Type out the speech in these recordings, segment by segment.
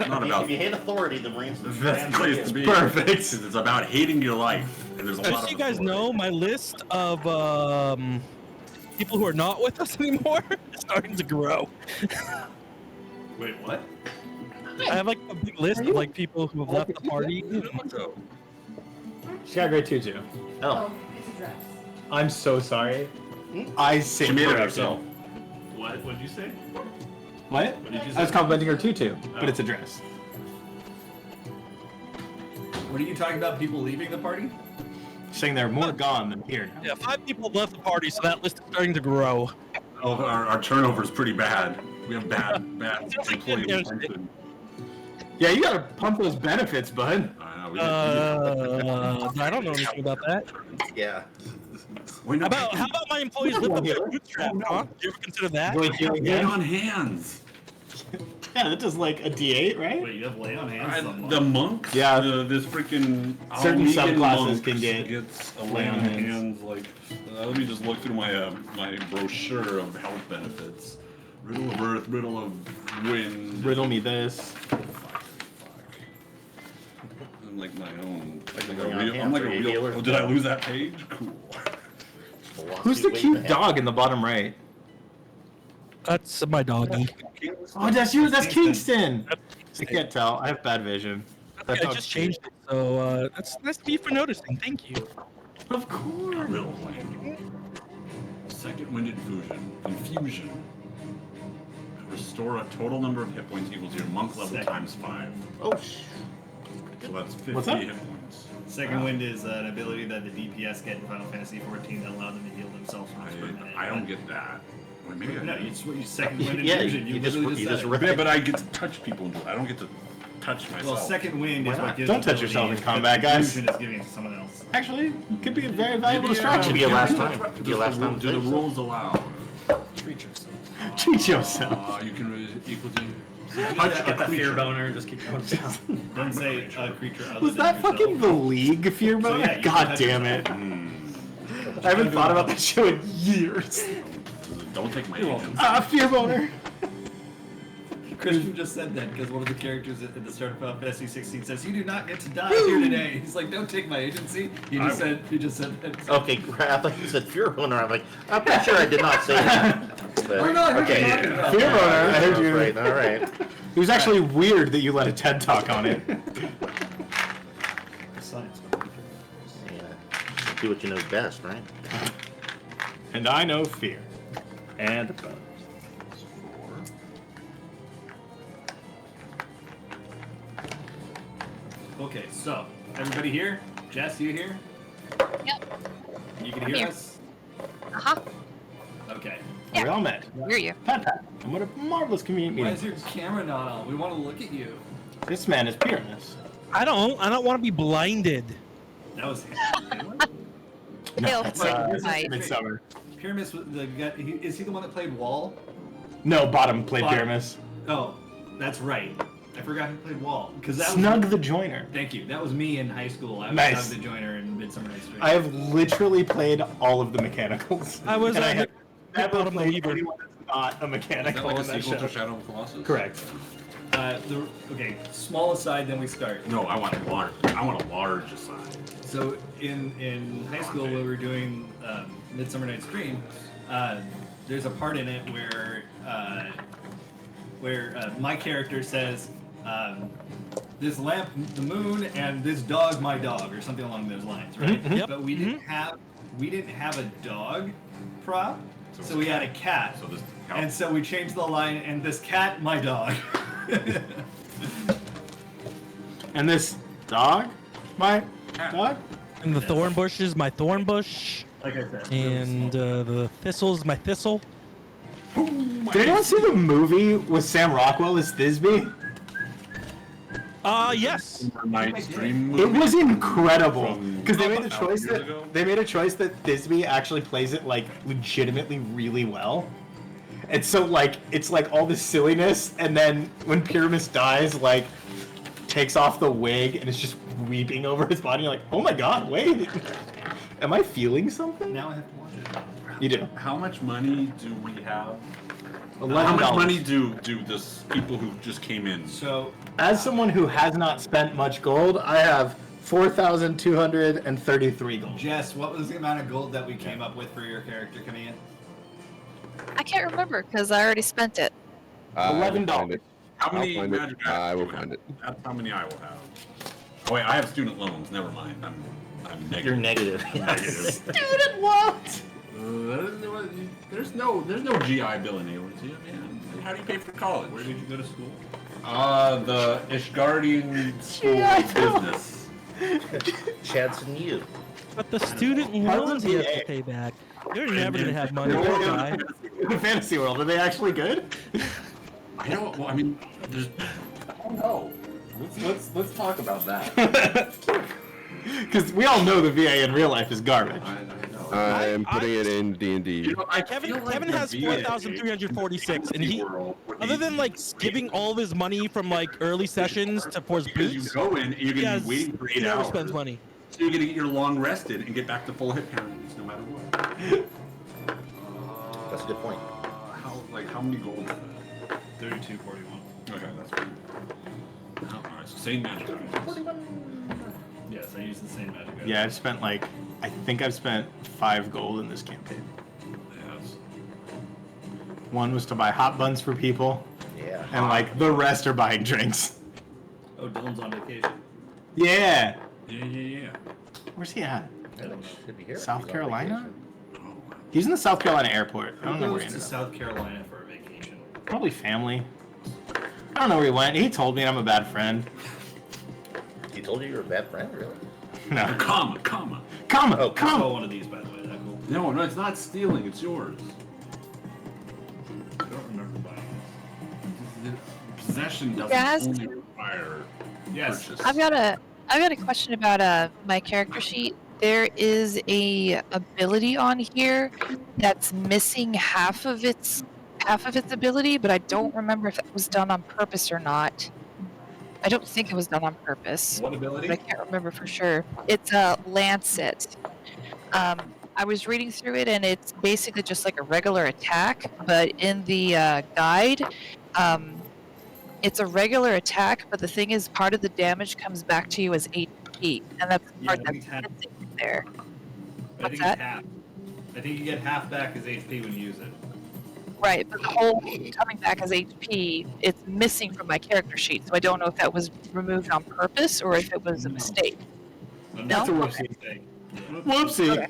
Not about. If you hate authority, the Marines. That's the place to be. Perfect. It's about hating your life, and there's a lot Just of. so you guys authority. know, my list of people who are not with us anymore is starting to grow. Wait, what? I have like a big list of like people who have left the party. She got a grade 2 too. Oh. It's a dress. I'm so sorry. I say She made it correction. herself. What? What did you say? What? What did you I was say? complimenting her tutu, but it's a dress. What are you talking about? People leaving the party? Saying they're more gone than here now. Yeah, 5 people have left the party, so that list is starting to grow. Oh, our turnover is pretty bad. We have bad Sounds like employee you're- retention. Yeah, you gotta pump those benefits, bud. I know, we I don't know anything about that. Yeah. Wait, no, How about my employees live up their bootstrap, huh? Do you ever consider that? lay on hands. Yeah, that does like a D8, right? Wait, you have lay on hands? on The what? monks, Yeah. this freaking Certain Almegan subclasses monks can get gets a lay on hands. Like, let me just look through my my brochure of health benefits. Riddle of Earth, Riddle of Wind. Riddle me this. Fuck. I'm like my own. Lay on hands, I'm like a are you real. healers? Oh, did I lose that page? Cool. Who's the cute dog in the bottom right? That's my doggy. Oh, that's you. That's Kingston. I can't tell. I have bad vision. That I dog's just changed it, so that's nice of you for noticing. Thank you. Of course. Riddle Wind. Second Wind Infusion. Restore a total number of hit points equal to your monk level times 5. Oh, So that's 50 What's that? hit points. Second wind is an ability that the DPS get in Final Fantasy XIV that allow them to heal themselves once per minute. I don't get that. Well, maybe I No, do. you second wind Yeah, infusion. you just literally said it. read Yeah, but I get to touch people. I don't get to touch myself. Well, second wind is Why what not? gives Don't touch ability yourself in that combat, the guys. infusion is giving to someone else. Actually, it could be a very valuable Maybe, distraction. Be your last maybe time. does Be your last the- time. Do the rules allow? Treat yourself. Treat yourself. You can equal to. Touch Get a that fear creature. boner, just keep going down. Don't say a creature other Was than that yourself. fucking the League fear mode? yeah, you God touch damn it. I haven't thought about that show in years. Don't take my You're agents. Fear boner. Christian just said that because one of the characters at the start of Final Fantasy 16 says, "You do not get to die here today." He's like, "Don't take my agency." You just said that. Okay, I thought you said fear owner. I'm like, I'm pretty sure I did not say that. But, Oh, no, I heard you okay. talking about Fear that. boner. I heard you. Right, all right. It was actually weird that you let a TED talk on it. Science. Yeah. Do what you know best, right? And I know fear. And opposed. Okay, so everybody here? Jess, you here? Yep. You can I'm hear here. us? Uh-huh. Okay. Yeah. We all met. Hear you. Pat. And what a marvelous community Why meeting. is your camera not on? We want to look at you. This man is Pyramus. I don't want to be blinded. That was Hail that's for my- Midsummer. Pyramus. The guy, is he the one that played Wall? No, Bottom played Bottom. Pyramus. Oh, that's right. I forgot who played Wall because that Snug was. the Joiner. Thank you. That was me in high school. I was Nice. Snug the Joiner in Midsummer Night's Dream. I have literally played all of the mechanicals. I was and I have never Bottom played Weaver. anyone that's not a mechanical in that show. Shadow of the Colossus? Correct. Okay, small aside, then we start. No, I want a large. I want a large aside. So in high school, when we were doing Midsummer Night's Dream, there's a part in it where my character says, "This lamp, the moon, and this dog, my dog," or something along those lines, right? Mhm. Yep. But we didn't have a dog prop, so we had a cat. So this. And so we changed the line, and this cat, my dog. And this dog? My dog? And the thorn bush is my thorn bush. Like I said. And the thistle is my thistle. Did anyone see the movie with Sam Rockwell as Thisbe? Yes. Night's Dream It movie. was incredible From because they made a about choice years that ago? Thisbe actually plays it like legitimately really well. And so like it's like all this silliness, and then when Pyramus dies, like takes off the wig and is just weeping over his body. You're like, oh my god, wait, am I feeling something? Now I have to watch it. You do. How much money do we have How $11. much money do this people who just came in? So, As someone who has not spent much gold, I have 4,233 gold. Jess, what was the amount of gold that we came up with for your character coming in? I can't remember because I already spent it. $11. How I'll many find it. magic I items will do you find have? it. That's how many I will have. Oh wait, I have student loans. Never mind. I'm negative. You're negative. Negative. Student loans! There's no GI Bill enabled to you, man. How do you pay for college? Where did you go to school? The Ishgardian School of Business. Chad's and you. But the student How does loans it you have be- to pay back. You're never gonna have money. Yeah. You'll die. In Fantasy World, are they actually good? I don't. Well, I mean, there's. I don't know. Let's talk about that. Because we all know the VA in real life is garbage. I know. I'm putting it in D&D. You know, I Kevin feel like Kevin the has VA 4,346, and he, world would other be- than like skipping all of his money from like early sessions to towards because you boots, go in and you're he gonna has be waiting for 8 he never hours. spends money. So you're gonna get your long rested and get back to full hit pounds no matter what. That's a good point. How many gold is that? 3241. Okay, that's fine. Alright, so same magic items. Yes, I used the same magic item. Yeah, I've spent I think I've spent 5 gold in this campaign. Yes. One was to buy hot buns for people, Yeah. and the rest are buying drinks. Oh, Dylan's on vacation. Yeah. Yeah. Where's he at? Should be here. South He's on Carolina? vacation. He's in the South Carolina airport. I don't know Who where he goes to ended up. South Carolina for a vacation? Probably family. I don't know where he went. He told me I'm a bad friend. He told you you're a bad friend, really? No. Comma. Comma. Oh, Oh, one of these, by the way. That cool. No, it's not stealing. It's yours. I don't remember buying Possession doesn't Yes. only require Yes. purchase. I've got a question about my character sheet. There is a ability on here that's missing half of its ability, but I don't remember if it was done on purpose or not. I don't think it was done on purpose, What but I ability? can't remember for sure. It's a Lancet. I was reading through it, and it's basically just like a regular attack, but in the guide, it's a regular attack, but the thing is, part of the damage comes back to you as HP, and that's the Yeah, part I that's think half. missing there. I What's think that? it's half. I think you get half back as HP when you use it. Right, but the whole coming back as HP, it's missing from my character sheet, so I don't know if that was removed on purpose or if it was a No. mistake. That's a No? whoopsie. Mistake. Whoopsie. Okay.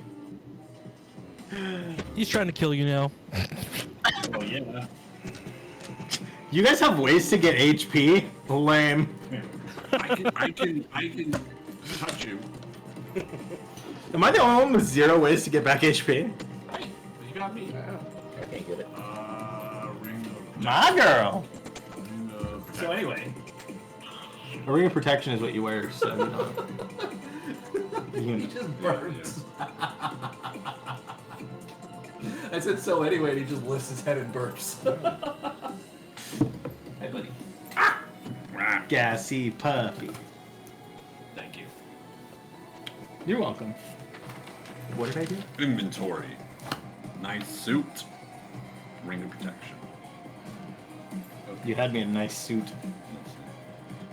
He's trying to kill you now. Oh yeah. You guys have ways to get HP? Lame. I can touch you. Am I the only one with 0 ways to get back HP? You got me. I can't get it. Ring of My girl. Ring of So anyway, A ring of protection is what you wear, so you he can... just burped. I said so anyway, and he just lifts his head and burps. Hey, buddy. Gassy puppy. Thank you. You're welcome. What did I do? Inventory. Nice suit. Ring of protection. You had me in a nice suit.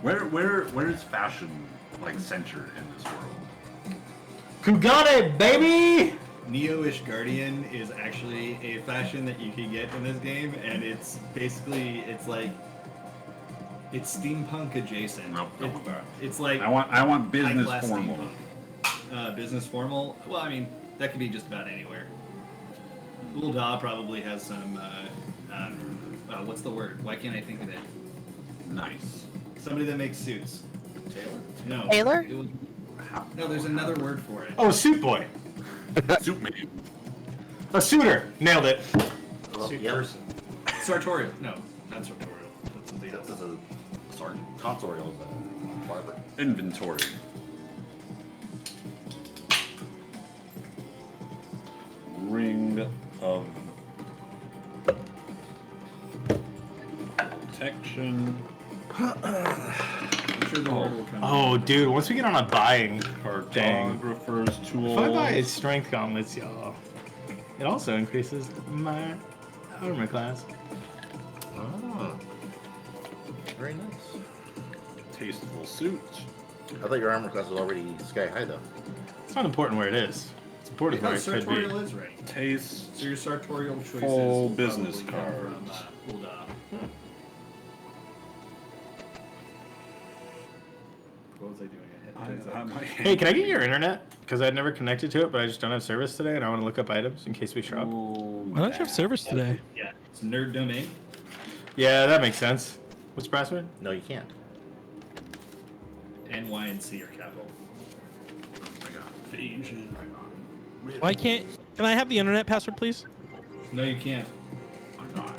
Where is fashion centered in this world? Kugane, baby! Neo-ish Guardian is actually a fashion that you can get in this game, and it's basically it's steampunk adjacent. Nope. It's like I want business high-class formal. steampunk. Business formal. Well, I mean that could be just about anywhere. Ul'dah probably has some. What's the word? Why can't I think of it? Nice. Somebody that makes suits. Taylor? No. Tailor? No, there's another word for it. Oh, suit boy. Suit man. A suitor. Nailed it. Well, Suit yeah. person. Sartorial. No, not sartorial. That's something else. This is a sergeant. Tonsorial is a barber. Inventory. Ring of protection. I'm sure the word will come. Oh, dude, once we get on a buying thing, Cartographer's tool. if I buy strength gauntlets, y'all, it also increases my armor class. Oh. Very nice. Tasteful suit. I thought your armor class was already sky high though. It's not important where it is. It's important where it could sartorial be. is right. Taste. So your sartorial choices Full will business probably come cards. from, what was I doing? Hey, can I get your internet? Because I'd never connected to it, but I just don't have service today, and I want to look up items in case we shop. Why don't you have service today? Yeah, it's nerd domain. Yeah, that makes sense. What's the password? No, you can't. N, Y, and C are capital. Asian. Why can't? Can I have the internet password, please? No, you can't.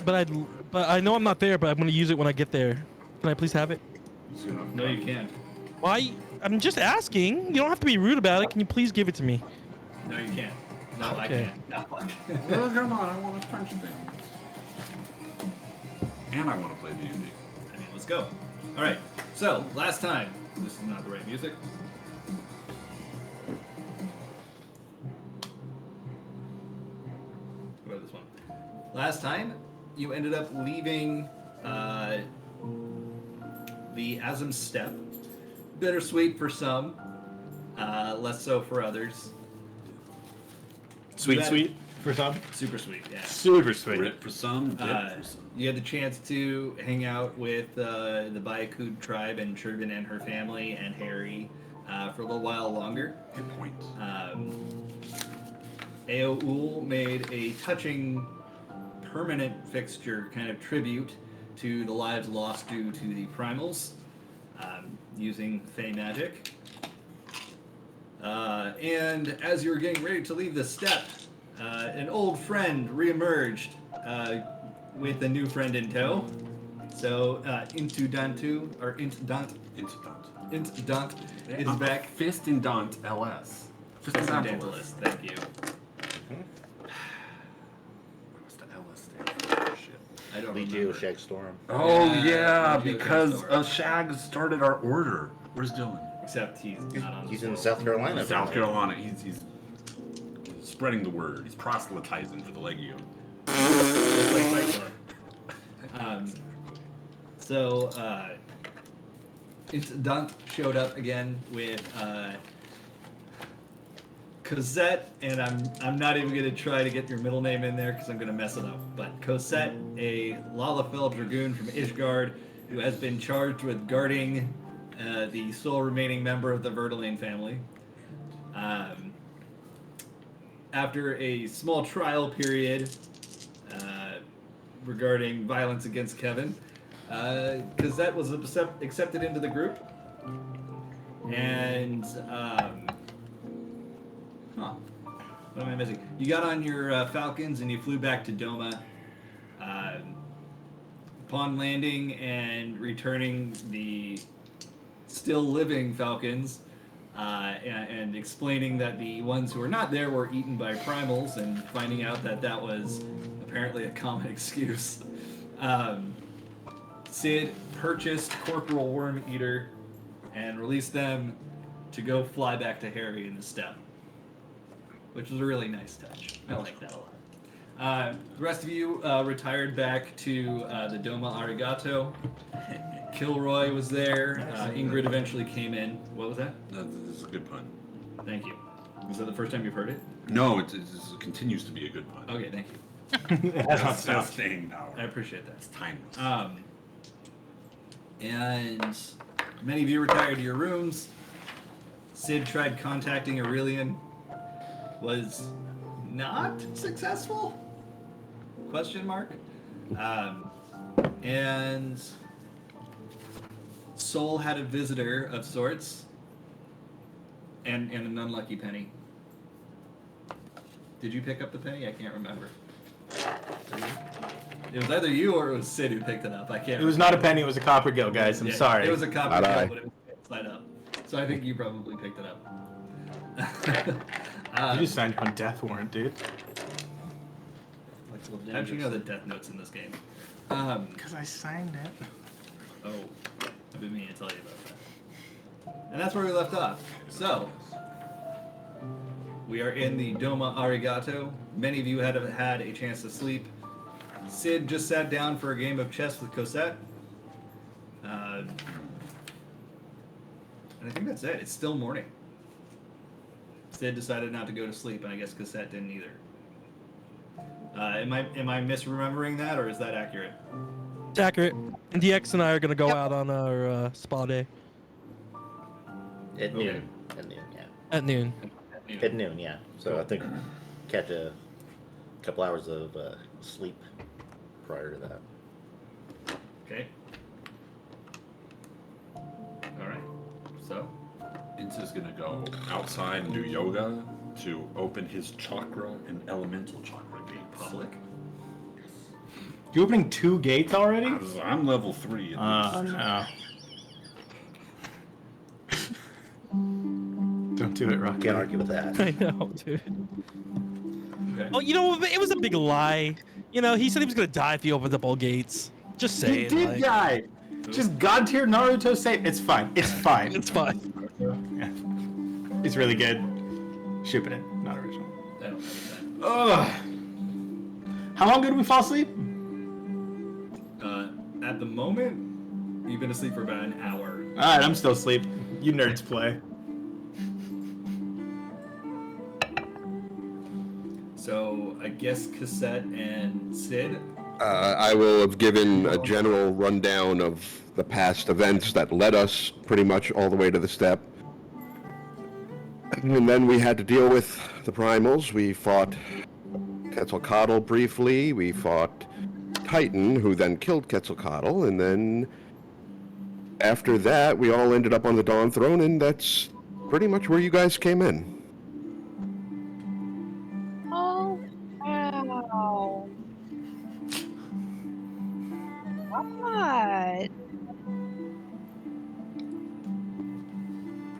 But I know I'm not there, but I'm gonna use it when I get there. Can I please have it? No, you can't. Why? I'm just asking. You don't have to be rude about it. Can you please give it to me? No, you can't. No, I Okay. can't. No. Well, come on, I want to punch things. And I want to play D&D. I mean, let's go. All right. So last time, this is not the right music. What about this one? Last time, you ended up leaving the Asm Step. Bittersweet for some, less so for others. Sweet, That- sweet for some. Super sweet, yeah. Super sweet. Rip for some, dip for some. You had the chance to hang out with the Byakud tribe and Turbin and her family and Harry for a little while longer. Good point. Aoul made a touching, permanent fixture kind of tribute to the lives lost due to the primals, using Fey magic. And as you were getting ready to leave the step, an old friend reemerged with a new friend in tow. So Intudantu or Intudant is back. Fistindant LS. Fistandantalist, thank you. What's the LS stand for? Shit. I don't Legio remember. Shag Storm. Oh Yeah, yeah, Legio because Shag Shag started our order. Where's Dylan? Except he's not on He's the in boat. South Carolina. South apparently. Carolina. He's spreading the word. He's proselytizing for the Legio. Just like Cyclone. So Intudant showed up again with Cosette, and I'm not even gonna try to get your middle name in there because I'm gonna mess it up. But Cosette, a Lalafell dragoon from Ishgard, who has been charged with guarding the sole remaining member of the Vertelaine family. After a small trial period regarding violence against Kevin, Cosette was accepted into the group, and what am I missing? You got on your Falcons and you flew back to Doma. Upon landing and returning the still living Falcons, and explaining that the ones who were not there were eaten by primals, and finding out that that was apparently a common excuse. Sid purchased Corporal Worm Eater and released them to go fly back to Harry in the steppe, which was a really nice touch. I like that a lot. The rest of you retired back to the Doma Arigato. Kilroy was there. Ingrid eventually came in. What was that? This is a good pun. Thank you. Is that the first time you've heard it? No, it continues to be a good pun. Okay, thank you. It has not That's stopped. staying power. I appreciate that. It's timeless. And many of you retired to your rooms. Sid tried contacting Aurelian. Was not successful? Question mark. And Soul had a visitor of sorts. And an unlucky penny. Did you pick up the penny? I can't remember. It was either you or it was Sid who picked it up. I can't. It was not a penny, it was a copper gill, guys. I'm Yeah, sorry. It was a copper Bye-bye. bill, but it was side up. So I think you probably picked it up. You just signed on death warrant, dude. How'd you know the death notes in this game? Because I signed it. Oh, I've been meaning to tell you about that. And that's where we left off. So, we are in the Doma Arigato. Many of you had a chance to sleep. Sid just sat down for a game of chess with Cosette. And I think that's it. It's still morning. Sid decided not to go to sleep, and I guess Cosette didn't either. Am I misremembering that, or is that accurate? It's accurate. And DX and I are gonna go out on our spa day At Okay. noon. At noon, yeah. at noon. At noon, yeah. So I think catch a couple hours of sleep prior to that. Okay. All right. So, Inta's gonna go outside and do yoga to open his chakra and elemental chakra gates. public. You opening 2 gates already? I'm level 3. No. Don't do it, Rocky. Can't argue with that. I know, dude. Okay. Oh, you know, it was a big lie. You know, he said he was gonna die if he opened up all gates. Just He saying. did like, die. Just God tier Naruto say it's fine. It's fine. It's fine. It's really good. Shipping it, not original. I don't know Ugh. How long ago did we fall asleep? that. At the moment, you've been asleep for about an hour. Alright, I'm still asleep. You nerds play. So I guess Cassette and Sid. I will have given a general rundown of the past events that led us pretty much all the way to the step. And then we had to deal with the primals. We fought Quetzalcoatl briefly. We fought Titan, who then killed Quetzalcoatl. And then after that, we all ended up on the Dawn Throne, and that's pretty much where you guys came in. Oh, wow. What?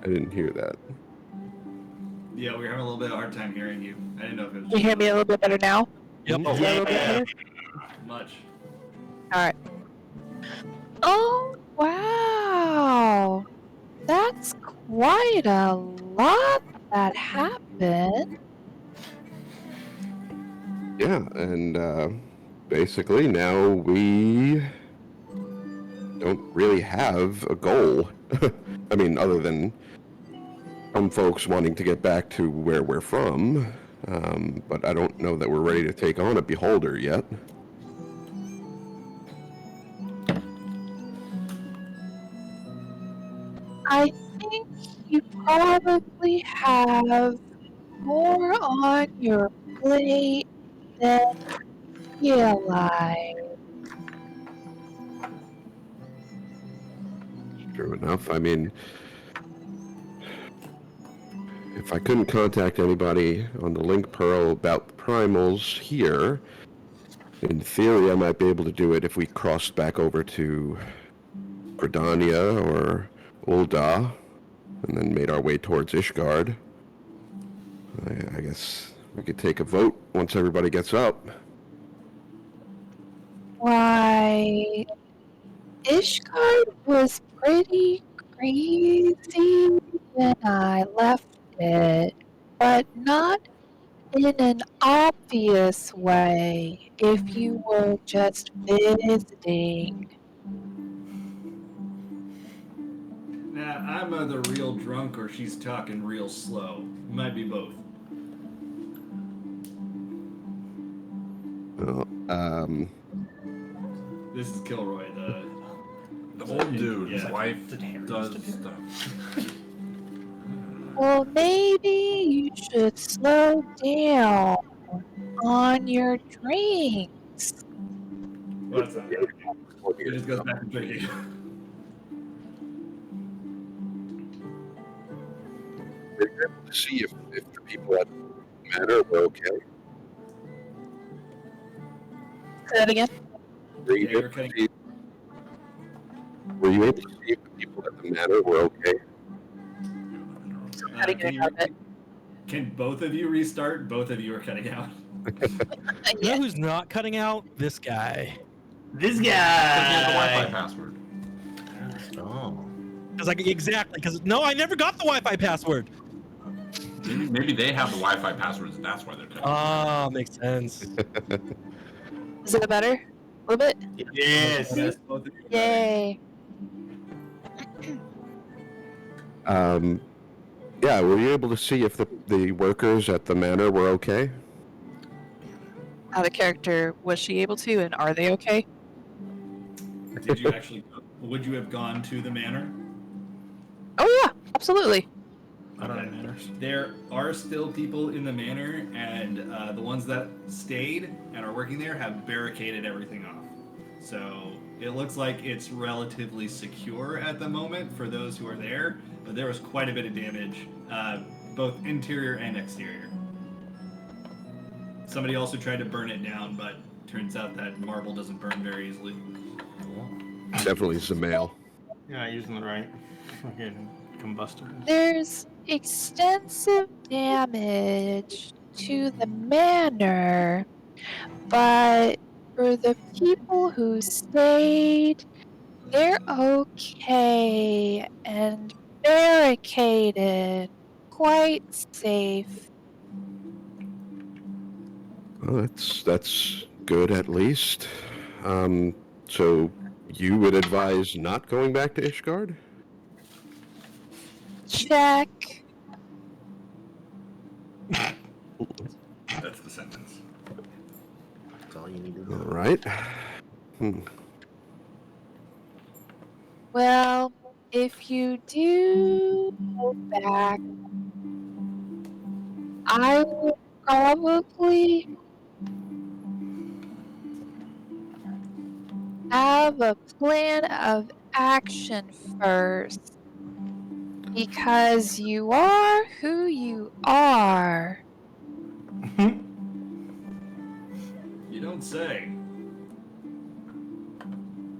I didn't hear that. Yeah, we were having a little bit of a hard time hearing you. I didn't know if it was Can you hear me a little bit better now? Yep. Is that a little bit better? much. Alright. Oh, wow. That's quite a lot that happened. Yeah, and basically now we don't really have a goal. I mean, other than some folks wanting to get back to where we're from, but I don't know that we're ready to take on a beholder yet. I think you probably have more on your plate than you realize. True enough. I mean, if I couldn't contact anybody on the Link Pearl about the primals here, in theory I might be able to do it if we crossed back over to Gridania or Ul'dah, and then made our way towards Ishgard. I guess we could take a vote once everybody gets up. Why, Ishgard was pretty crazy when I left it, but not in an obvious way if you were just visiting. Nah, I'm either real drunk or she's talking real slow. Might be both. Well, This is Kilroy, The old dude, his Yeah. wife Did Harry does used to do stuff. Well, maybe you should slow down on your drinks. What's that? It just goes back to drinking. see if the people at the manor were okay. Say that again. Were you Yeah, you're able to cutting- see- were you able to see if the people at the manor were okay? How do you can, get out of it? can both of you restart? Both of you are cutting out. You know who's not cutting out? This guy. This He had the Wi-Fi guy. password. Oh. Because exactly. Because no, I never got the Wi-Fi password. Maybe they have the Wi-Fi passwords, and that's why they're cutting. Ah, makes sense. Is it better? A little bit? Yes. Yes, both of you dying. Yay. Yeah, were you able to see if the workers at the manor were okay? The character, was she able to, and are they okay? Did you actually? Would you have gone to the manor? Oh, yeah, absolutely. I don't Okay. know manners. There are still people in the manor, and the ones that stayed and are working there have barricaded everything off. So it looks like it's relatively secure at the moment for those who are there, but there was quite a bit of damage, both interior and exterior. Somebody also tried to burn it down, but turns out that marble doesn't burn very easily. Definitely Zamail. Yeah, using the right fucking combustible. There's extensive damage to the manor, but for the people who stayed, they're okay and barricaded, quite safe. Well, that's good at least. So you would advise not going back to Ishgard? Check. That's the sentence. That's all you need to All know. right. Well, if you do go back, I would probably have a plan of action first, because you are who you are. You don't say.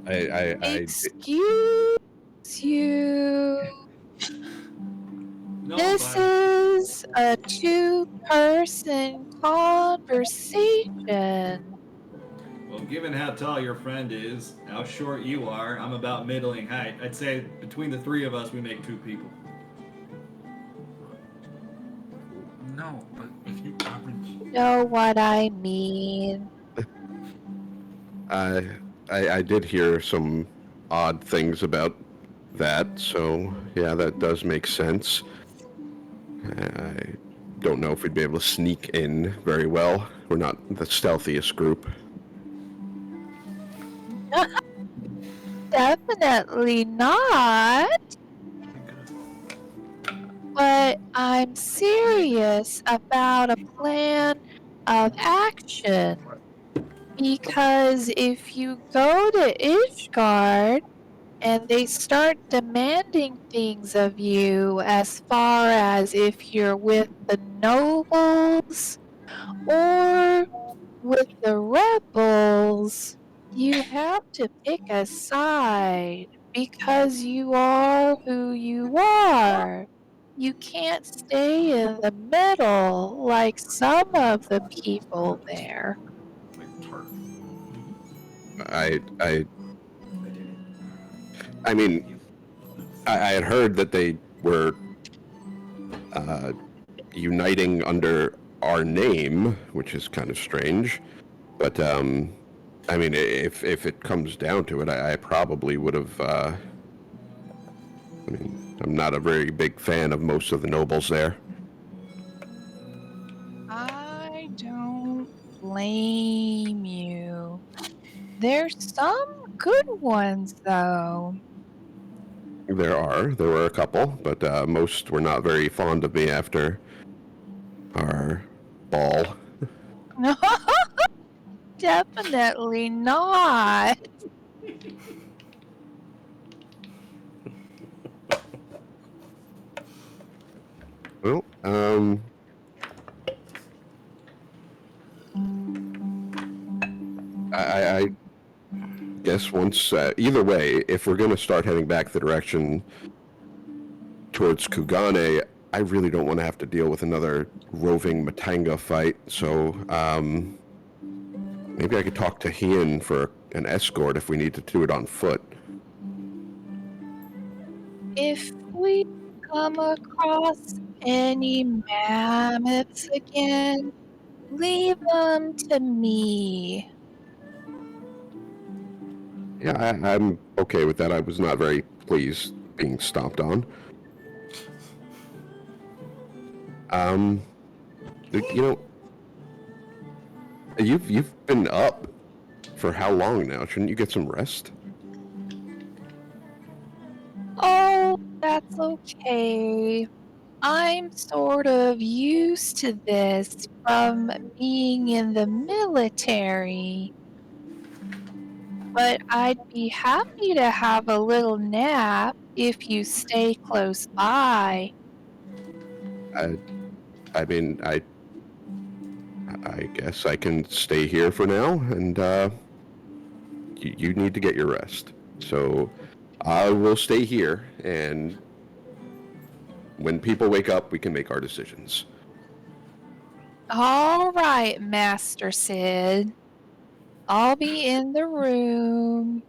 I Excuse you. No, This fine. is a two-person conversation. Well, given how tall your friend is, how short you are, I'm about middling height. I'd say between the three of us, we make two people. No, but if you average. Know what I mean? I did hear some odd things about that, so yeah, that does make sense. I don't know if we'd be able to sneak in very well. We're not the stealthiest group. Definitely not. But I'm serious about a plan of action. Because if you go to Ishgard and they start demanding things of you, as far as if you're with the nobles or with the rebels, you have to pick a side because you are who you are. You can't stay in the middle like some of the people there. Like tart. I mean, I had heard that they were uniting under our name, which is kind of strange. But I mean, if it comes down to it, I probably would have. I mean, I'm not a very big fan of most of the nobles there. I don't blame you. There's some good ones, though. There were a couple, but most were not very fond of me after our ball. Definitely not. Well, I guess once, either way, if we're going to start heading back the direction towards Kugane, I really don't want to have to deal with another roving Matanga fight, so maybe I could talk to Hien for an escort if we need to do it on foot. If we come across any mammoths again, leave them to me. Yeah, I'm okay with that. I was not very pleased being stomped on. You know, you've been up for how long now? Shouldn't you get some rest? Oh, that's okay. I'm sort of used to this from being in the military. But I'd be happy to have a little nap if you stay close by. I mean, I guess I can stay here for now, and you need to get your rest. So I will stay here, and when people wake up, we can make our decisions. All right, Master Sid. I'll be in the room.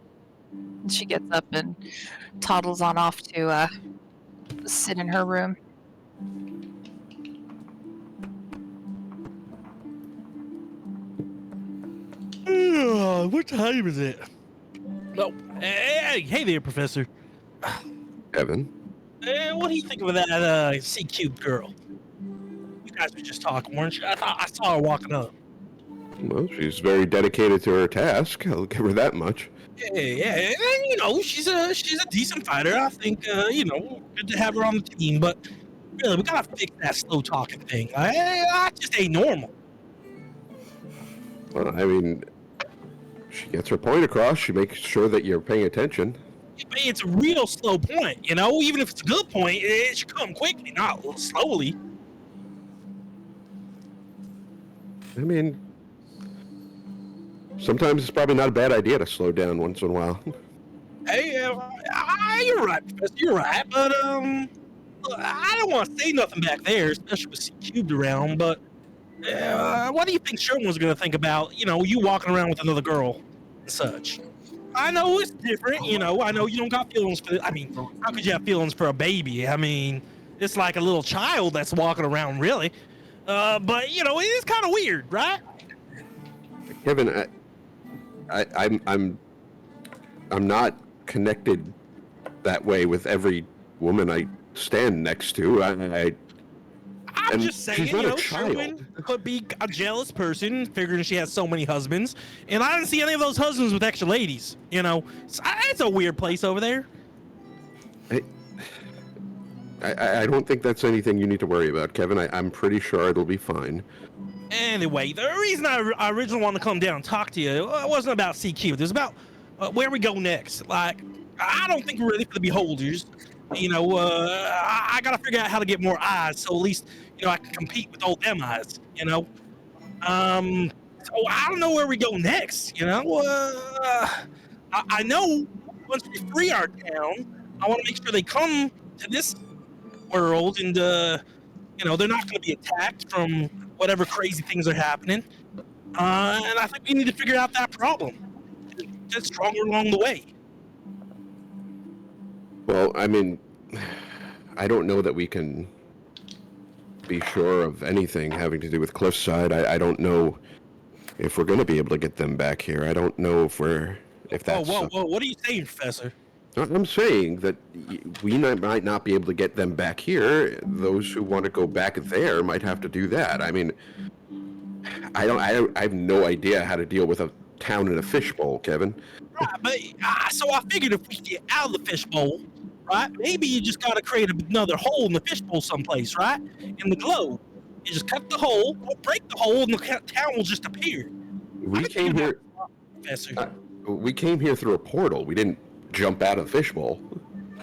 And she gets up and toddles on off to sit in her room. What time is it? Oh, hey there, Professor. Evan? What do you think of that C-Cube girl? You guys were just talking, weren't you? I thought I saw her walking up. Well, she's very dedicated to her task. I'll give her that much. Yeah, and you know, she's a decent fighter. I think you know, good to have her on the team. But really, we gotta fix that slow talking thing. I just ain't normal. Well, I mean, she gets her point across. She makes sure that you're paying attention. It's a real slow point, you know. Even if it's a good point, it should come quickly, not slowly. I mean, sometimes it's probably not a bad idea to slow down once in a while. Hey, you're right, Professor. You're right, but I don't want to say nothing back there, especially with C-Cubed around. But what do you think Sherman's going to think about, you know, you walking around with another girl and such? I know it's different, you know. I know you don't got feelings for. I mean, how could you have feelings for a baby? I mean, it's like a little child that's walking around, really. But you know, it is kind of weird, right? Kevin, I'm not connected that way with every woman I stand next to. I'm And just saying, she's you not a know, child. Sherwin could be a jealous person, figuring she has so many husbands, and I didn't see any of those husbands with extra ladies. You know, so it's a weird place over there. I don't think that's anything you need to worry about, Kevin. I'm pretty sure it'll be fine. Anyway, the reason I originally wanted to come down and talk to you wasn't about CQ. It was about where we go next. Like, I don't think we're ready for the beholders. You know, I got to figure out how to get more eyes, so at least, you know, I can compete with all them eyes, you know? So I don't know where we go next, you know? I know once we free our town, I want to make sure they come to this world and, you know, they're not going to be attacked from whatever crazy things are happening. And I think we need to figure out that problem. Get stronger along the way. Well, I mean, I don't know that we can be sure of anything having to do with Cliffside. I don't know if we're going to be able to get them back here. I don't know if that's... Whoa, what are you saying, Professor? I'm saying that we might not be able to get them back here. Those who want to go back there might have to do that. I mean, I have no idea how to deal with a town in a fishbowl, Kevin. Right, but so I figured if we get out of the fishbowl, right, maybe you just got to create another hole in the fishbowl someplace, right, in the globe. You just cut the hole, break the hole, and the town will just appear. We came here, Professor. we came here through a portal. We didn't jump out of the fishbowl.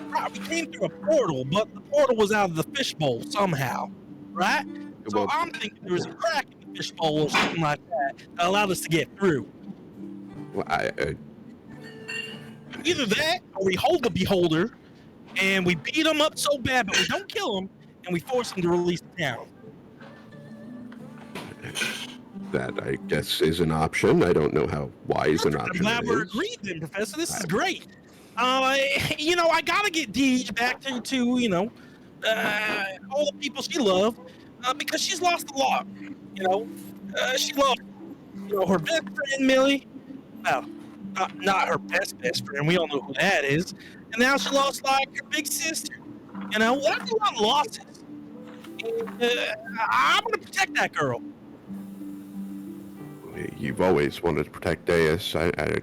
Right, we came through a portal, but the portal was out of the fishbowl somehow, right? So Well, I'm thinking there was a crack in the fishbowl or something like that that allowed us to get through. Well, Either that, or we hold the beholder, and we beat him up so bad, but we don't kill him, and we force him to release the town. that, I guess, is an option. I don't know how wise an I'm option glad it we're is. agreed then, Professor. This is great. You know, I gotta get Deej back to you know, all the people she loved, because she's lost a lot. You know, she lost, you know, her best friend Millie. Well, not her best friend. We all know who that is. And now she lost like her big sister. You know, that's a lot of losses. And, I'm gonna protect that girl. You've always wanted to protect Deus. I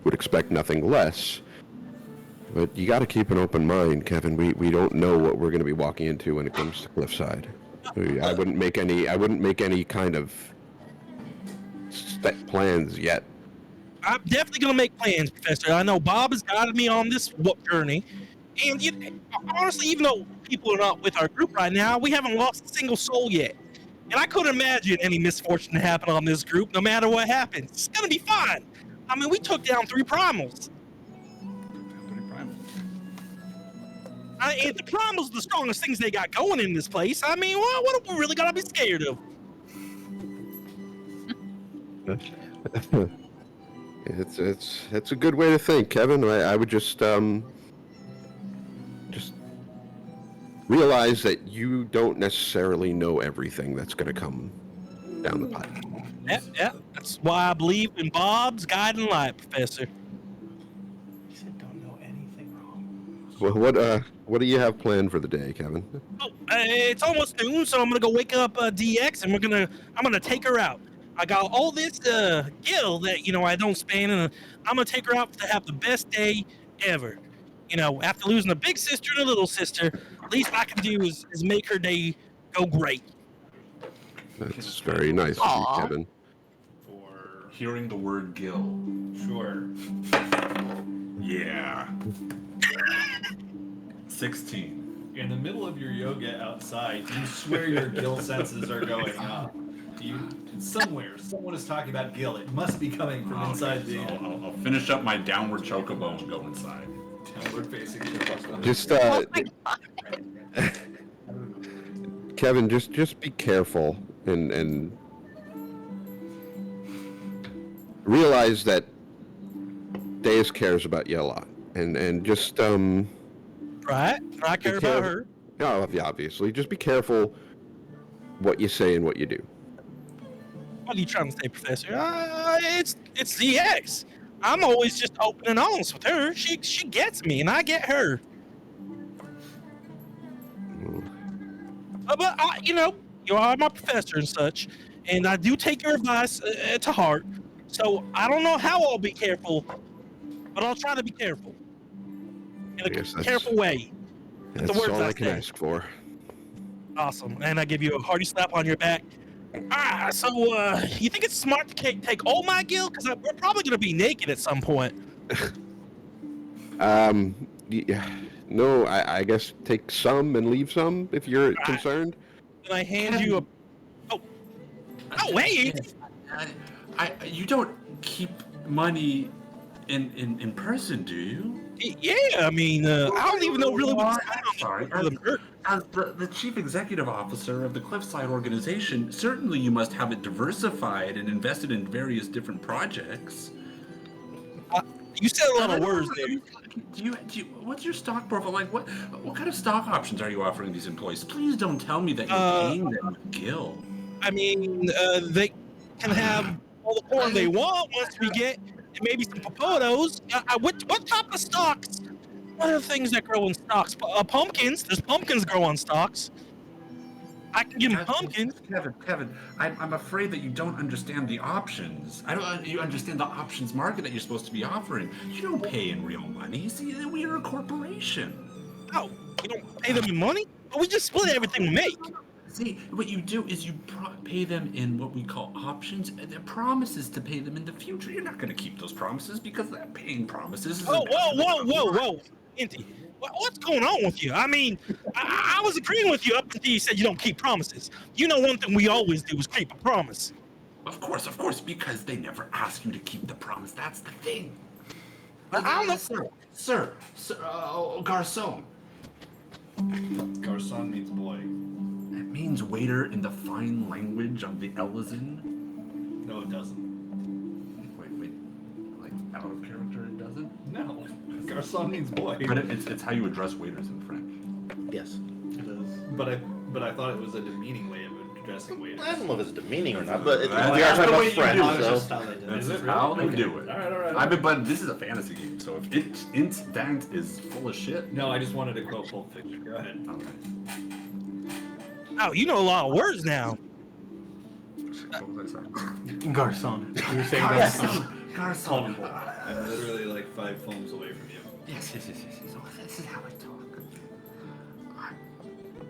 would expect nothing less. But you got to keep an open mind, Kevin. We don't know what we're going to be walking into when it comes to Cliffside. I wouldn't make any kind of set plans yet. I'm definitely gonna make plans, Professor. I know Bob has guided me on this journey, and honestly, even though people are not with our group right now, we haven't lost a single soul yet. And I couldn't imagine any misfortune to happen on this group, no matter what happens. It's gonna be fine. I mean, we took down 3 primals. And the primals are the strongest things they got going in this place. I mean, what are we really gonna be scared of? It's a good way to think, Kevin. I would just realize that you don't necessarily know everything that's going to come down the pipe. Yeah. That's why I believe in Bob's guiding light, Professor. He said don't know anything wrong. Well, what do you have planned for the day, Kevin? Oh, it's almost noon, so I'm gonna go wake up DX, and I'm gonna take her out. I got all this gil that I don't spend, and I'm gonna take her out to have the best day ever. After losing a big sister and a little sister, least I can do is make her day go great. That's very nice of you, Kevin. For hearing the word Gil. Sure. Yeah. 16. In the middle of your yoga outside, you swear your Gil senses are going up. Someone is talking about Gil. It must be coming from inside the. I'll finish up my downward chocobo and go inside. Downward facing chocobo. Just Oh my God. Kevin, just be careful and realize that Deus cares about you a lot, and just Right? And I care about her. No, obviously, just be careful what you say and what you do. What are you trying to say, Professor? It's ZX. I'm always just open and honest with her. She gets me, and I get her. But you are my professor and such, and I do take your advice to heart. So I don't know how I'll be careful, but I'll try to be careful in a careful way. That's the words all I I can say. ask for. Awesome, and I give you a hearty slap on your back. So you think it's smart to take all my gil? Because we're probably going to be naked at some point. Yeah, no, I guess take some and leave some if you're concerned. And I hand you a. Oh, wait! You don't keep money in person, do you? Yeah, I mean, I don't even know really what's Sorry. going on. As the chief executive officer of the Cliffside organization, certainly you must have it diversified and invested in various different projects. You said a lot of words there. Do you, what's your stock profile like? What kind of stock options are you offering these employees? Please don't tell me that you're paying them with Gil. I mean, they can have all the corn they want once we get maybe some potatoes. What type of stocks? What are the things that grow in stocks? Pumpkins. There's pumpkins grow on stocks. I can give them pumpkins. Kevin, I'm afraid that you don't understand the options. You understand the options market that you're supposed to be offering. You don't pay in real money. See, we are a corporation. Oh, you don't pay them in money? But we just split everything we make. See, what you do is you pay them in what we call options, and the promises to pay them in the future. You're not going to keep those promises because that paying promises is... Whoa. Inti, what's going on with you? I mean, I was agreeing with you up until you said you don't keep promises. You know one thing we always do is keep a promise. Of course, because they never ask you to keep the promise. That's the thing. I don't know. Sir, garçon. Garçon means boy. That means waiter in the fine language of the Elizin. No, it doesn't. Wait. Like, out of character, it doesn't? No. Garçon means boy. But it's how you address waiters in French. Yes. It is. But I thought it was a demeaning way of dressing waiters. I don't know if it's demeaning or not, but we That's are the talking way about you friends, do it. so. Just how they do it. This is really? how they Okay. do it. Alright. But this is a fantasy game, so if Int is full of shit. No, I just wanted to quote Pulp Fiction. Go ahead. Okay. Oh, you know a lot of words now. What was I saying? Garcon. You were saying Garcon. Garcon. Garcon. I'm literally like 5 films away from you. Yes. Oh, this is how I talk.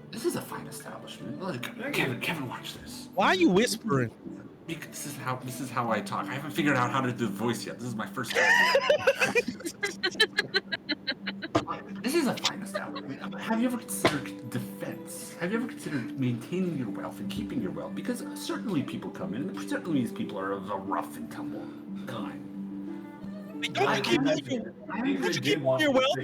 This is a fine establishment. Look, Kevin, watch this. Why are you whispering? Because this is how I talk. I haven't figured out how to do the voice yet. This is my first time. This is a fine establishment. Have you ever considered defense? Have you ever considered maintaining your wealth and keeping your wealth? Because certainly people come in, and certainly these people are of a rough and tumble kind. Don't you keep your wealth?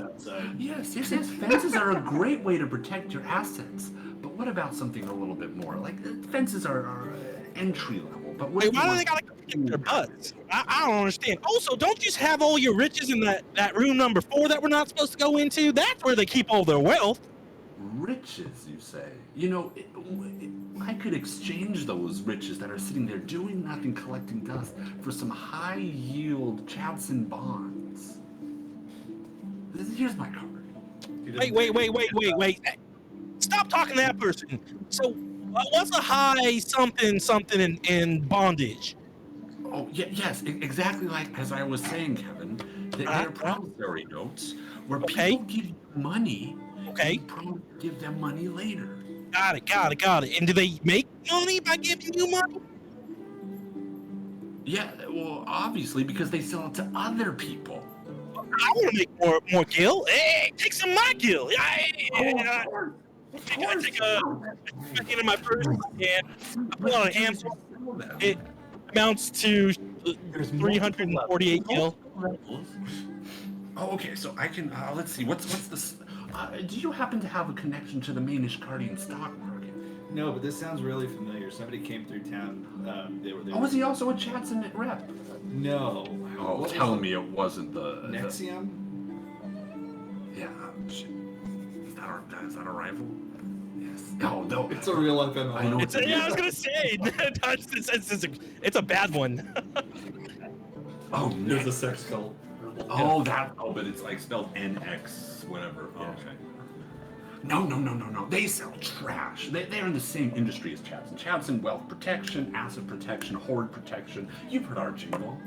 Outside. Yes. Fences are a great way to protect your assets. But what about something a little bit more? Like, fences are entry level. But what Wait, why do they gotta protect their butts? I don't understand. Also, don't you just have all your riches in that room number 4 that we're not supposed to go into? That's where they keep all their wealth. Riches, you say? You know, I could exchange those riches that are sitting there doing nothing, collecting dust, for some high-yield Chadson bonds. Here's my card. Wait. Stop talking to that person. So, what's a high something in bondage? Oh, yes, exactly like as I was saying, Kevin. They're promissory notes where people give you money. Okay. You promise to give them money later. Got it. And do they make money by giving you money? Yeah, well, obviously, because they sell it to other people. I want to make more gil. Hey, take some of my gil. I take back into my purse and I put on a handful. It amounts to 348 gil. Oh, okay. So I can. Let's see. What's this? Do you happen to have a connection to the main Ishkardian stock market? No, but this sounds really familiar. Somebody came through town. They were. Oh, was he also a Chadson rep? No. Oh, What tell was me it wasn't the. Nexium? Yeah. Shit. Is that a rival? Yes. Oh no. It's a real FMO. I know. I was gonna say it's a bad one. Oh, There's a sex cult. Oh, that. Oh, but it's like spelled NX, whatever. Oh, okay. No. They sell trash. They're in the same industry as Chadson. Chadson wealth protection, asset protection, hoard protection. You've heard our jingle.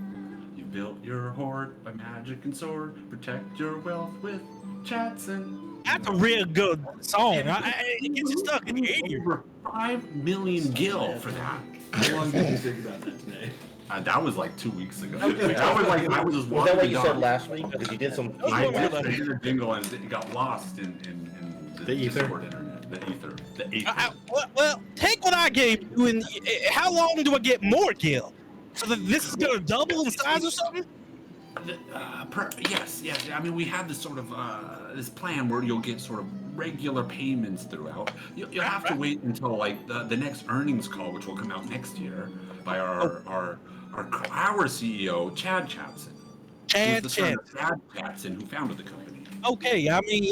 You built your hoard by magic and sword. Protect your wealth with Chadson. That's a real good song. It gets you stuck in your ear. Over 5 million gil for that. How long did you think about that today? That was like 2 weeks ago. That was like I was just Was walking that what the you dog. said last week? Because you did some. I did a jingle and it got lost in The ether? Discord internet. The ether. The ether. Well, take what I gave you, and how long do I get more gil? So that this is gonna double in size or something? Yes. I mean, we have this sort of this plan where you'll get sort of regular payments throughout. You'll have to wait until like the next earnings call, which will come out next year by our CEO, Chad Chadson. Chad Who's the son of Chad Chadson, who founded the company. Okay, I mean,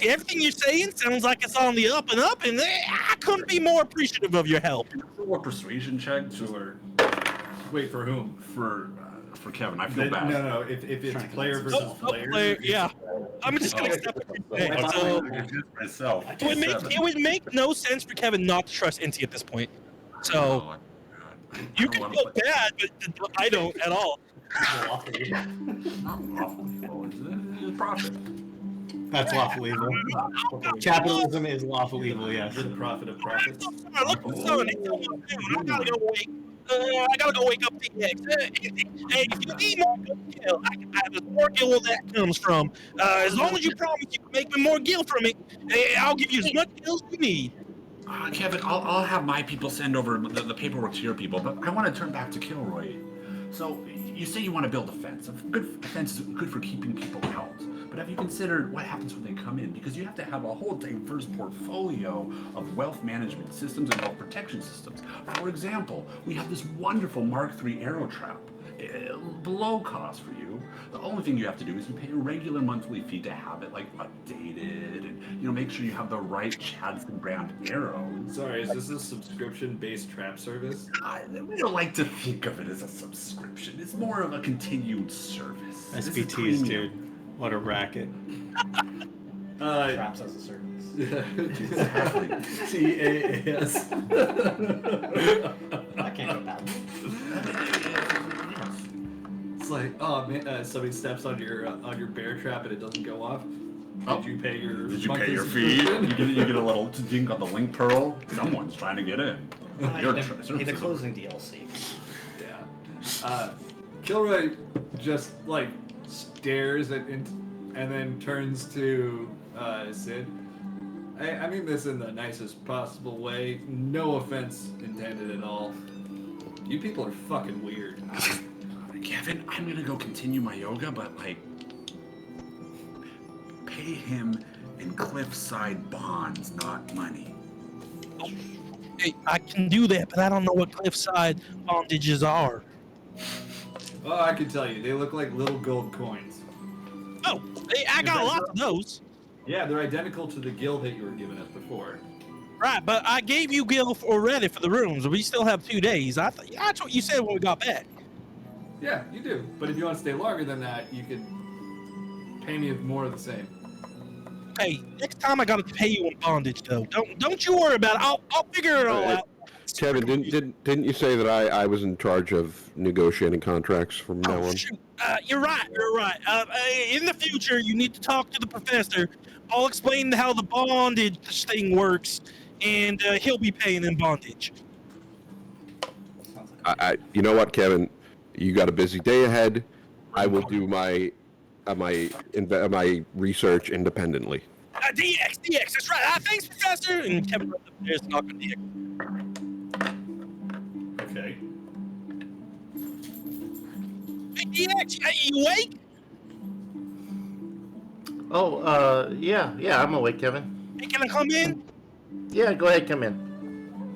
everything you're saying sounds like it's on the up and up, and I couldn't be more appreciative of your help. Or persuasion check Sure. Wait, for whom? for Kevin. I feel bad. No. If it's player versus player. Yeah, I'm just gonna accept it. I'm So, myself. it would make no sense for Kevin not to trust Inti at this point. So you can feel bad, but I don't at all. Not lawful, is it? It's profit. That's lawful evil. Capitalism is lawful evil, yes. The profit of profits. Look at the sun. It's almost noon. I gotta go wake up TX. Hey, if you need more gil, I have more gil where that comes from. As long as you promise you can make me more gil from it, I'll give you as much gil as you need. Kevin, I'll have my people send over the paperwork to your people, but I want to turn back to Kilroy. So, you say you want to build a fence. A fence is good for keeping people out. But have you considered what happens when they come in? Because you have to have a whole diverse portfolio of wealth management systems and wealth protection systems. For example, we have this wonderful Mark III arrow trap. below cost for you. The only thing you have to do is you pay a regular monthly fee to have it like updated, and make sure you have the right Chadson brand arrows. Sorry, is this a subscription-based trap service? We don't like to think of it as a subscription. It's more of a continued service. This is SBTs, premium. dude. What a racket. Traps as a service. Exactly. TAAS. That can't go bad. It's like, oh man, somebody steps on your bear trap and it doesn't go off. Did you pay your Did you monthly pay your fee? subscription? You get a little ding on the link pearl. Someone's trying to get in. Your Need a closing DLC. Yeah. Kilroy just like stares and then turns to Sid. I mean this in the nicest possible way. No offense intended at all. You people are fucking weird. Kevin, I'm gonna go continue my yoga, but pay him in cliffside bonds, not money. Hey, I can do that, but I don't know what cliffside bondages are. Oh, I can tell you, they look like little gold coins. Oh, hey, I got lots of those. Yeah, they're identical to the gil that you were giving us before. Right, but I gave you Gil already for the rooms. We still have 2 days. That's what you said when we got back. Yeah, you do. But if you want to stay longer than that, you could pay me more of the same. Hey, next time I gotta pay you in bondage, though. Don't you worry about it. I'll figure it all out. Kevin, didn't you say that I was in charge of negotiating contracts from now on? Shoot. You're right. In the future, you need to talk to the professor. I'll explain how the bondage thing works, and he'll be paying in bondage. You know what, Kevin? You got a busy day ahead. I will do my research independently. DX, that's right. Thanks, Professor. And Kevin runs upstairs to knock on DX. Okay. Hey, DX, you awake? Oh, yeah, I'm awake, Kevin. Hey, can I come in? Yeah, go ahead, come in.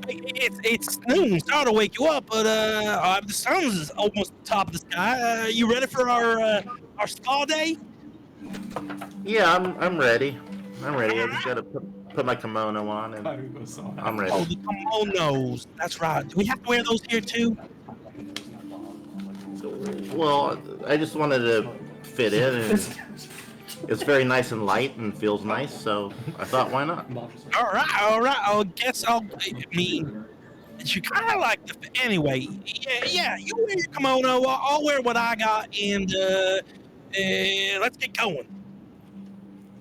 Hey, it's noon. Sorry to wake you up, but the sun's almost at the top of the sky. You ready for our spa day? Yeah, I'm ready. I just gotta put my kimono on, and I'm ready. Oh, the kimonos. That's right. Do we have to wear those here too? Well, I just wanted to fit in, and it's very nice and light and feels nice, so I thought, why not? All right. I mean, you kind of like the. Anyway, yeah. You wear your kimono. I'll wear what I got, and let's get going.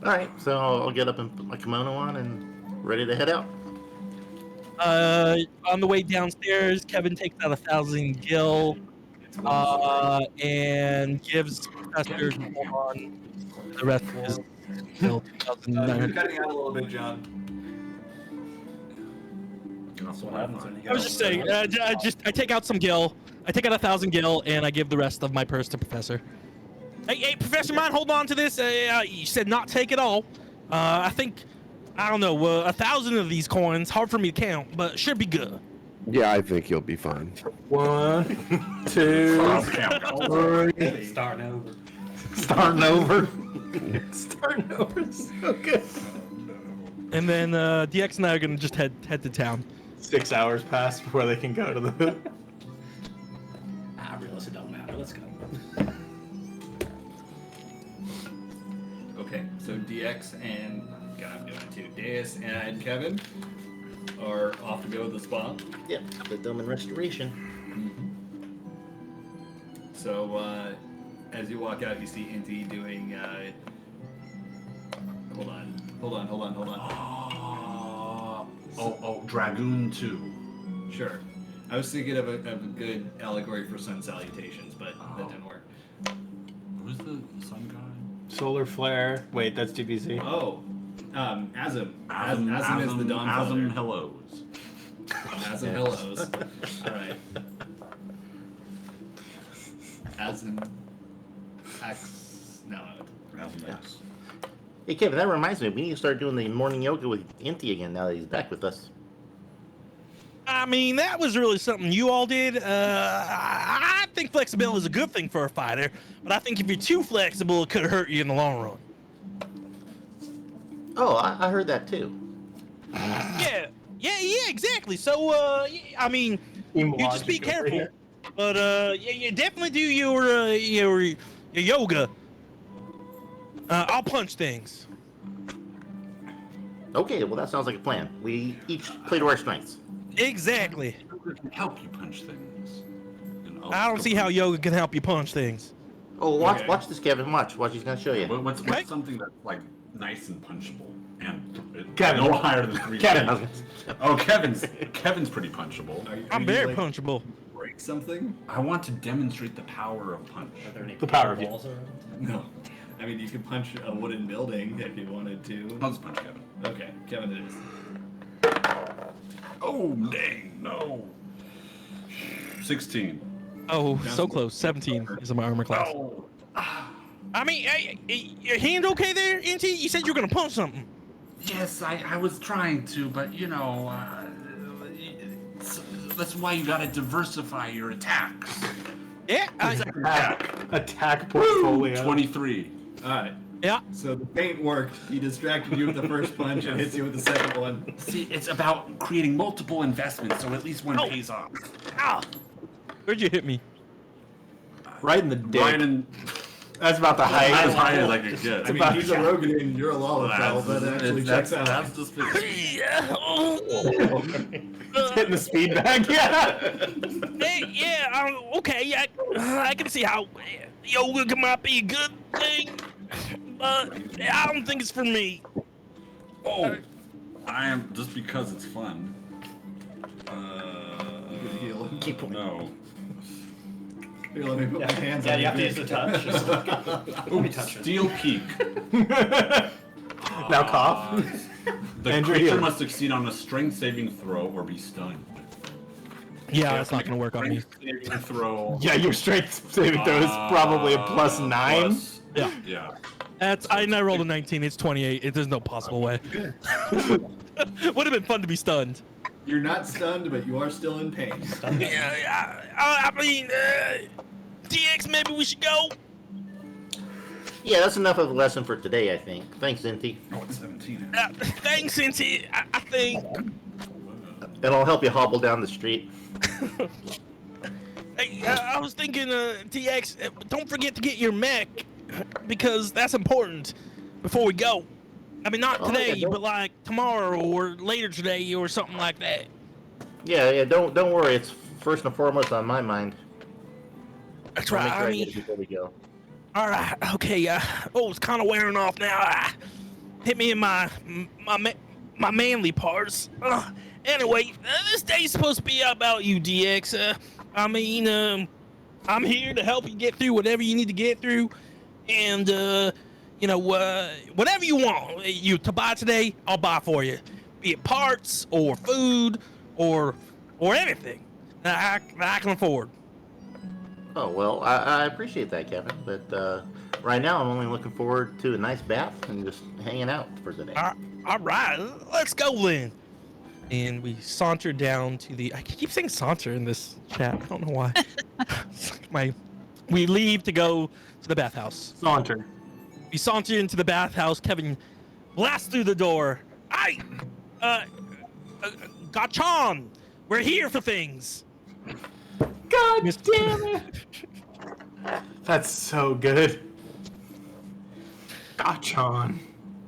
All right, so I'll get up and put my kimono on and ready to head out. On the way downstairs, Kevin takes out 1,000 gil, and gives Professor on the rest of his gil. You're cutting out a little bit, John. That's what happens when you I was just saying, I take out some gil. I take out 1,000 gil, and I give the rest of my purse to Professor. Hey, Professor, mind hold on to this? You said not take it all. I think, 1,000 of these coins. Hard for me to count, but should be good. Yeah, I think you'll be fine. 1, 2, 3. Starting over. Starting over. Starting over. So good. And then DX and I are gonna just head to town. 6 hours pass before they can go to the. I realize it don't matter. Let's go. Okay, so DX and I'm doing it too. Deus and Kevin are off to go to the spa. Yep, the dome and restoration. So as you walk out, you see Inti doing. Hold on. Dragoon 2. Sure. I was thinking of a good allegory for sun salutations, but that didn't work. Who's the sun guy? Solar flare. Wait, that's DBZ. Oh, Azim. Azim is the Dawn Azim Father. hellos. Azim hellos. All right. Azim X. No. Azim X. Hey, Kevin, that reminds me, we need to start doing the morning yoga with Inti again now that he's back with us. I mean, that was really something you all did. I think flexibility is a good thing for a fighter, but I think if you're too flexible, it could hurt you in the long run. Oh, I heard that too. Yeah, exactly. So, I mean, Team you just be logic over careful. here. But yeah, you definitely do your yoga. I'll punch things. Okay, well that sounds like a plan. We each play to our strengths. Exactly. Yoga can help you punch things. And I'll I don't still see how punch. yoga can help you punch things. Oh, watch Okay. watch this, Kevin. Watch he's gonna show you. What's Okay. something that's like nice and punchable and Kevin. no higher than 3? Kevin. Oh, Kevin's pretty punchable. Are I'm you, very like, punchable. break something? I want to demonstrate the power of punch. Are there any The power of you. walls around? No. I mean, you could punch a wooden building if you wanted to. Let's punch Kevin. Okay, Kevin it is. Oh, dang, no. 16. Oh, so close. 17 is my armor class. Oh. I mean, hey, your hand okay there, NT? You said you were gonna punch something. Yes, I was trying to, but you know, that's why you gotta diversify your attacks. Yeah, Attack portfolio. 23. Alright, yeah. so the feint worked. He distracted you with the first punch and hits you with the second one. See, it's about creating multiple investments, so at least one Oh. pays off. Ah, where'd you hit me? Right in the dick. Right in That's about the as height. high as I could get. I mean, about- he's a Rogan and you're a Lalafell, but it actually checks out. That's just Hitting the speed bag. Yeah. Hey, yeah, okay, I can see how yoga might be a good thing, but I don't think it's for me. Oh, I am just because it's fun. Good heal. Keep going. No. Here, let me put my hands Yeah, on you your have to use dick. the touch. Just let me touch it. Steel Peak. Now cough. The Andrew creature Healy. must succeed on a strength saving throw or be stunned. Yeah, that's not gonna work on me. Strength saving throw. Yeah, your strength saving throw is probably a plus 9. plus- Yeah. Yeah. I never rolled a 19. It's 28. There's no possible way. Would have been fun to be stunned. You're not stunned, but you are still in pain. Yeah, I mean, DX, maybe we should go. Yeah, that's enough of a lesson for today, I think. Thanks, Zinty. Oh, it's 17. Thanks, Cincy. I think. And I'll help you hobble down the street. Hey, I was thinking, TX, don't forget to get your mech, because that's important before we go. I mean, not Oh, today, yeah, don't- but like tomorrow or later today or something like that. Yeah, don't worry. It's first and foremost on my mind. That's I'll right. make sure I I mean, get it before we go. all right, okay. Oh, it's kind of wearing off now. Hit me in my manly parts. Anyway, this day's supposed to be about you, DX. I mean, I'm here to help you get through whatever you need to get through, and you know, whatever you want you to buy today, I'll buy for you. Be it parts or food or anything that I can afford. Oh, well, I appreciate that, Kevin. But right now, I'm only looking forward to a nice bath and just hanging out for the day. All right, let's go then. And we saunter down to the. I keep saying saunter in this chat. I don't know why. We leave to go to the bathhouse. Saunter. We saunter into the bathhouse. Kevin blasts through the door. Gachan, we're here for things. God damn it. That's so good. Gachan.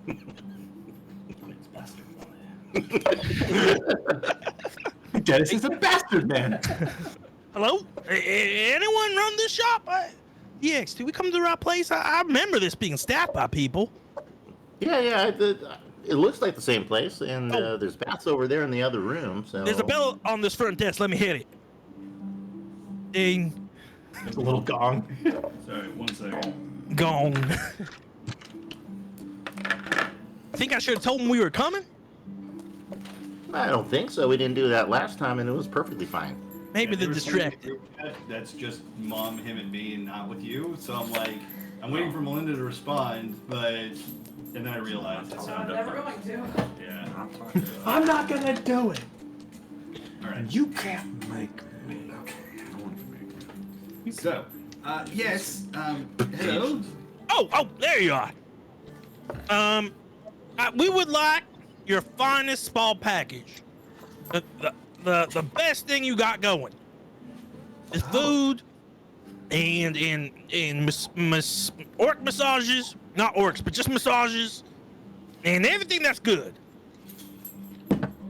It's bastard. Dennis is a bastard man. Hello? Anyone run this shop? DX, did we come to the right place? I remember this being staffed by people. Yeah, it looks like the same place, and Oh. there's baths over there in the other room. So There's a bell on this front desk. Let me hit it. Ding. It's a little gong. Sorry, 1 second. Gone. Think I should have told him we were coming? I don't think so. We didn't do that last time, and it was perfectly fine. Maybe Yeah, they're there was somebody in the distracted. group chat That's just Mom, him, and me, and not with you. So I'm like, I'm waiting for Melinda to respond, but and then I realized it sounded Never going to. Yeah. I'm not gonna do it. All right. You can't make me. Okay, I don't want to make So, yes, hello. Oh, there you are. We would like your finest spa package. The best thing you got going is food and orc massages, not orcs, but just massages and everything that's good.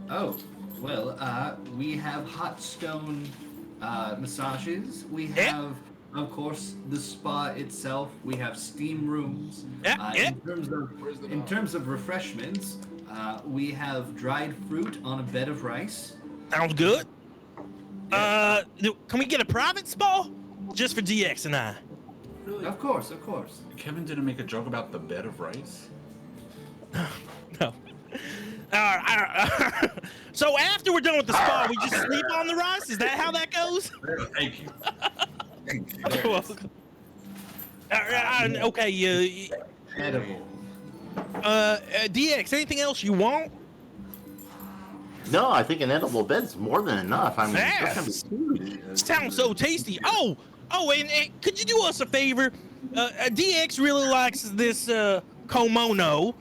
Oh, well, we have hot stone massages. We Yeah. have, of course, the spa itself. We have steam rooms. Yeah, yeah. In terms of refreshments, we have dried fruit on a bed of rice. Sounds good. Can we get a private spa just for DX and I? Of course, of course. Kevin didn't make a joke about the bed of rice. No. So after we're done with the spa, we just sleep on the rice? Is that how that goes? Thank you. Thank you. You're welcome. Okay, Edible. DX, anything else you want? No, I think an edible bed's more than enough. I mean, Yeah. that's gonna be huge. Sounds so tasty. Oh, and could you do us a favor? DX really likes this kimono.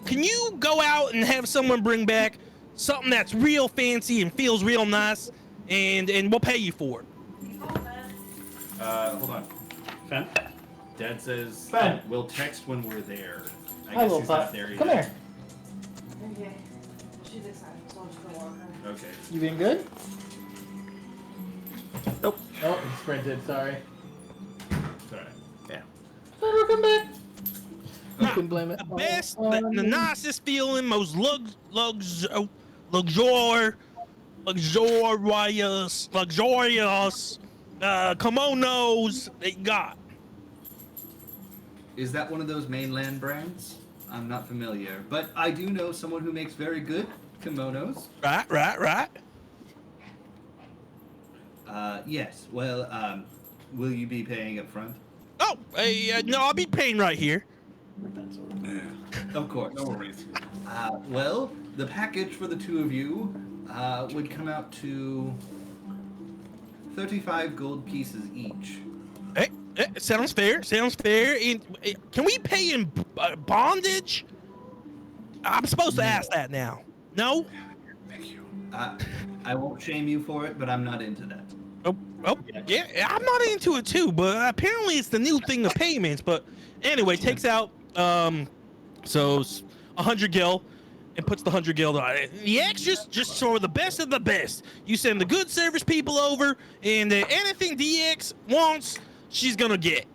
Can you go out and have someone bring back something that's real fancy and feels real nice, and we'll pay you for it? Hold on. Fen? Dad says Ben. we'll text when we're there. I Hi, guess little he's not pup. there yet. Come here. Okay. She's excited, so I'm just gonna walk her. Okay. You being good? Nope. Oh, it sprinted. Sorry. Sorry. Yeah. Welcome back. You Nah, can blame it. The best, the nicest feeling, most luxurious kimonos that you got. Is that one of those mainland brands? I'm not familiar, but I do know someone who makes very good kimonos. Right. Yes. Well, will you be paying up front? Oh, no, I'll be paying right here. Yeah. Of course. No worries. Well, the package for the two of you would come out to 35 gold pieces each. Hey, sounds fair. And, can we pay in bondage? I'm supposed to ask that now. No? Thank you. I won't shame you for it, but I'm not into that. Oh, yeah, I'm not into it too, but apparently it's the new thing of payments. But anyway, takes out, so 100 gil and puts the 100 gil on it. The extras just for the best of the best. You send the good service people over, and anything DX wants, she's gonna get.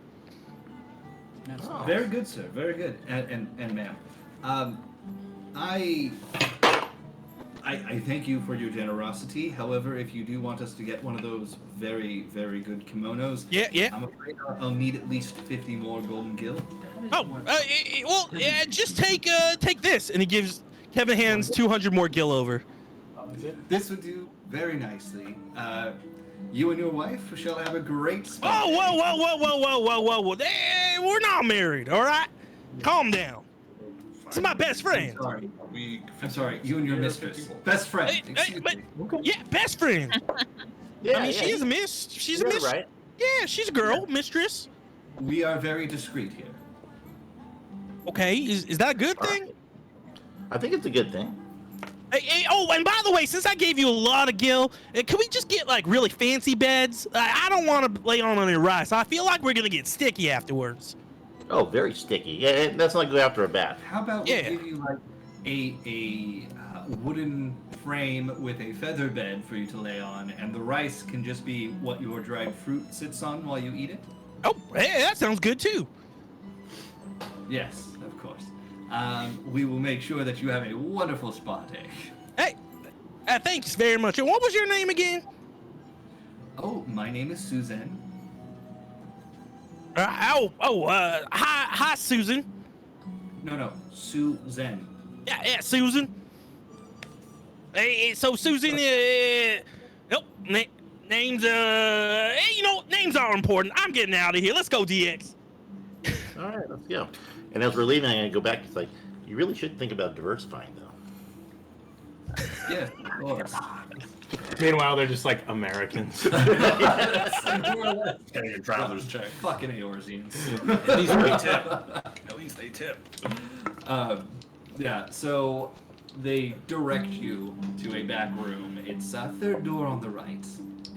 Oh. Very good, sir. Very good. And ma'am, I thank you for your generosity. However, if you do want us to get one of those very, very good kimonos, Yeah. I'm afraid I'll need at least 50 more golden gil. Oh, well, just take this, and he gives Kevin hands 200 more gil over. This would do very nicely. You and your wife shall have a great spa. Oh, whoa! Hey, we're not married, all right? Calm down. This is my best friend. I'm sorry. You and your mistress, best friend. Hey, Excuse but- me. Yeah, best friend. Yeah, I mean, yeah, she's a miss. She's a you're miss. right. Yeah, she's a girl, mistress. We are very discreet here. Okay, is that a good thing? I think it's a good thing. Hey, oh, and by the way, since I gave you a lot of gil, can we just get like really fancy beds? I don't want to lay on any rice. I feel like we're gonna get sticky afterwards. Oh, very sticky. Yeah, that's like go after a bath. How about Yeah. we give you like a wooden frame with a feather bed for you to lay on, and the rice can just be what your dried fruit sits on while you eat it? Oh, hey, that sounds good too. Yes, of course. We will make sure that you have a wonderful spa day. Hey, thanks very much. And what was your name again? Oh, my name is Suzanne. Hi, Susan. No, Suzanne. Yeah, Susan. Hey, so Susan, names, names are important. I'm getting out of here. Let's go, DX. All right, let's go. And as we're leaving, I'm gonna go back. It's like you really should think about diversifying, though. Yes, of course. Meanwhile, they're just like Americans. Getting a traveler's check. Fucking Eorzeans. At least they tip. At least they tip. Yeah, so they direct you to a back room. It's third door on the right,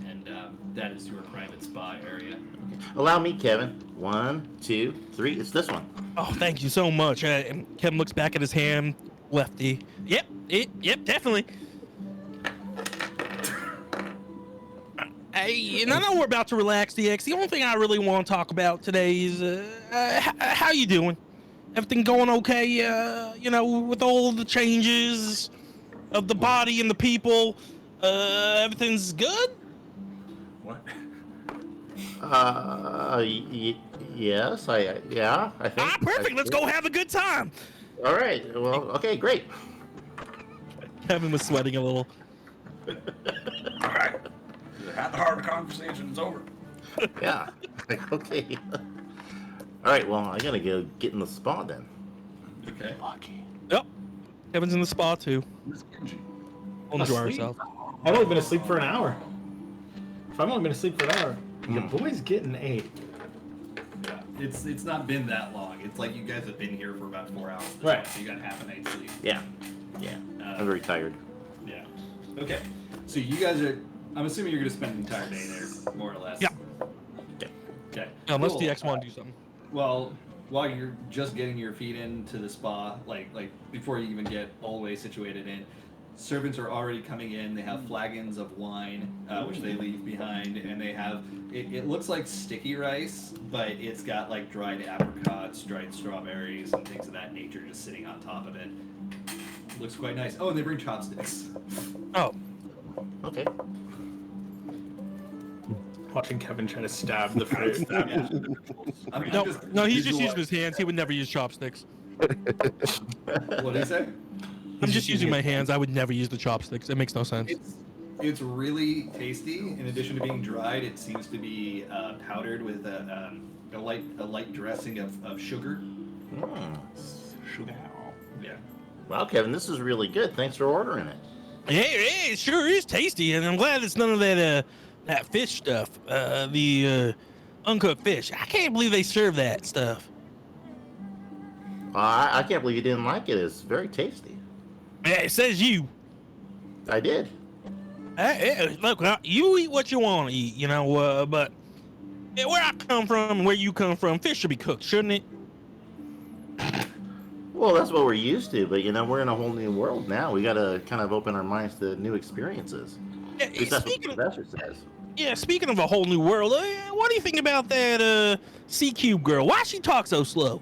and that is your private spa area. Allow me, Kevin. 1, 2, 3. It's this one. Oh, thank you so much. Kevin looks back at his hand. Lefty. Yep, definitely. Hey, and I know we're about to relax, DX. The only thing I really want to talk about today is how you doing? Everything going okay? With all the changes of the body and the people, everything's good? What? Yes, I think. Ah, perfect. Let's go have a good time. All right. Well, okay, great. Kevin was sweating a little. All right. Had the hard conversation. It's over. Yeah. Okay. All right. Well, I gotta go get in the spa then. Okay. Yep. Kevin's in the spa too. Miss Genji. We'll enjoy Asleep? ourselves. I've only been asleep for an hour. If I've only been asleep for an hour, your boy's getting 8. Yeah, it's not been that long. It's like you guys have been here for about 4 hours. Right. So you got half a night's sleep. Yeah. I'm very tired. Yeah. Okay. So you guys are. I'm assuming you're gonna spend the entire day there, more or less. Yeah. Okay. Unless Cool. DX want to do something. Well, while you're just getting your feet into the spa, like before you even get all the way situated in, servants are already coming in. They have flagons of wine, which they leave behind, and they have. It looks like sticky rice, but it's got like dried apricots, dried strawberries, and things of that nature just sitting on top of it. Looks quite nice. Oh, and they bring chopsticks. Oh, Okay. Watching Kevin try to stab the fruit. no, he's just using his hands. He would never use chopsticks. What do you say? I'm just using my hands. I would never use the chopsticks. It makes no sense. It's really tasty. In addition to being dried, it seems to be powdered with a light dressing of sugar. Yeah. Wow, Kevin, this is really good. Thanks for ordering it. Hey, it sure is tasty, and I'm glad it's none of that that fish stuff. The uncooked fish. I can't believe they serve that stuff. I can't believe you didn't like it. It's very tasty. Yeah, it says you. I did. Look, you eat what you want to eat, but where I come from and where you come from, fish should be cooked, shouldn't it? Well, that's what we're used to, but we're in a whole new world now. We gotta kind of open our minds to new experiences. Yeah, At least that's what the professor says. Yeah, speaking of a whole new world, what do you think about that C-Cube girl? Why she talk so slow?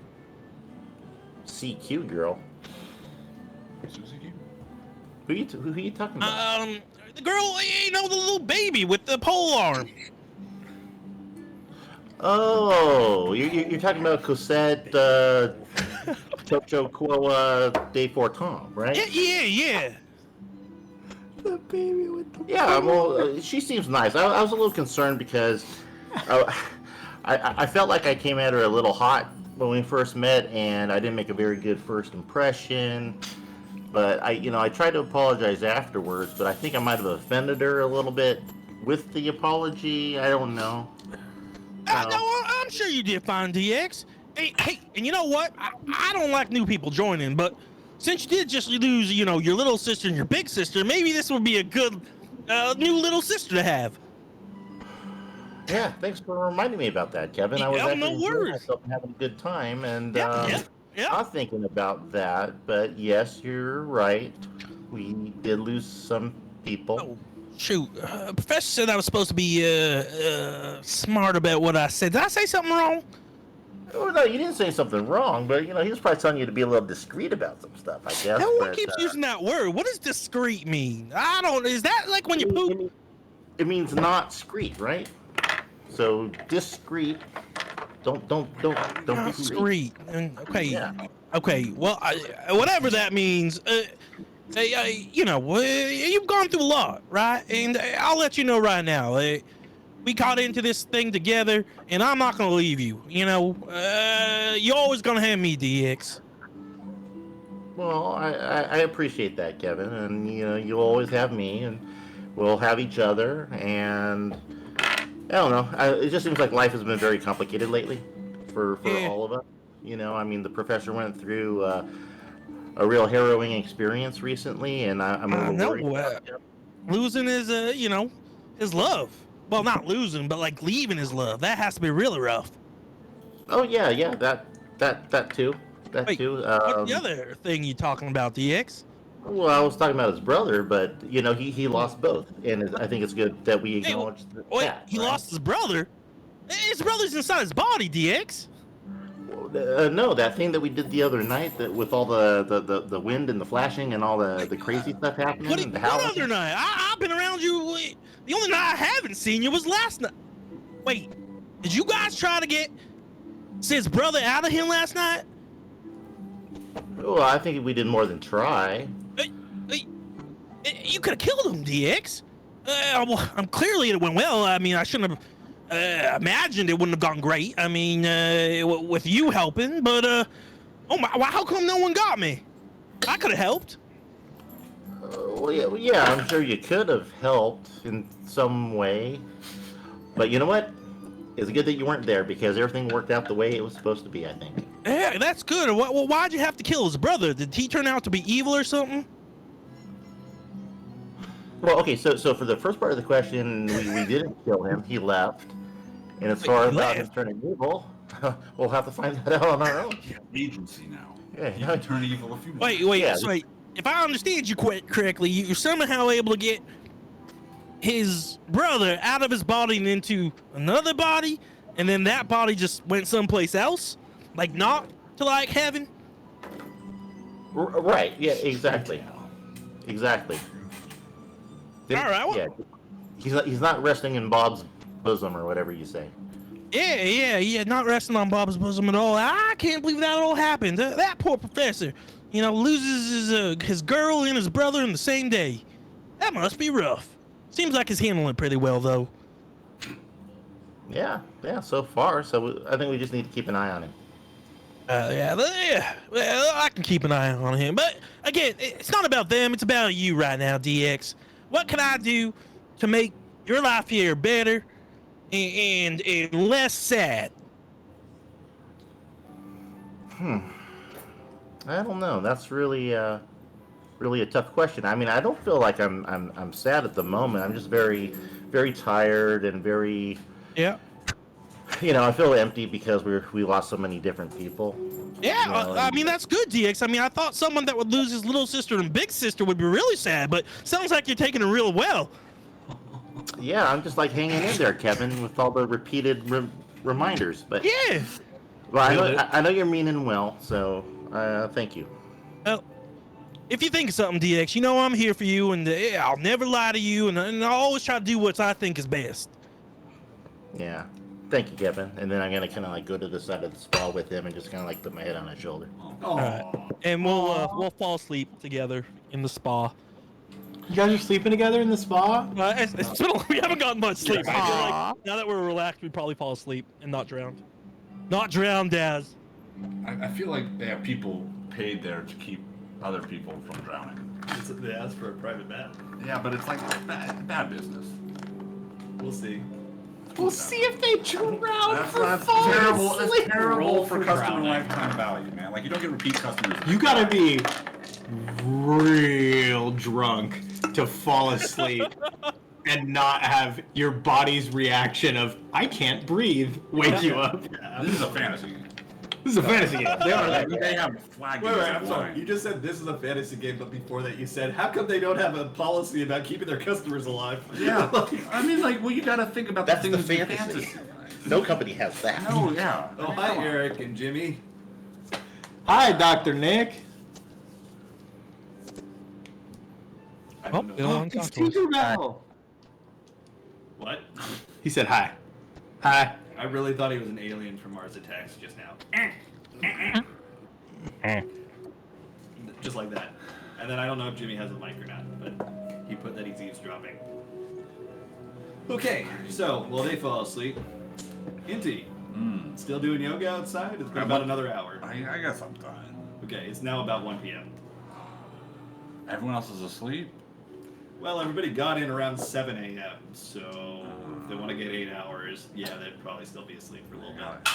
CQ girl. Who you talking about? The girl, the little baby with the pole arm. Oh, you're talking about Cosette, Chocho Koa de Forton, right? Yeah. The baby with the Yeah, well, she seems nice. I was a little concerned because I felt like I came at her a little hot when we first met, and I didn't make a very good first impression. But I tried to apologize afterwards, but I think I might have offended her a little bit with the apology. I don't know. No, I'm sure you did fine, DX. Hey, and you know what? I don't like new people joining, but since you did just lose, your little sister and your big sister, maybe this would be a good new little sister to have. Yeah, thanks for reminding me about that, Kevin. I was Yeah, no actually enjoying worries. myself and having a good time, and Yeah. I was thinking about that. But yes, you're right. We did lose some people. Oh, shoot. Professor said I was supposed to be smart about what I said. Did I say something wrong? Oh, no, you didn't say something wrong, but he was probably telling you to be a little discreet about some stuff, I guess. No one but, keeps using that word. What does discreet mean? I don't. Is that like when you poop? It means not discreet, right? So discreet. Don't be discreet. Okay. Yeah. Okay. Well, whatever that means. You've gone through a lot, right? And I'll let you know right now. We caught into this thing together, and I'm not gonna leave you. You're always gonna have me, DX. Well, I appreciate that, Kevin, and you'll always have me. we'll have each other, and I don't know. It just seems like life has been very complicated lately for Yeah. all of us. You know, I mean, the professor went through a real harrowing experience recently, and I'm a I little know. worried about him. Losing his, his love. Well, not losing, but like leaving his love. That has to be really rough. Oh yeah, that too, Wait, too. what's the other thing you talking about, DX? Well, I was talking about his brother, but you know, he lost both, and I think it's good that we Hey, acknowledge wait, that. he right? lost his brother? His brother's inside his body, DX. No, that thing that we did the other night, that with all the wind and the flashing and all the crazy stuff happening, What, and the what howling. other night? I've been around you. The only night I haven't seen you was last night. Wait, did you guys try to get Sid's brother out of him last night? Well, I think we did more than try. You could have killed him, DX. Well, I'm clearly it went well. I mean, I shouldn't have imagined it wouldn't have gone great. I mean, with you helping, but oh my, how come no one got me? I could have helped. Well, yeah, I'm sure you could have helped in some way, but you know what? It's good that you weren't there because everything worked out the way it was supposed to be. I think. Yeah, that's good. Well, why'd you have to kill his brother? Did he turn out to be evil or something? Well, okay, so for the first part of the question, we didn't kill him. He left. And as Wait, far he about him left? turning evil, we'll have to find that out on our own. You have agency now. Yeah, You can turn evil if you want. Wait, Yeah. so wait. If I understand you correctly, you're somehow able to get his brother out of his body and into another body, and then that body just went someplace else? Like not to like heaven? Right, yeah, exactly. Exactly. All right, well- Yeah, he's not resting in Bob's bosom or whatever you say. Yeah, not resting on Bob's bosom at all. I can't believe that all happened. That poor professor, loses his girl and his brother in the same day. That must be rough. Seems like he's handling it pretty well, though. Yeah, so far. So I think we just need to keep an eye on him. Yeah. Well, I can keep an eye on him. But again, it's not about them. It's about you right now, DX. What can I do to make your life here better and less sad? I don't know. That's really a tough question. I mean, I don't feel like I'm sad at the moment. I'm just very, very tired and very, Yeah. I feel empty because we lost so many different people. Yeah, No, I mean, that's good, DX. I mean, I thought someone that would lose his little sister and big sister would be really sad, but sounds like you're taking it real well. Yeah, I'm just like hanging in there, Kevin, with all the repeated reminders. But Yeah. well, I know you're meaning well, so thank you. Well, if you think of something, DX, I'm here for you, and I'll never lie to you, and I'll always try to do what I think is best. Yeah, thank you, Kevin. And then I'm gonna kind of like go to the side of the spa with him and just kind of like put my head on his shoulder. Oh, And we'll fall asleep together in the spa. You guys are sleeping together in the spa? It's been we haven't gotten much sleep. I feel Aw. like now that we're relaxed, we'd probably fall asleep and not drowned. Not drowned, Daz. I feel like they have people paid there to keep other people from drowning. They asked for a private bath. Yeah, but it's like bad business. We'll see. We'll see if they drown That's, for that's falling terrible. That's asleep. terrible Roll for for customer drowning. lifetime value, man. Like you don't get repeat customers. You gotta be real drunk to fall asleep and not have your body's reaction of "I can't breathe" wake you up. This is a fantasy game. This is a fantasy game. They are like, They have flag. Wait, games I'm of sorry. wine. You just said this is a fantasy game, but before that you said, how come they don't have a policy about keeping their customers alive? Yeah. Like, I mean, like, well, you gotta think about That's the the things in fantasy. No company has that. No, yeah. oh, I mean, hi, come on. Eric and Jimmy. "Hi, Dr. Nick." I Oh, don't know. they don't want to talk to us. Tinkerbell. What? He said hi. Hi. I really thought he was an alien from Mars Attacks just now. Just like that. And then I don't know if Jimmy has a mic or not, but he put that he's eavesdropping. Okay, so while they fall asleep, Inti, still doing yoga outside? It's been about another hour. I guess I'm done. Okay, it's now about 1 p.m. Everyone else is asleep. Well, everybody got in around 7 a.m., so if they want to get 8 hours, yeah, they'd probably still be asleep for a little bit.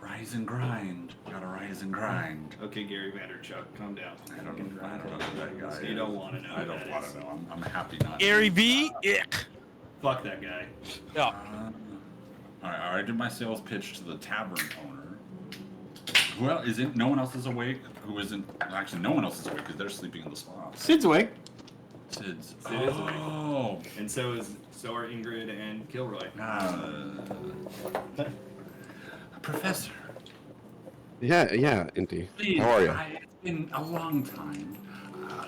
Rise and grind. Gotta rise and grind. Okay, Gary Vanderchuck, calm down. I don't know who that guy You is. don't want to know. I don't want to know. I'm happy not. Gary V. Ick. Fuck that guy. Yeah. All right, I did my sales pitch to the tavern owner. Well, isn't no one else is awake? Who isn't? Actually, no one else is awake because they're sleeping in the spa. Sid's awake. Sid's. Sid is awake. Oh. And so are Ingrid and Kilroy. Professor. Yeah, Indy. Please, How are you? It's been a long time.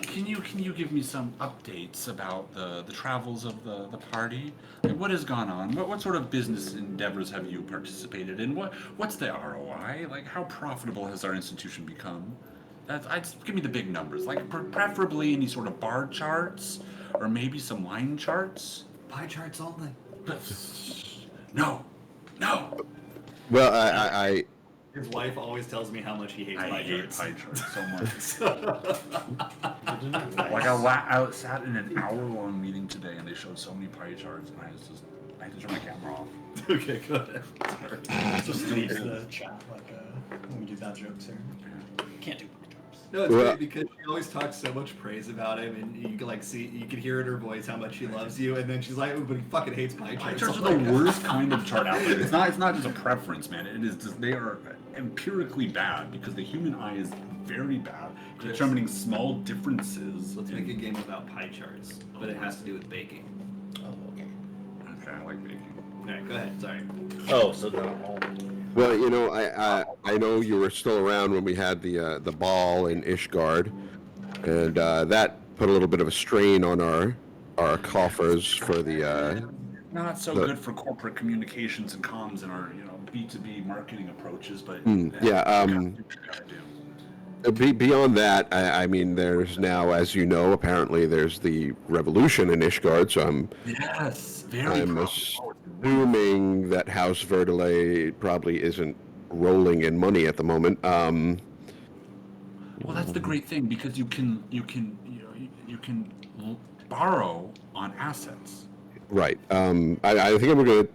Can you give me some updates about the travels of the party? Like, what has gone on? What sort of business endeavors have you participated in? What's the ROI? Like, how profitable has our institution become? Give me the big numbers. Like, preferably any sort of bar charts, or maybe some line charts. Pie charts only. No. Well, I His wife always tells me how much he hates I pie hate charts. pie charts so much. Like I sat in an hour-long meeting today, and they showed so many pie charts, and I had to turn my camera off. Okay, good. Sorry. Just leaves the chat like when we do bad jokes here. Can't do pie charts. No, it's Well- great because she always talks so much praise about him, and you can you can hear in her voice how much she loves you, and then she's like, "Oh, but he fucking hates pie Pie charts." charts are the worst kind of chart out there. It's not just a preference, man. It is just, they are empirically bad because the human eye is very bad at determining small differences. Let's make a game about pie charts, but it has to do with baking. Oh, okay. Okay, I like baking. All right, go ahead. Sorry. Oh, so now. well, I know you were still around when we had the ball in Ishgard, and that put a little bit of a strain on our coffers for the. Not so good for corporate communications and comms and our B2B marketing approaches, but yeah. Beyond that, I mean, there's now, as you know, apparently there's the revolution in Ishgard, so yes, I'm assuming that House Verdelay probably isn't rolling in money at the moment. Well, that's the great thing because you can borrow on assets. Right. I think I'm going to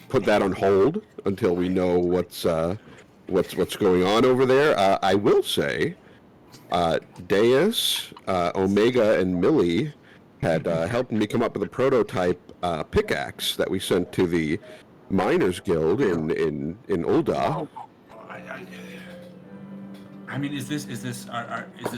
put that on hold until we know what's going on over there. I will say, Deus, Omega, and Millie had helped me come up with a prototype pickaxe that we sent to the Miners Guild in Ul'dah. I mean, is this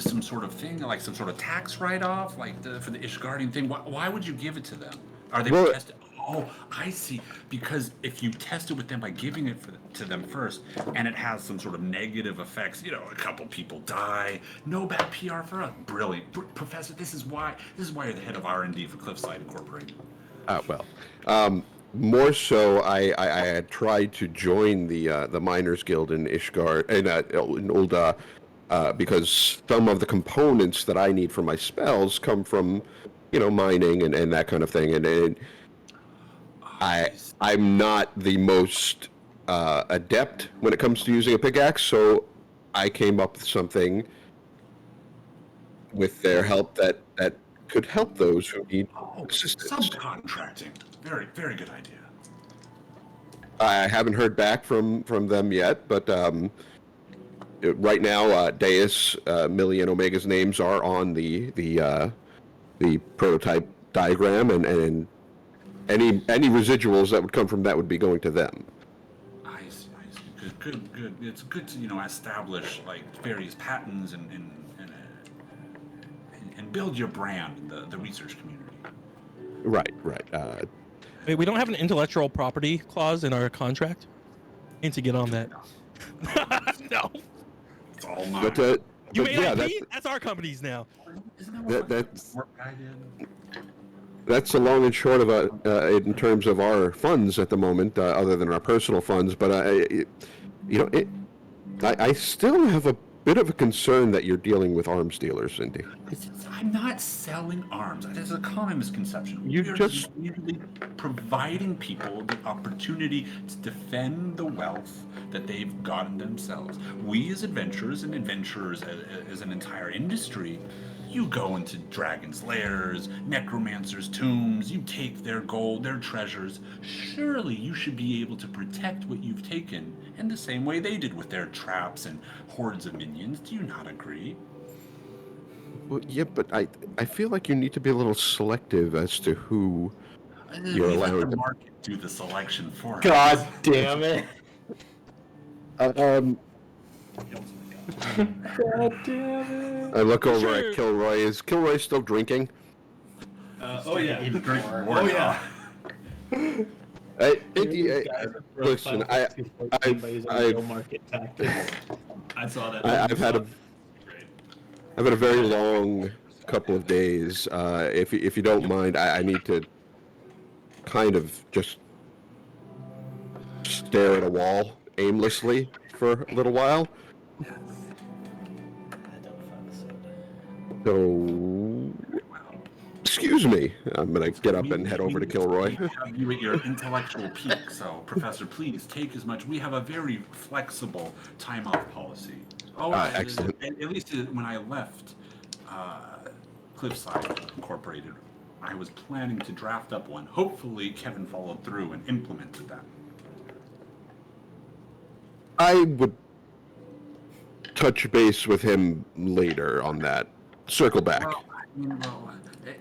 some sort of thing, like some sort of tax write-off, like for the Ishgardian thing? Why would you give it to them? Are they tested? Oh, I see. Because if you test it with them by giving it to them first, and it has some sort of negative effects, a couple people die, no bad PR for us. Brilliant, Professor. This is why you're the head of R&D for Cliffside Incorporated. More so, I had tried to join the Miners Guild in Ishgard in Ul'dah because some of the components that I need for my spells come from mining and that kind of thing, and I'm not the most adept when it comes to using a pickaxe, so I came up with something with their help that could help those who need assistance. Subcontracting. Very, very good idea. I haven't heard back from them yet, but right now, Deus, Millie, and Omega's names are on the prototype diagram, and any residuals that would come from that would be going to them. I see. Good. It's good to establish like various patents and build your brand in the research community. Right. Wait, we don't have an intellectual property clause in our contract? Need to get on that. No. It's all mine. But You but made yeah, IP? That's our company's now. Isn't that's what I did? that's the long and short of in terms of our funds at the moment, other than our personal funds. But I still have a bit of a concern that you're dealing with arms dealers, Cindy. I'm not selling arms. That is a common misconception. You We are just- merely providing people the opportunity to defend the wealth that they've gotten themselves. We as adventurers and adventurers as an entire industry You go into dragons' lairs, necromancers' tombs, you take their gold, their treasures. Surely you should be able to protect what you've taken in the same way they did with their traps and hordes of minions. Do you not agree? Well, yeah, but I feel like you need to be a little selective as to who you're We let allowing the to. market do the selection for us. God damn it. Um, God damn it. I look over Sure. at Kilroy. Is Kilroy still drinking? Oh yeah. He's drinking more Oh now. yeah. Listen, market tactics. I saw that. I've had a very long couple of days. If you don't mind, I need to kind of just stare at a wall aimlessly for a little while. So, excuse me. I'm gonna get up and head over to Kilroy. We have you at your intellectual peak, so Professor, please take as much. We have a very flexible time off policy. Oh, Excellent. At least when I left Cliffside Incorporated, I was planning to draft up one. Hopefully, Kevin followed through and implemented that. I would touch base with him later on that. Circle back. Well,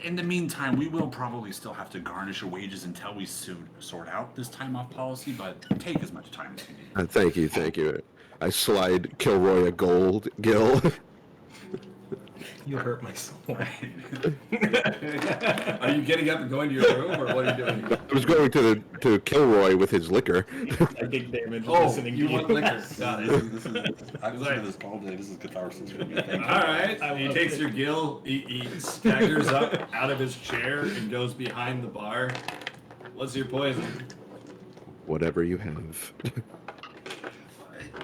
in the meantime, we will probably still have to garnish your wages until we sort out this time off policy, but take as much time as you need. Thank you, thank you. I slide Kilroy a gold gill. You hurt my soul. Are you getting up and going to your room, or what are you doing? I was going to Kilroy with his liquor. Psychic damage Oh, listening you to want liquor? Got it. I've listened to this all day. This is catharsis for me. Thank you. All right. He takes your gill. He staggers up out of his chair and goes behind the bar. What's your poison? Whatever you have.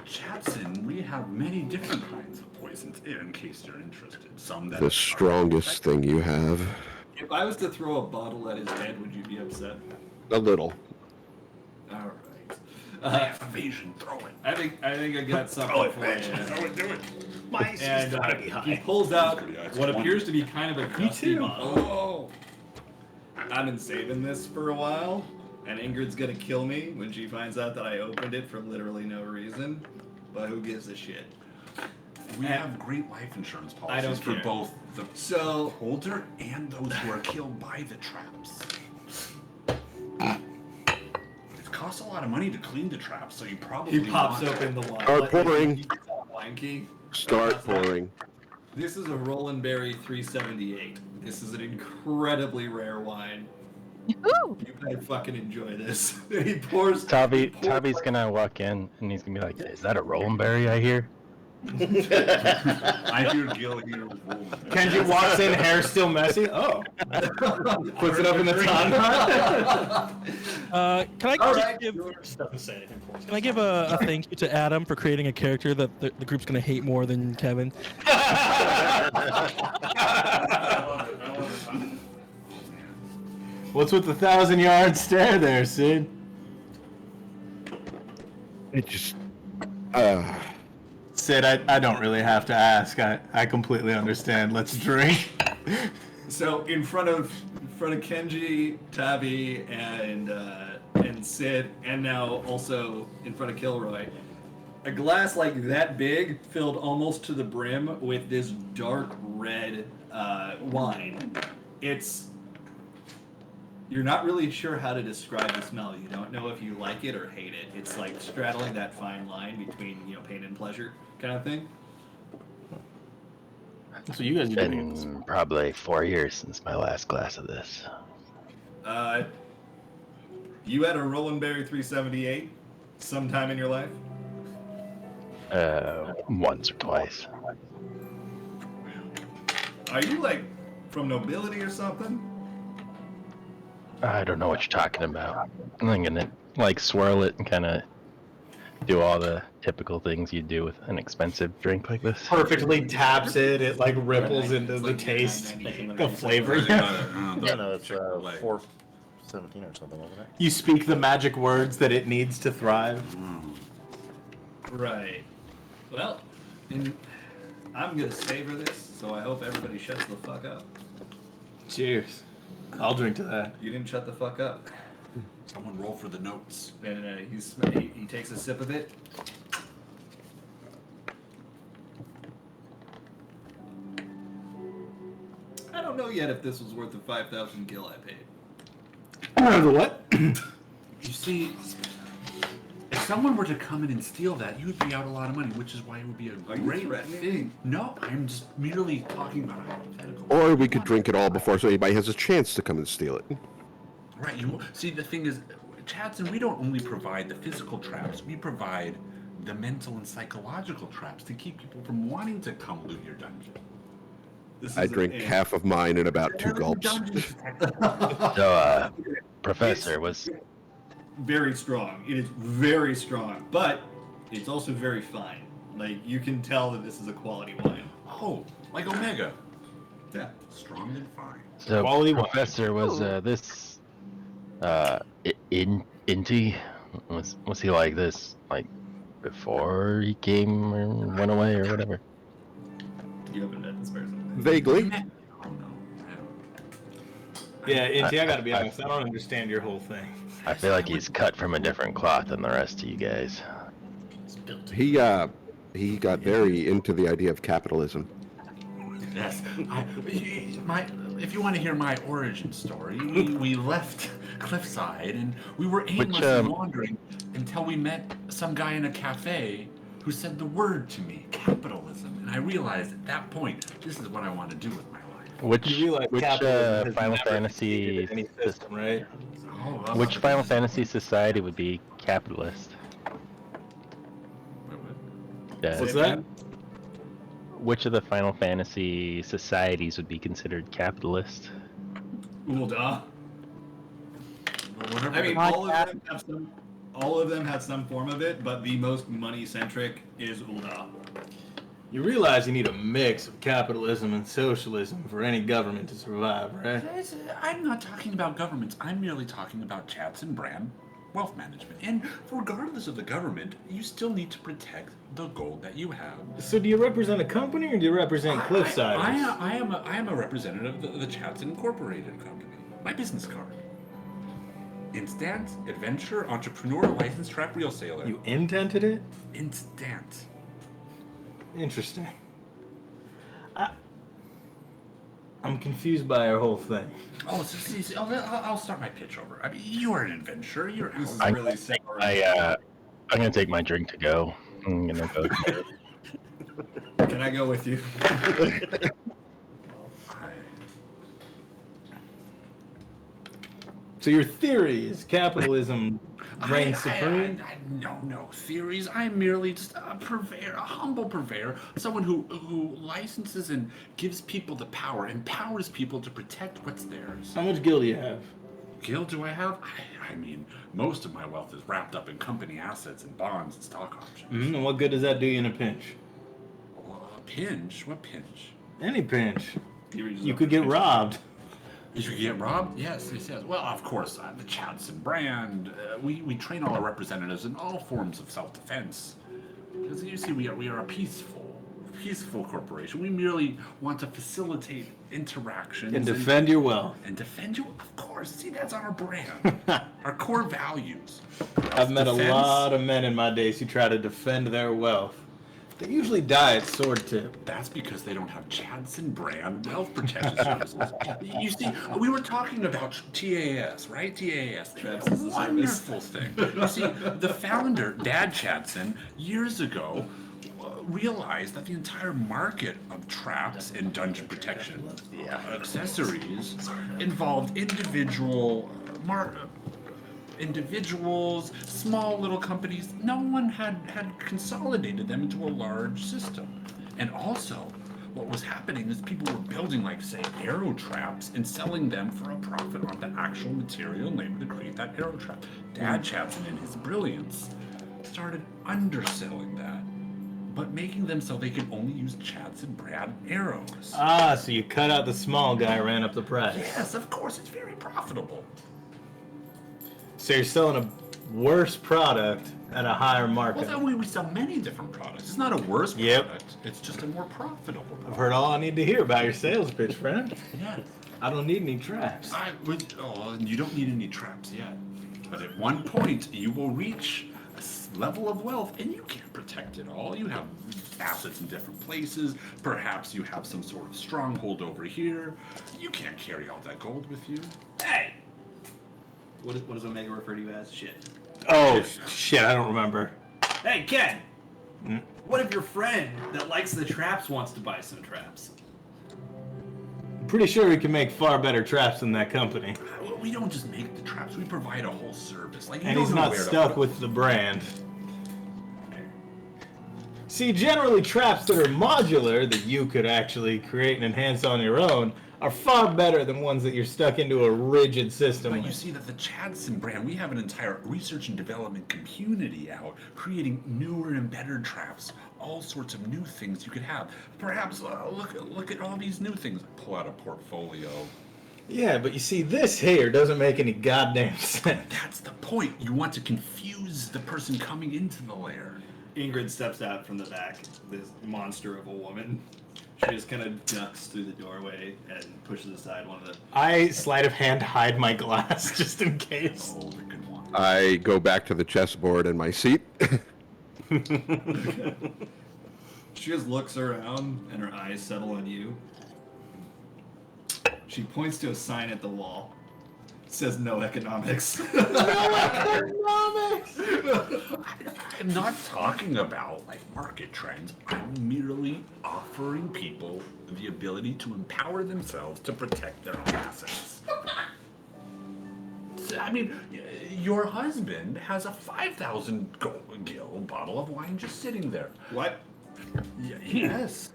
Chatson, we have many different kinds of poisons, in case you're interested. Some that The strongest thing you have. If I was to throw a bottle at his head, would you be upset? A little. All right. Evasion, throw it. I think I got something Throw it, for bitch. you. Throw it, do it. And he pulls out what appears to be kind of a crusty bottle. I've been saving this for a while, and Ingrid's gonna kill me when she finds out that I opened it for literally no reason. But who gives a shit? We have great life insurance I policies don't for care. both the So holder and those who are killed by the traps. It costs a lot of money to clean the traps, so you probably he pops want open the wine. Start pouring. Wine key. Start pouring. This is a Roland Berry 378. This is an incredibly rare wine. Woo! You better fucking enjoy this. He pours. Tabby's gonna walk in and he's gonna be like, "Is that a Rollenberry I hear?" I hear Gil here with rolling. Kenji walks in, hair still messy. Oh. Puts it up in the tongue. Can I All just right. give? Doesn't say anything for us. Can I give a thank you to Adam for creating a character that the group's gonna hate more than Kevin? What's with the 1,000-yard stare there, Sid? It just. Sid, I don't really have to ask. I completely understand. Let's drink. So in front of Kenji, Tabby, and Sid, and now also in front of Kilroy, a glass like that big, filled almost to the brim with this dark red wine. You're not really sure how to describe the smell. You don't know if you like it or hate it. It's like straddling that fine line between, pain and pleasure kind of thing. So you guys are doing this. Been probably 4 years since my last glass of this. You had a Roland Berry 378 sometime in your life? Once or twice. Are you like from nobility or something? I don't know what you're talking about. I'm gonna swirl it and kind of do all the typical things you do with an expensive drink like this. Perfectly taps it. It ripples into the taste, the flavor. No, it's 417 or something, wasn't it? You speak the magic words that it needs to thrive. Right. Well, I'm gonna savor this, so I hope everybody shuts the fuck up. Cheers. I'll drink to that. You didn't shut the fuck up. Someone roll for the notes. And he takes a sip of it. I don't know yet if this was worth the 5,000 gil I paid. The what? You see, if someone were to come in and steal that, you would be out a lot of money, which is why it would be a Are you great threatening thing. No, I'm just merely talking about a hypothetical. Or we could drink it all before so anybody has a chance to come and steal it. Right. See, the thing is, Chadson, we don't only provide the physical traps, we provide the mental and psychological traps to keep people from wanting to come loot your dungeon. I drink half of mine in about 2 gulps. So, Professor was. Very strong. It is very strong, but it's also very fine. Like, you can tell that this is a quality wine. Oh, like Omega. Yeah. Strong and fine. So, Quality wine. Professor was this. Inti? Was he like this, like, before he came or went away or whatever? You haven't met this person. Vaguely. Oh no. Yeah, Inti, I gotta be honest, I don't understand your whole thing. I feel like he's cut from a different cloth than the rest of you guys. He got very into the idea of capitalism. Yes. If you want to hear my origin story, we left Cliffside and we were aimlessly wandering until we met some guy in a cafe who said the word to me, capitalism. And I realized at that point, this is what I want to do with my life. Which capitalism has Final never Fantasy defeated any system, right? which Final Fantasy society would be capitalist? What's that? Which of the Final Fantasy societies would be considered capitalist? Ulda. Whatever. I mean, all of them have some form of it, but the most money-centric is Ulda. You realize you need a mix of capitalism and socialism for any government to survive, right? I'm not talking about governments. I'm merely talking about Chadson brand wealth management. And regardless of the government, you still need to protect the gold that you have. So do you represent a company or do you represent Cliffside? I am a representative of the Chadson Incorporated company. My business card. Instant, adventure, entrepreneur, licensed trap reel sailor. You indented it? Instant. Interesting. I'm confused by our whole thing. Oh, so I'll start my pitch over. I mean, you are an adventurer. You're I'm really sour. I'm gonna take my drink to go. I'm gonna go. Can I go with you? So your theory is capitalism reigns supreme? No theories. I'm merely just a purveyor, a humble purveyor, someone who licenses and gives people the power, empowers people to protect what's theirs. How much gil do you have? Gil do I have? I mean, most of my wealth is wrapped up in company assets and bonds and stock options. Mm-hmm. And what good does that do you in a pinch? Well, a pinch? What pinch? Any pinch. You could get robbed. You could get robbed? Yes. Well, of course, the Chadson brand. We train all our representatives in all forms of self-defense. Because you see, we are a peaceful corporation. We merely want to facilitate interactions And defend your wealth. And defend you, of course. See, that's our brand, our core values. I've met a Defense. lot of men in my days who try to defend their wealth. They usually die at sword tip. That's because they don't have Chadson brand wealth protection services. You see, we were talking about TAS, right? TAS. That's a wonderful thing. You see, the founder, Dad Chadson, years ago, realized that the entire market of traps and dungeon protection accessories involved individuals, small little companies. No one had consolidated them into a large system. And also, what was happening is people were building, like, say, arrow traps and selling them for a profit on the actual material and labor to create that arrow trap. Dad Chadson, in his brilliance, started underselling that, but making them so they could only use Chadson brand arrows. Ah, so you cut out the small guy, ran up the price. Yes, of course, it's very profitable. So you're selling a worse product at a higher Well, markup. that way we sell many different products. It's not a worse Yep. product. It's just a more profitable I've product. heard all I need to hear about your sales pitch, friend. Yes. I don't need any traps. You don't need any traps yet. But at one point, you will reach a level of wealth, and you can't protect it all. You have assets in different places. Perhaps you have some sort of stronghold over here. You can't carry all that gold with you. Hey! What does Omega refer to you as? Shit. Oh, shit, I don't remember. Hey, Ken! Hmm? What if your friend that likes the traps wants to buy some traps? I'm pretty sure we can make far better traps than that company. We don't just make the traps. We provide a whole service. Like, you And don't he's know not where to stuck put- with the brand. See, generally traps that are modular, that you could actually create and enhance on your own, are far better than ones that you're stuck into a rigid system But you with. see that the Chadson brand, we have an entire research and development community out creating newer and better traps, all sorts of new things you could have. Perhaps look at all these new things. Pull out a portfolio. Yeah, but you see, this here doesn't make any goddamn sense. That's the point. You want to confuse the person coming into the lair. Ingrid steps out from the back, this monster of a woman. She just kind of ducks through the doorway and pushes aside one of the... I sleight of hand hide my glass just in case. Oh, the good one. I go back to the chessboard and my seat. She just looks around and her eyes settle on you. She points to a sign at the wall. It says no economics. I'm not talking about like market trends. I'm merely offering people the ability to empower themselves to protect their own assets. I mean, your husband has a 5,000 gil bottle of wine just sitting there. What? Yes.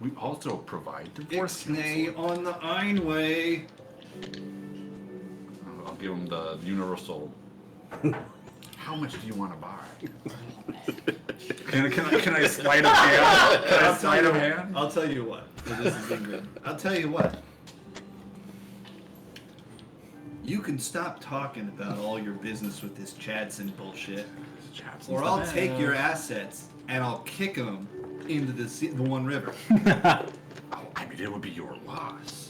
We also provide divorce Ixnay counseling. on the Einway. I'll give him the universal. How much do you want to buy? Can I sleight of hand? Can I sleight of hand? I'll tell you what. This is Ingrid. I'll tell you what. You can stop talking about all your business with this Chadson bullshit, or I'll take your assets and I'll kick them into the One River. Oh, I mean, it would be your loss.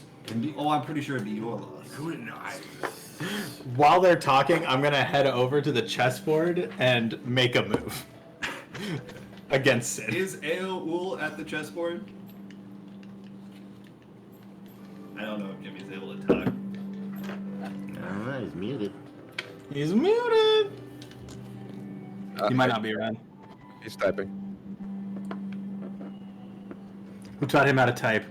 Oh, I'm pretty sure it'd be your loss. While they're talking, I'm gonna head over to the chessboard and make a move against Sid. Is Aoul at the chessboard? I don't know if Jimmy's able to talk. I don't know, he's muted. He's muted. He might not be around. He's typing. Who taught him how to type?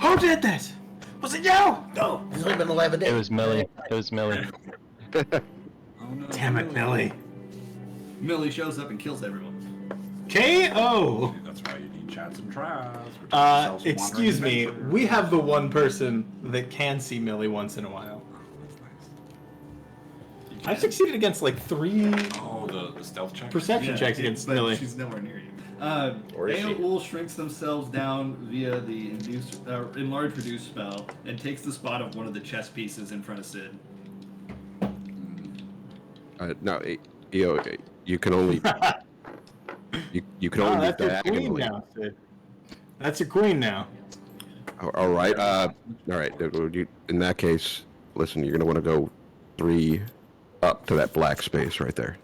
Who did this? Was it you? No, he's only been alive a day. It was Millie. It was Millie. Oh, no. Damn it, Millie. Millie shows up and kills everyone. KO. That's why you need chats and trials. Excuse me. We have the one person that can see Millie once in a while. I've succeeded against like 3 Oh, the stealth check. perception checks against but Millie. she's nowhere near you. Or is she? Aoul shrinks themselves down via the enlarge reduce spell and takes the spot of one of the chess pieces in front of Sid. No, you can only you can Oh, only move that's your queen diagonally. now, Sid. That's your queen now. All right. All right. In that case, listen. You're gonna want to go 3 up to that black space right there.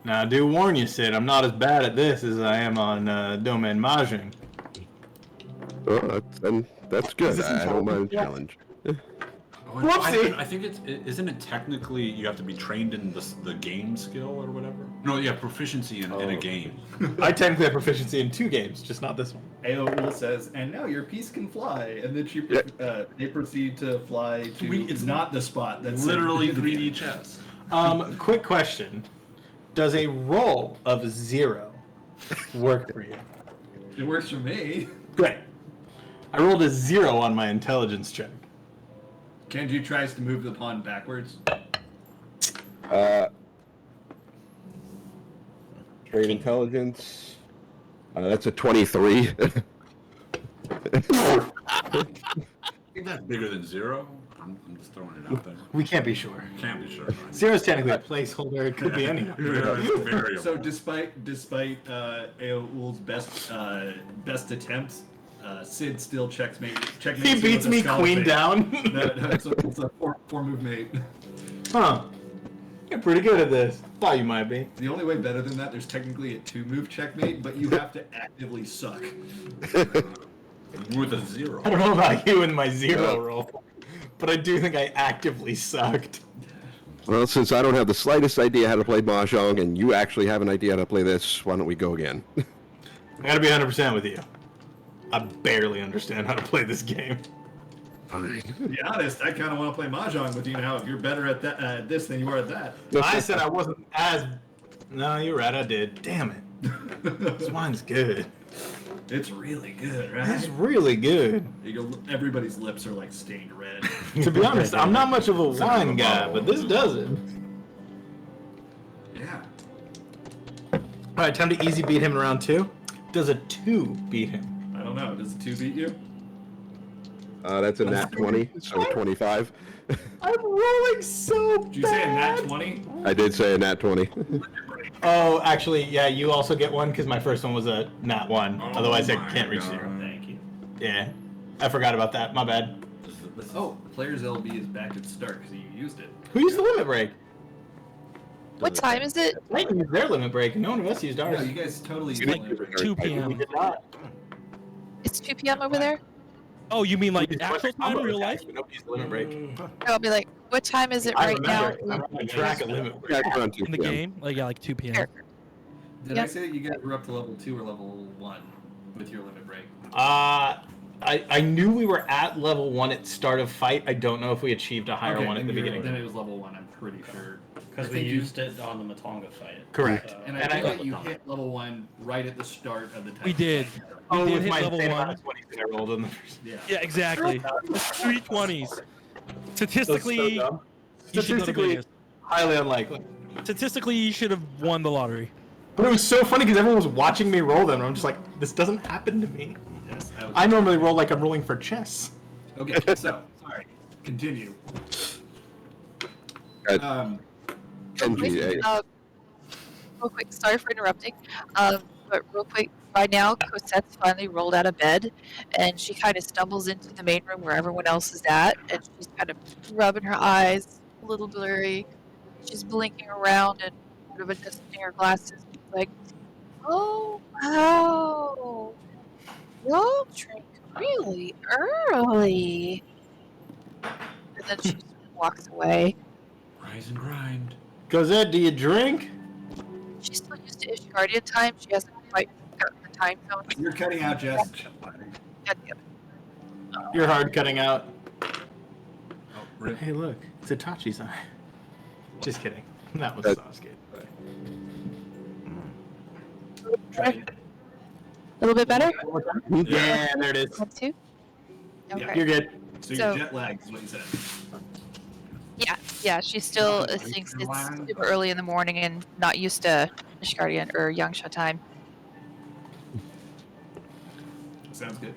Now, I do warn you, Sid, I'm not as bad at this as I am on Domain Mahjong. Oh, that's good. this I don't mind a intelligence? challenge. Whoopsie! I think isn't it technically you have to be trained in the game skill or whatever? No, yeah, proficiency in a game. I technically have proficiency in 2 games, just not this one. Aoul says, and now your piece can fly. And then they proceed to fly to It's not the spot. That's Literally 3D chess. Quick question. Does a roll of 0 work for you? It works for me. Great. I rolled a 0 on my intelligence check. Kenji tries to move the pawn backwards. Trade intelligence. That's a 23. I think that's bigger than 0. I'm just throwing it out there. We can't be sure. Can't be sure. Zero's technically a placeholder. It could be anything. Variable. So despite Aoul's best attempts, Sid still checkmates. He beats me queen down. It's a four move mate. Huh. You're pretty good at this. Thought you might be. The only way better than that, there's technically a 2-move checkmate, but you have to actively suck. With a 0. I don't know about you and my 0 roll, but I do think I actively sucked. Well, since I don't have the slightest idea how to play Mahjong, and you actually have an idea how to play this, why don't we go again? I gotta be 100% with you. I barely understand how to play this game. Fine. To be honest, I kind of want to play Mahjong with you now if you're better at that at this than you are at that. I said I wasn't as... No, you're right, I did. Damn it. This wine's good. It's really good, right? It's really good. Everybody's lips are like stained red. To be honest, I'm not much of a wine guy, but this does it. Yeah. Alright, time to easy beat him in round 2. Does a 2 beat him? I don't know. Does a 2 beat you? That's a nat 20, so 25. I'm rolling so bad. Did you say a nat 20? I did say a nat 20. Oh, actually, yeah, you also get one because my first one was a nat 1. Otherwise, I can't reach 0. Thank you. Yeah, I forgot about that. My bad. Oh, player's LB is back at start because you used it. Who used the limit break? What time is it? Clayton used their limit break, and no one of us used ours. No, you guys totally used Like it. 2 We p.m. did not. It's 2 p.m. over there? Oh, you mean like actual time in real life? Nobody used the limit break. I'll be like, what time is it I right now? remember. I'm on track of limit break. Back around 2 In the p.m. game? Like, yeah, like 2 p.m. Here. Did I Yep. say that you guys were up to level 2 or level 1 with your limit break? I knew we were at level 1 at start of fight. I don't know if we achieved a higher one at the beginning. Then it was level 1, I'm pretty sure. Because I we think used it on the Matonga fight. Correct. So- And I think that you hit level 1 right at the start of the time. We did. Oh, We did with hit my level insane 1. amount of 20s that I rolled in the first. Yeah. Yeah, exactly. 3 20s. Statistically, you should go to Statistically, Vegas. highly unlikely. Statistically, you should have won the lottery. But it was so funny because everyone was watching me roll them, and I'm just like, this doesn't happen to me. Yes, I normally roll like I'm rolling for chess. Okay, so, sorry. Continue. NGA. Real quick, sorry for interrupting. But real quick, by now, Cosette's finally rolled out of bed, and she kind of stumbles into the main room where everyone else is at, and she's kind of rubbing her eyes, a little blurry. She's blinking around and sort of adjusting her glasses. She's like, "Oh, wow. Y'all drink really early." And then she sort of walks away. Rise and grind. Cosette, do you drink? She's still used to Ishgardian time. She hasn't quite gotten the time zone. You're cutting out, Jess. You're hard cutting out. Oh, rip. Hey, look, it's Itachi's eye. Just kidding. That was good. A little bit better? Yeah, there it is. 1, 2? Okay. You're good. So So- you're jet lagged is what you said. Yeah, she still thinks it's super early in the morning and not used to Ishgardian or Yangsha time. Sounds good.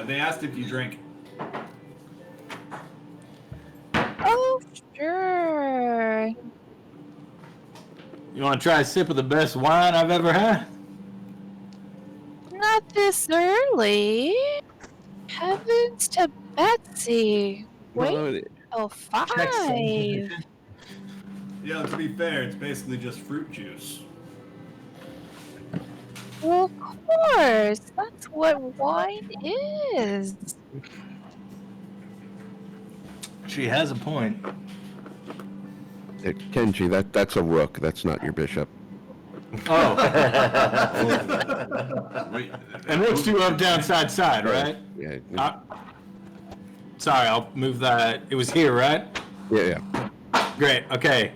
They asked if you drink. Oh, sure. You want to try a sip of the best wine I've ever had? Not this early. Heavens to Betsy. Wait till 5. Yeah, to be fair, it's basically just fruit juice. Well, of course. That's what wine is. She has a point. Kenji, that's a rook. That's not your bishop. Oh. Wait, And rooks do up, down, side, side, right? Yeah. Sorry, I'll move that. It was here, right? Yeah. Great, okay.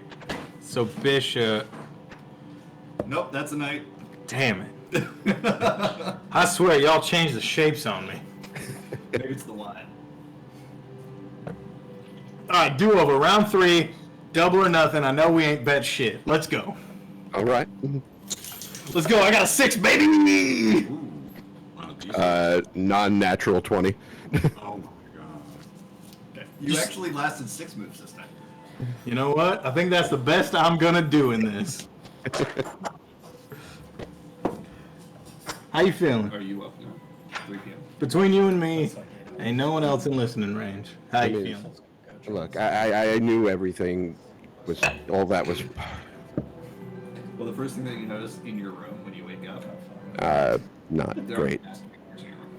So bishop. Nope, that's a knight. Damn it. I swear, y'all changed the shapes on me. Maybe it's the wine. Alright, do-over. Round 3. Double or nothing. I know we ain't bet shit. Let's go. All right. Let's go. I got a 6, baby! Ooh. Wow, these- Non-natural 20. oh my god. You actually lasted 6 moves this time. You know what? I think that's the best I'm gonna do in this. How you feeling? Are you up now? 3 p.m. Between you and me, ain't no one else in listening range. How you feeling? Look, I knew everything was all that was Well, the first thing that you notice in your room when you wake up, not there great. are masturbators in your room.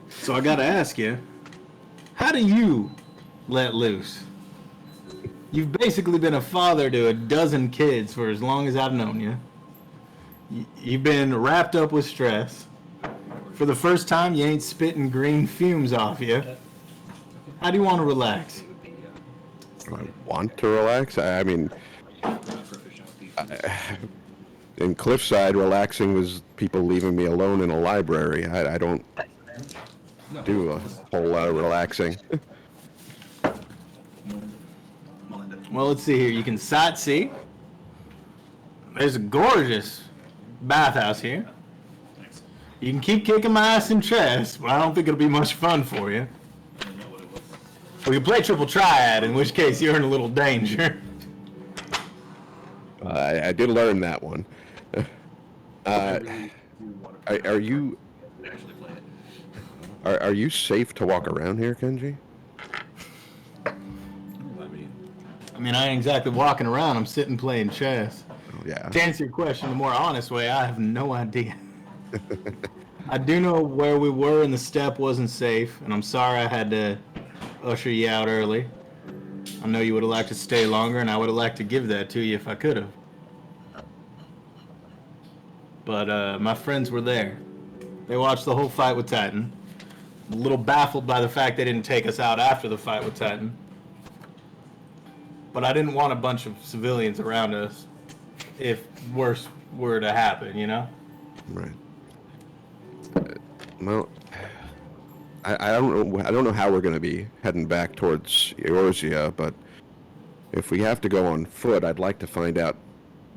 So I gotta ask you, how do you let loose? You've basically been a father to a dozen kids for as long as I've known you. You've been wrapped up with stress. For the first time, you ain't spitting green fumes off you. How do you want to relax? I want to relax. I mean, in Cliffside, relaxing was people leaving me alone in a library. I don't do a whole lot of relaxing. Well, let's see here. You can sightsee. There's a gorgeous bathhouse here. You can keep kicking my ass in chess, but I don't think it'll be much fun for you. We can play triple triad, in which case you're in a little danger. I did learn that one. Are you are you safe to walk around here, Kenji? I mean, I ain't exactly walking around. I'm sitting playing chess. Oh, yeah. To answer your question the more honest way, I have no idea. I do know where we were and the step wasn't safe, and I'm sorry I had to usher you out early. I know you would have liked to stay longer, and I would have liked to give that to you if I could have. But my friends were there. They watched the whole fight with Titan. A little baffled by the fact they didn't take us out after the fight with Titan. But I didn't want a bunch of civilians around us if worse were to happen, you know? Right. Well, I don't know how we're going to be heading back towards Eorzea, but if we have to go on foot, I'd like to find out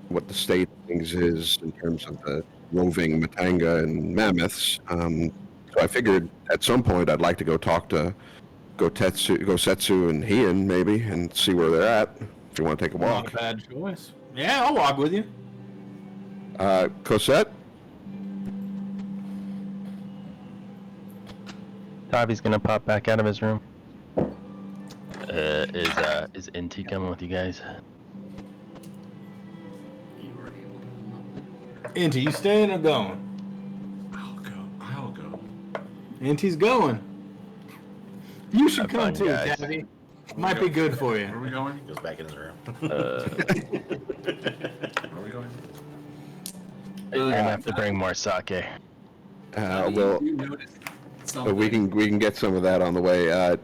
what the state of things is in terms of the roving Matanga and mammoths. So I figured at some point I'd like to go talk to Gosetsu and Heian maybe and see where they're at. If you want to take a walk. Not a bad choice. Yeah, I'll walk with you. Cosette? Tavi's gonna pop back out of his room. Is Inti coming with you guys? Inti, you staying or going? I'll go. Inti's going. You should Have come fun, too, guys. Tavi. Might be good for you. Where are we going? He goes back in his room. Where are we going? You're gonna have to bring more sake. Well, You noticed we something. can get some of that on the way.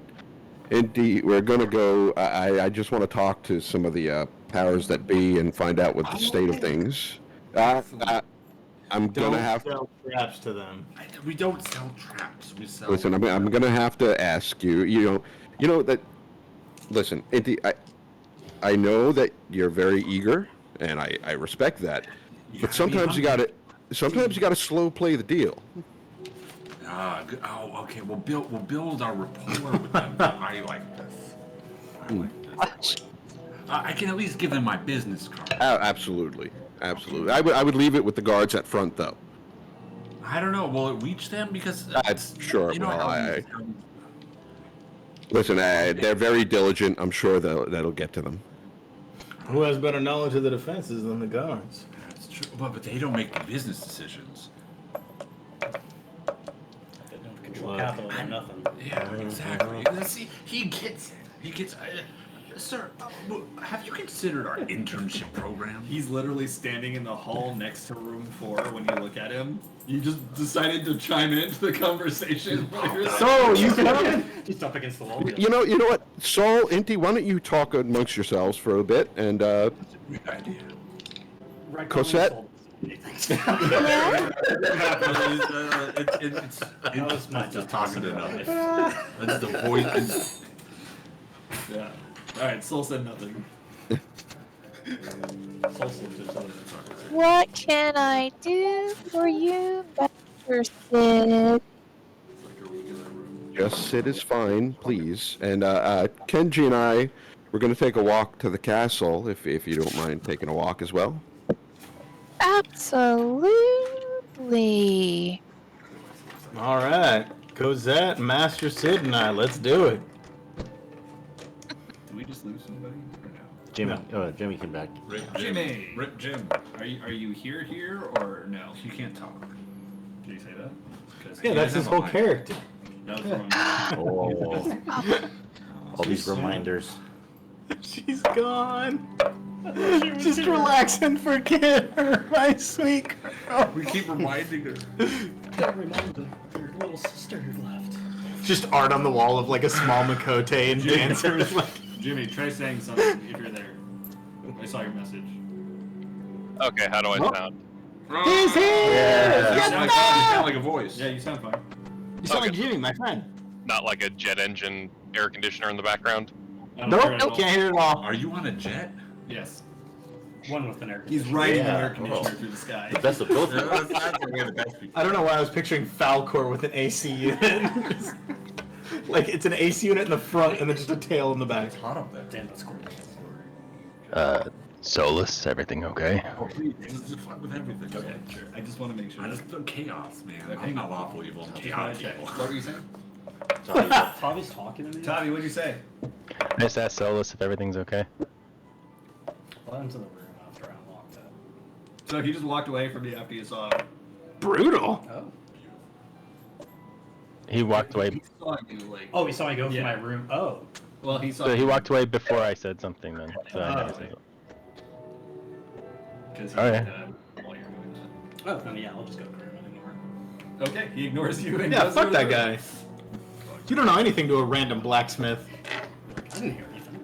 Indeed, we're gonna go. I just want to talk to some of the powers that be and find out what the state of things. I'm gonna have. sell traps to them. We don't sell traps. We sell. Listen, I'm gonna have to ask you. You know that. Listen, Indy, I know that you're very eager, and I respect that. But sometimes you gotta slow play the deal. Okay. We'll build our rapport with them. I like this. I can at least give them my business card. Absolutely. I would leave it with the guards at front, though. I don't know. Will it reach them? Because Sure. You know Well, how listen. They're very diligent. I'm sure that'll get to them. Who has better knowledge of the defenses than the guards? That's true. But they don't make the business decisions. They don't control capital or nothing. Yeah, exactly. See, he gets it. He gets. Sir, have you considered our internship program? He's literally standing in the hall next to room 4 when you look at him. You just decided to chime into the conversation. So you coming? Just up against the wall. You know what, Saul, Inti, why don't you talk amongst yourselves for a bit and Good idea. Right, Cosette? It's That was my just talking enough. That's the voice. Yeah. Alright, Soul said nothing. Soul slipped into the What can I do for you, Master Sid? Just sit is fine, please. And Kenji and I, we're going to take a walk to the castle, if you don't mind taking a walk as well. Absolutely. All right, Cosette, Master Sid, and I. Let's do it. Did we just lose somebody? Or no? Jimmy came back. Jimmy! Rip Jim. Are you here or no? You can't talk. Did you say that? 'Cause Yeah, he that's his doesn't whole have a mic. character. That was wrong. Oh, all these reminders. She's gone. Just relax and forget her, my sweet girl. We keep reminding her. Don't remind her of your little sister who left. Just art on the wall of like a small Makote and dancers. Like, Jimmy, try saying something if you're there. I saw your message. Okay, how do I sound? he's here! Yeah. You sound like a voice. Yeah, you sound fine. You sound like Okay. Jimmy, my friend. Not like a jet engine air conditioner in the background. I don't hear it at Nope, all. can't hear it all. Are you on a jet? Yes. One with an air He's conditioner. riding Yeah, an air conditioner well. through the sky. The best of both Yeah, worlds. that's the way the best people. I don't know why I was picturing Falcor with an AC unit. Like it's an AC unit in the front and then just a tail in the back. It's hot up there. Damn, that's cool. Solus, everything okay? Oh, please, just fuck with everything. Okay, sure. I just want to make sure. I just chaos, man. Okay. I'm not lawful evil. I'm Just chaotic wanna check. evil. What were you saying? Tavi's talking to me? Tavi, what'd you say? I just asked Solus if everything's okay. Well, into the room after I unlocked it. So he just walked away from you after you saw him. Brutal. Oh. He walked away. He saw you, like. Oh, he saw me go from Yeah. my room. Oh. Well, he saw So he you walked away before I said something then. So I never Oh, said it. because he Alright. while you're doing Oh, then yeah, I'll just go to the room and ignore him. that. Okay, he ignores you and Yeah, goes fuck to that the- guy. You don't know anything to a random blacksmith. I didn't hear anything.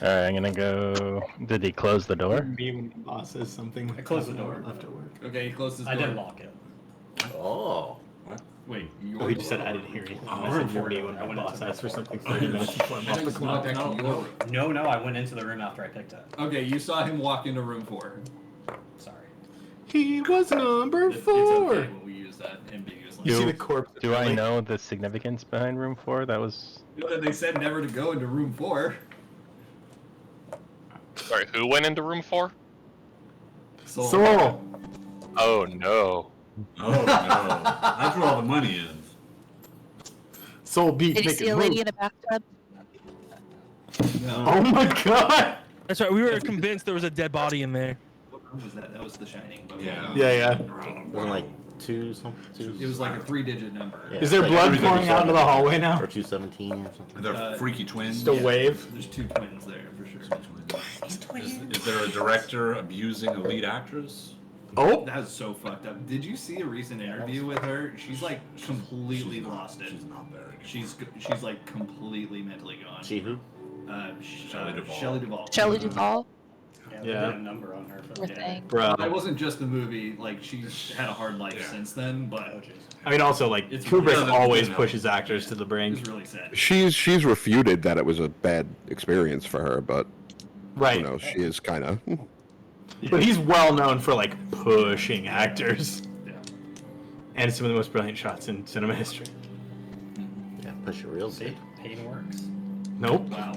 Alright, I'm gonna go. Did he close the door? Me when the boss says something. I closed the door. Left at work. Okay, he closed his I door. did lock it. Oh. Wait, Oh, he just said I didn't hear anything. Oh, I said I 40 when my went boss into asked for the- something 30 minutes before I'm I off think the it's clock. not actually your room. No, I went into the room after I picked it. Okay, you saw him walk into room 4. Sorry. He was number It's 4. okay when we use that ambiguously. You see Do- the corpse. Do I know the significance behind room 4? That was. They said never to go into room 4. Sorry, who went into room 4? Soul. Oh no. Oh no, that's where all the money is. Soul beat. Did you make see it a lady move. in a bathtub? No. Oh my god. That's right. We were convinced there was a dead body in there. What room was that? That was The Shining. But Yeah. Yeah. Wasn't like two something. It was like a 3-digit number. Yeah. Is there Like blood everything pouring out into the hallway now? Or 217 or something. They're freaky twins. Just a wave. There's 2 twins there for sure. Is there a director abusing a lead actress? Oh. That was so fucked up. Did you see a recent interview with her? She's like completely lost it. She's not there. She's like completely mentally gone. She who? Shelley Duvall. Shelley Duvall. Shelley Duvall? Yeah, Yeah. they did a number on her for Poor the day. thing. Bro. It wasn't just the movie. Like she's had a hard life Yeah. since then, Oh, but jeez. I mean, also like It's Kubrick really- always pushes actors to the brink. it's really sad. She's refuted that it was a bad experience for her, but Right. you know, she is kind of. But he's well known for like pushing actors. Yeah. And some of the most brilliant shots in cinema history. Yeah, push it real See, good. pain works. Nope. Wow.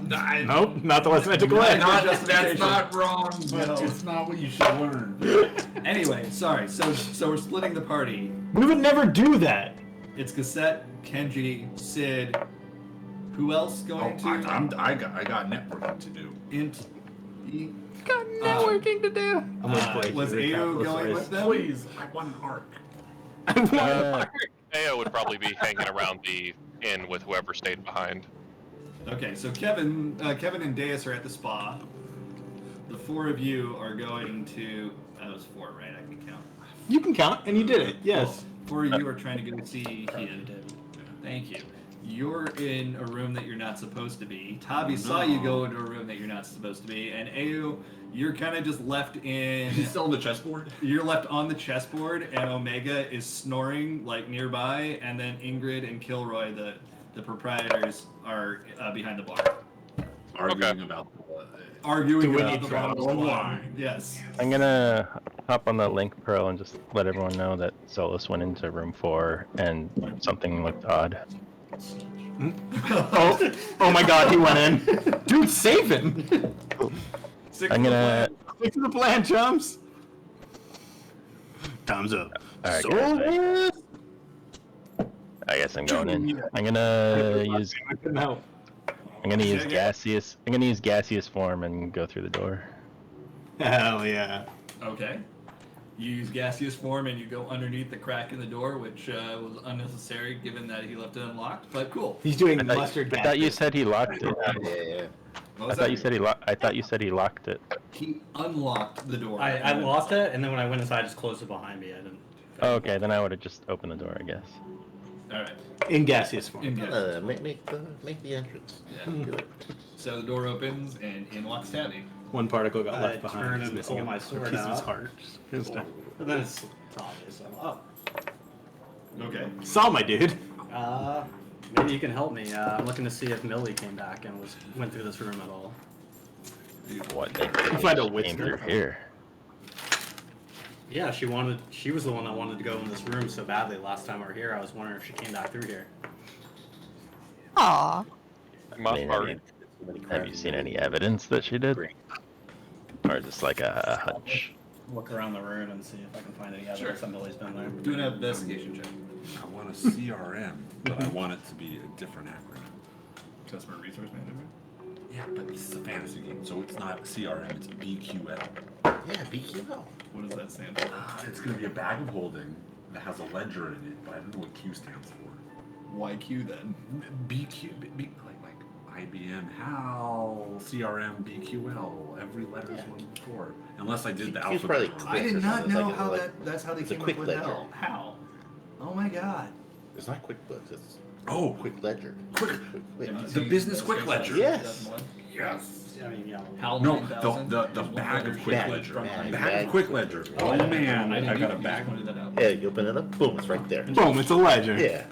Nope. Not the lesson I took away. That's not wrong, but No. it's not what you should learn. Anyway, sorry. So we're splitting the party. We would never do that. It's Cassette, Kenji, Sid. Who else going to? I got networking to do. Int. E. Got networking to do. I'm gonna break Was your Ayo capitalist going race. with them? Please, I want an arc. Ao would probably be hanging around the inn with whoever stayed behind. Okay, so Kevin and Deus are at the spa. The 4 of you are going to. That was 4, right? I can count. You can count, and you did it. Yes. 4 of you are trying to go see Probably Ian. did. Thank you. You're in a room that you're not supposed to be. Tavi saw you go into a room that you're not supposed to be, and Ao, you're kind of just left in. He's still on the chessboard. You're left on the chessboard, and Omega is snoring like nearby, and then Ingrid and Kilroy, the proprietors, are behind the bar, Arguing about arguing Do we about need the travel bottle of wine? wine. Yes. I'm gonna hop on the link pearl and just let everyone know that Solus went into room 4 and something looked odd. Oh my god, he went in. Dude, save him. I'm gonna. Stick to the plan, chums. Thumbs up. Alright, guys, I guess I'm going in. I'm gonna use. No. I'm gonna use gaseous. I'm gonna use gaseous form and go through the door. Hell yeah. Okay. You use gaseous form and you go underneath the crack in the door, which was unnecessary given that he left it unlocked. But cool. He's doing I mustard gas. thought you said he locked it. Yeah. What I was thought that? you said he I thought you said he locked it. He unlocked the door. I lost it, and then when I went inside, I just closed it behind me. I didn't. Oh, okay, then I would have just opened the door, I guess. All right. In gaseous form. In gaseous. Make the entrance. Yeah. So the door opens and in walks Tabby. One particle got I left behind. turn He's and missing pull a my piece sword of his out. heart. And then it's obvious. So, oh. Okay. Saw my dude. Maybe you can help me. I'm looking to see if Millie came back and went through this room at all. What? Find a Came witch through here. Yeah, she was the one that wanted to go in this room so badly last time we were here. I was wondering if she came back through here. Aw. Have you seen any evidence that she did? Or just like a hunch? Look around the room and see if I can find any evidence that Millie's been there. Do an investigation check. I want a CRM, but I want it to be a different acronym. Customer Resource Management. Yeah, but this is a fantasy game, so it's not CRM, it's BQL. Yeah, BQL. What does that stand for? It's going to be a bag of holding that has a ledger in it, but I don't know what Q stands for. Why Q then? BQ, like IBM, HAL, CRM, BQL. Every letter's one before. Unless I did the Q's alphabet probably wrong. quick. I did not It's know like- how like- that's how they it's a came up quick with ledger. L. How? Oh my god. It's not QuickBooks. It's Oh, Quick Ledger. quick. Quick. The business quick ledger. Yes. Yes. I mean, yeah. HAL No, 9000 the is one bag of ledger quick Bag, ledger. bag, Bag of quick ledger. Oh man, I I got a You bag. just pointed that out. Yeah, you open it up, boom, it's right there. Boom, it's a ledger. Yeah.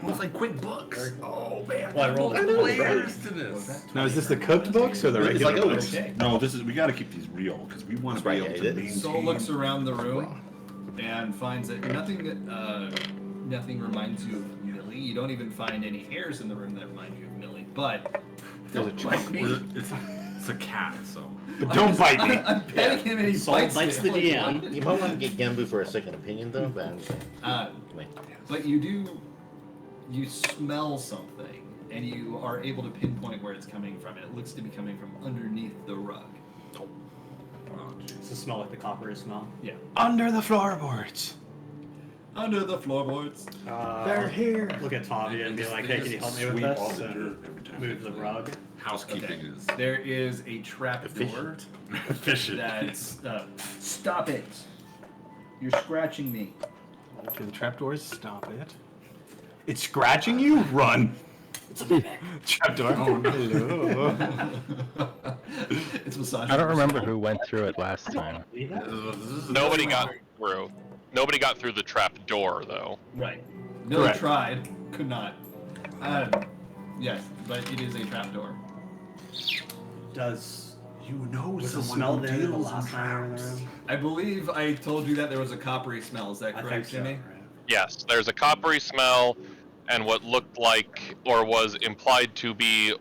It's like quick books. Oh man, Well, I rolled there's it. layers to this. Now, is this the cooked books or the It's regular like, oh, books? Okay. No, this is we got to keep these real because we want to be Right, able yeah, to it maintain. is. Soul looks around the room and finds that nothing reminds you of Millie. You don't even find any hairs in the room that remind you of Millie. But don't bite me. It's a cat, so. But don't bite me. I'm petting him and he Soul bites the me. DM. You might want to get Gembu for a second opinion, though, but But you smell something, and you are able to pinpoint where it's coming from. It looks to be coming from underneath the rug. Oh, Does it smell like the coppery smell? Yeah. Under the floorboards. Under the floorboards. They're here. Look at Tavi and be like, hey, can you help me with Sweep all this? the And dirt every time move they the clean. rug. Housekeeping is There is a trap door efficient. that's. Stop it! You're scratching me. Okay, the trapdoors, stop it. It's scratching you? Run. Trapdoor. Oh, hello. It's massaging. I don't yourself. remember who went through it last time. Nobody got through. Nobody got through the trap door, though. Right. Millie Correct. tried, could not. Yes, but it is a trapdoor. Does You know was the someone smell who there the deals last in time we were in the traps. room? I believe I told you that there was a coppery smell. Is that I correct, think so. Jimmy? Right. Yes, there's a coppery smell, and what looked like, or was implied to be,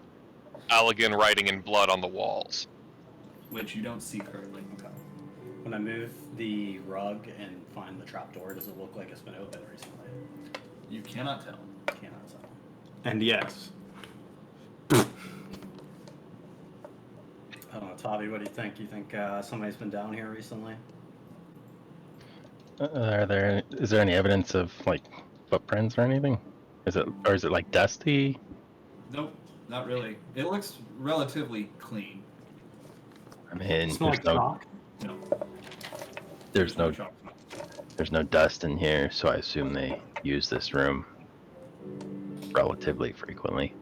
Allegan writing in blood on the walls. Which you don't see currently. When I move the rug and find the trapdoor, does it look like it's been opened recently? You cannot tell. Cannot tell. And yes. I don't know, Tavi, what do you think? You think somebody's been down here recently? Is there any evidence of like footprints or anything? Is it like dusty? Nope, not really. It looks relatively clean. I mean, Smell like chalk. No. there's no chalk. there's no dust in here, so I assume they use this room relatively frequently.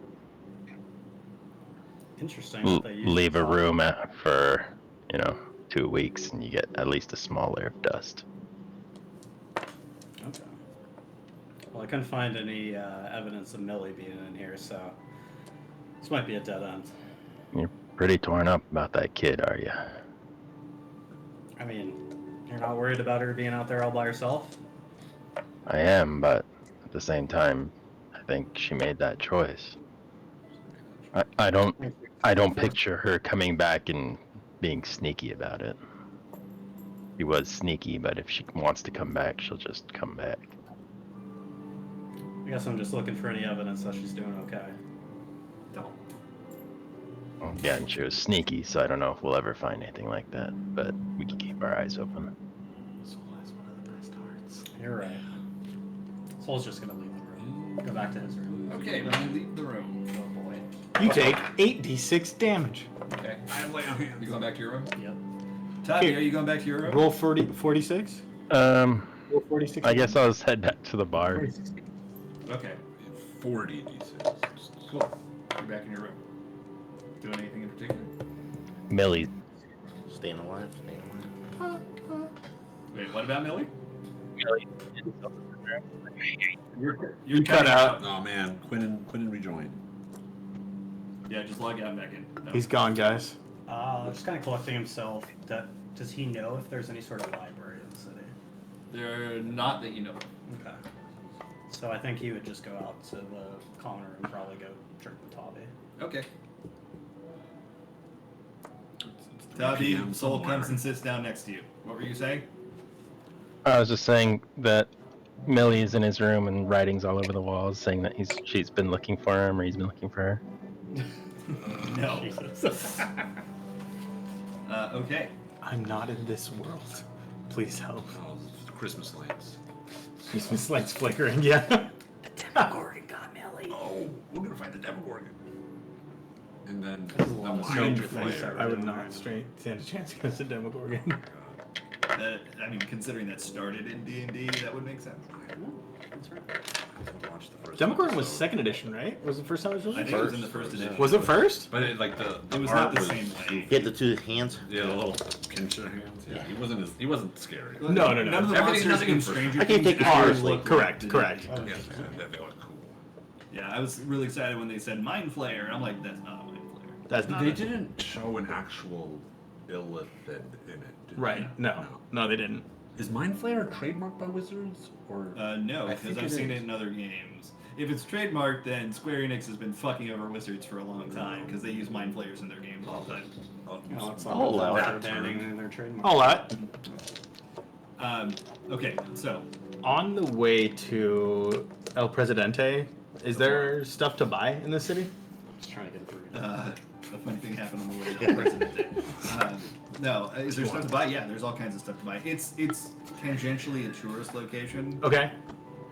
Interesting. that they use Leave a chalk. room for 2 weeks, and you get at least a small layer of dust. Okay. Well, I couldn't find any evidence of Millie being in here, so this might be a dead end. You're pretty torn up about that kid, are you? I mean, you're not worried about her being out there all by herself? I am, but at the same time, think she made that choice. I don't picture her coming back and being sneaky about it. She was sneaky, but if she wants to come back, she'll just come back. I guess I'm just looking for any evidence that she's doing okay. Don't. Well, yeah, and she was sneaky, so I don't know if we'll ever find anything like that. But we can keep our eyes open. Soul has one of the best hearts. You're right. Soul's just gonna leave the room. Go back to his room. Okay, when you leave the room, oh boy. You take 8d6 damage. Okay. I lay on hands. You going back to your room? Yep. Tati, Here. are you going back to your room? Roll 46? Roll 46. I guess I'll just head back to the bar. 46. Okay. 40 d6. Cool. You're back in your room. Doing anything in particular? Millie, Staying alive. Wait, what about Millie? Millie. You're cut out. Oh man, Quinnen rejoined. Yeah, just log out and back in. No. He's gone, guys. Just kind of collecting himself. Does he know if there's any sort of library in the city? They're not that you know. Okay. So I think he would just go out to the common room and probably go drink with Tavi. Okay. It's 3 Tavi, PM Soul somewhere. comes and sits down next to you. What were you saying? I was just saying that Millie's in his room and writing's all over the walls saying that she's been looking for him or he's been looking for her. No. Okay. I'm not in this world. Please help. Oh, it's Christmas lights. Christmas lights flickering, yeah. Demogorgon got Millie. Oh, we're gonna find the Demogorgon. And then That's a the lot of Mind Stranger Flayer. Things. I would not stand a chance against a Demogorgon. I mean, considering that started in D&D, that would make sense. That's right. Watch the first Demogorgon was episode. second edition, right? Was it first time it was I released? think it was in the first edition. Was it first? But it, like the It was art not the same way. Get the two hands. Yeah, the little pincher hands. Yeah, he wasn't scary. No. None of the Everything- monsters nothing in in Stranger I can't Things take it actually seriously. look Correct, like correct. the D&D. Yes, they look cool. Yeah, I was really excited when they said Mind Flayer. I'm like, that's not a Mind Flayer. That's not They it. didn't show an actual illithid in it. did Right. they? No, they didn't. Is Mind Flayer trademarked by Wizards or? No, I because think I've it seen is. it in other games. If it's trademarked, then Square Enix has been fucking over Wizards for a long time because they use Mind Flayers in their games all the time. No, it's I'll allow not it. abandoning their trademark. All right. Okay, so On the way to El Presidente, is there stuff to buy in the city? Just trying to get through. a funny thing happened on the way to the President Day. No, is there stuff to buy? Yeah, there's all kinds of stuff to buy. It's tangentially a tourist location, Okay.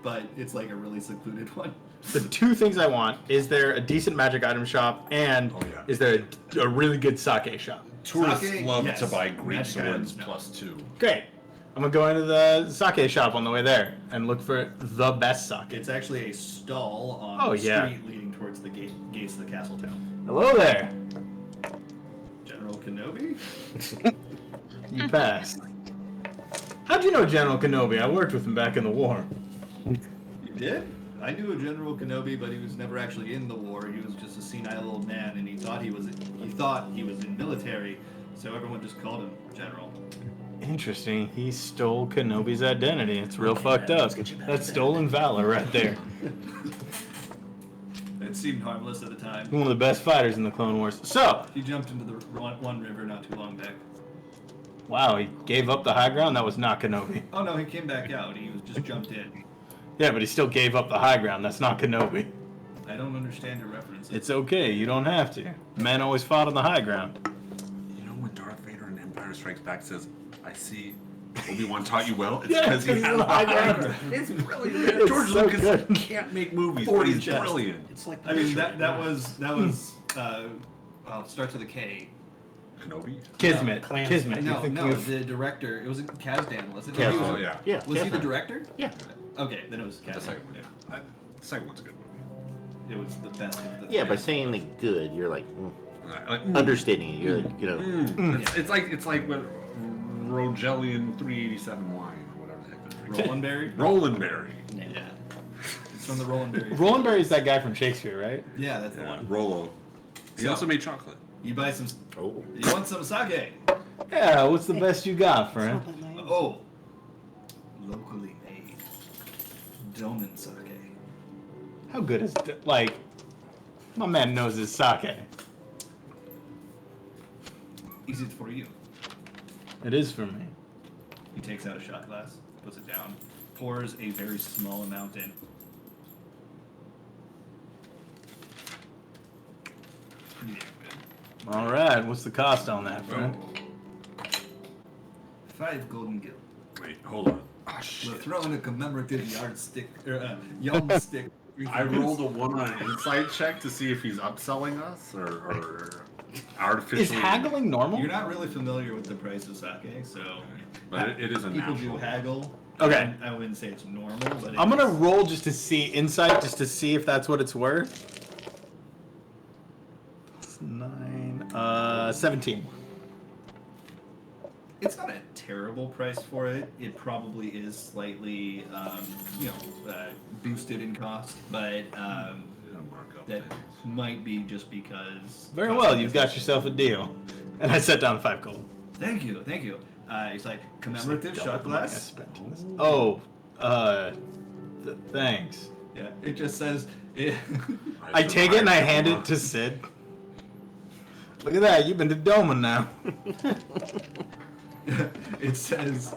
but it's like a really secluded one. The two things I want, is there a decent magic item shop, and Oh, yeah. is there a really good sake shop? Tourists Sake, love yes. to buy great Magic items, swords no. +2. Great. I'm gonna go into the sake shop on the way there and look for the best sake. It's actually a stall on Oh, the yeah. street leading towards the gates of the castle town. Hello there. General Kenobi? You passed. How'd you know General Kenobi? I worked with him back in the war. You did? I knew a General Kenobi, but he was never actually in the war. He was just a senile old man, and he thought he was in military, so everyone just called him General. Interesting. He stole Kenobi's identity. It's real fucked up. That's stolen valor right there. It seemed harmless at the time. One of the best fighters in the Clone Wars. So, He jumped into the one river not too long back. wow, he gave up the high ground? That was not Kenobi. Oh no, he came back out. He was just jumped in. Yeah, but he still gave up the high ground. That's not Kenobi. I don't understand your references. It's okay. You don't have to. Men always fought on the high ground. You know when Darth Vader in Empire Strikes Back says, "I see Obi-Wan taught you well," it's Yeah, because he 'cause has he's the on the high high ground. ground. It's brilliant. It's George so Lucas good. can't make movies, but 40 he's chest. brilliant. It's like I mean that was starts with a K. Kenobi. Kismet. Clans. Kismet. You're No, thinking no, of- the director. It was Kazdan, wasn't it? Kazdan. He was- Oh yeah. Yeah. Was he the definitely. director? Yeah. Okay, then it was The Kazdan. second one, yeah. The second one's a good movie. It was the best of the Yeah, by three. saying the good, you're like Like, understating it. You're like, you know. It's like what Rogelian 387 wine or whatever the heck. that Rolandberry? Rolandberry. Yeah. It's from the Rolandberry. Rolandberry's that guy from Shakespeare, right? Yeah, that's the Yeah, one. Rolo. He So- also made chocolate. You buy some. Oh. You want some sake? Yeah, what's the best you got, friend? Oh. Locally made. Doman sake. How good is like? My man knows his sake. Is it for you? It is for me. He takes out a shot glass, puts it down, pours a very small amount in. Pretty damn good. All right, what's the cost on that, friend? 5 golden gil. Wait, hold on. Oh, We'll shit. throw in a commemorative yardstick or yardstick. I rolled a 1 on an insight check to see if he's upselling us or artificially. Is haggling normal? You're not really familiar with the price of sake, so. But it is a people natural. do haggle. Okay. I wouldn't say it's normal, but I'm gonna roll just to see insight, just to see if that's what it's worth. It's 9, 17. It's not a terrible price for it. It probably is slightly, boosted in cost, but that might be just because. Very well, you've got yourself a deal. And I set down 5 gold. Thank you. It's like commemorative shot glass. Oh, thanks. Yeah, it just says. I take it and I hand it to Sid. Look at that, you've been to Doma now. It says,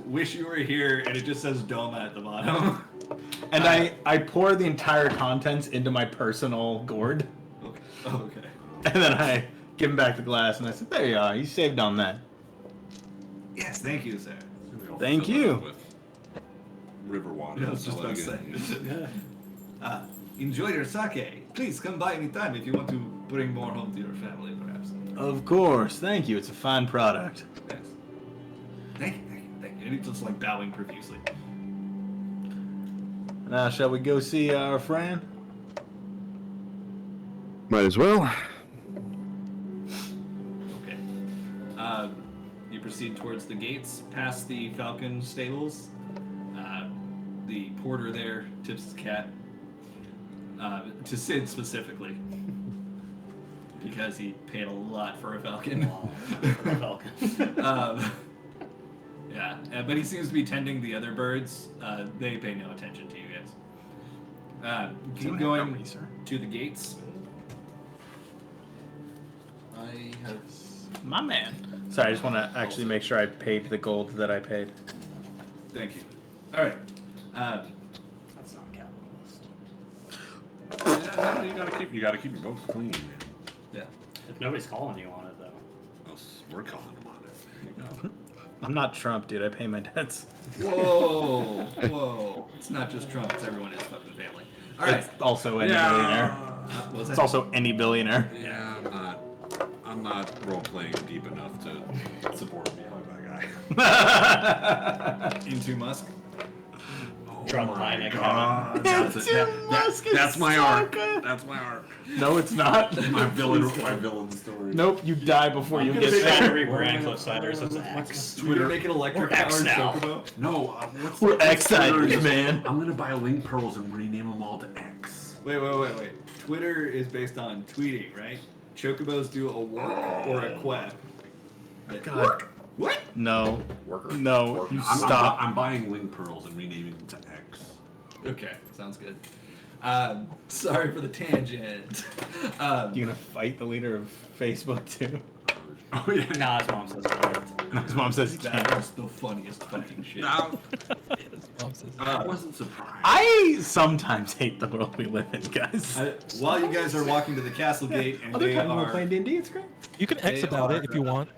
"Wish you were here," and it just says "Doma" at the bottom. And I pour the entire contents into my personal gourd. Okay. And then I give him back the glass and I said, there you are, you saved on that. Yes, thank you, sir. Thank Fill it you. up with river water. I was just about to say. Enjoy your sake. Please come by anytime if you want to bring more home to your family, perhaps. Of course, thank you, it's a fine product. Yes. Thank you. And he's just like bowing profusely. Now, shall we go see our friend? Might as well. Okay. You proceed towards the gates, past the Falcon stables. The porter there tips his cap. To Sid specifically. Because he paid a lot for a Falcon. Yeah, but he seems to be tending the other birds. They pay no attention to you guys. Keep going to the gates. I have... My man. Sorry, I just want to actually make sure I paid the gold that I paid. Thank you. All right. That's not capitalist. You gotta keep your boats clean. Yeah. If nobody's calling you on it, though. We're calling them on it. There you go. I'm not Trump, dude. I pay my debts. Whoa. It's not just Trump. It's everyone in his fucking family. All right. It's also any billionaire. It's also any billionaire. Yeah, I'm not role playing deep enough to support me like that guy. Into Musk. Draw the line. That's my arc. That's my arc. No, it's not. My villain story. Nope, you die before you I'm get gonna try to there. rebrand Cliffsiders as X. Twitter make an electric We're X powered now. chocobo. No, We're X-siders, man. I'm gonna buy link pearls and rename them all to X. Wait. Twitter is based on tweeting, right? Chocobos do a work or a quack. God. What? No. No, you I'm stop. I'm buying link pearls and renaming them to X. Okay, sounds good. Sorry for the tangent. You gonna fight the leader of Facebook too? Oh yeah. Nah, his mom says it. His mom says he can't. That was the funniest fucking shit. I wasn't surprised. I sometimes hate the world we live in, guys. While you guys are walking to the castle gate and Other they time we're are playing D&D, it's great. You can X They about are, it if you want.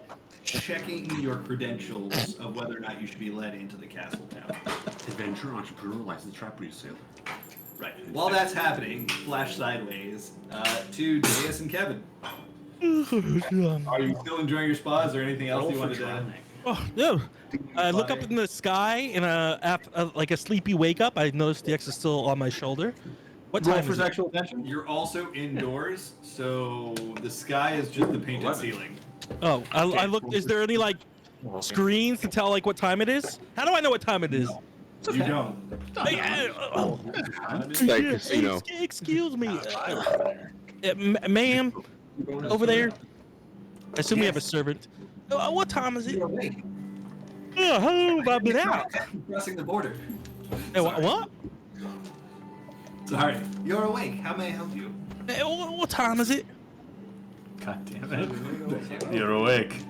checking your credentials of whether or not you should be led into the castle town. Adventure, entrepreneur, licensed trapper, sailor. Right. While that's happening, flash sideways to Deus and Kevin. Are you still enjoying your spa? Is there anything else you wanted to? Oh no! I look up in the sky and like a sleepy wake up. I notice the X is still on my shoulder. What Roll time for is it? sexual attention? You're also indoors, so the sky is just the painted 11. ceiling. Oh, I look. Is there any like screens to tell like what time it is? How do I know what time it is? You don't. Like casino. Excuse me, ma'am, over there. I assume we have a servant. What time is it? You're awake. How have I been out? Crossing the border. Hey, what? Sorry, you're awake. How may I help you? Hey, what time is it? God damn it. You're awake.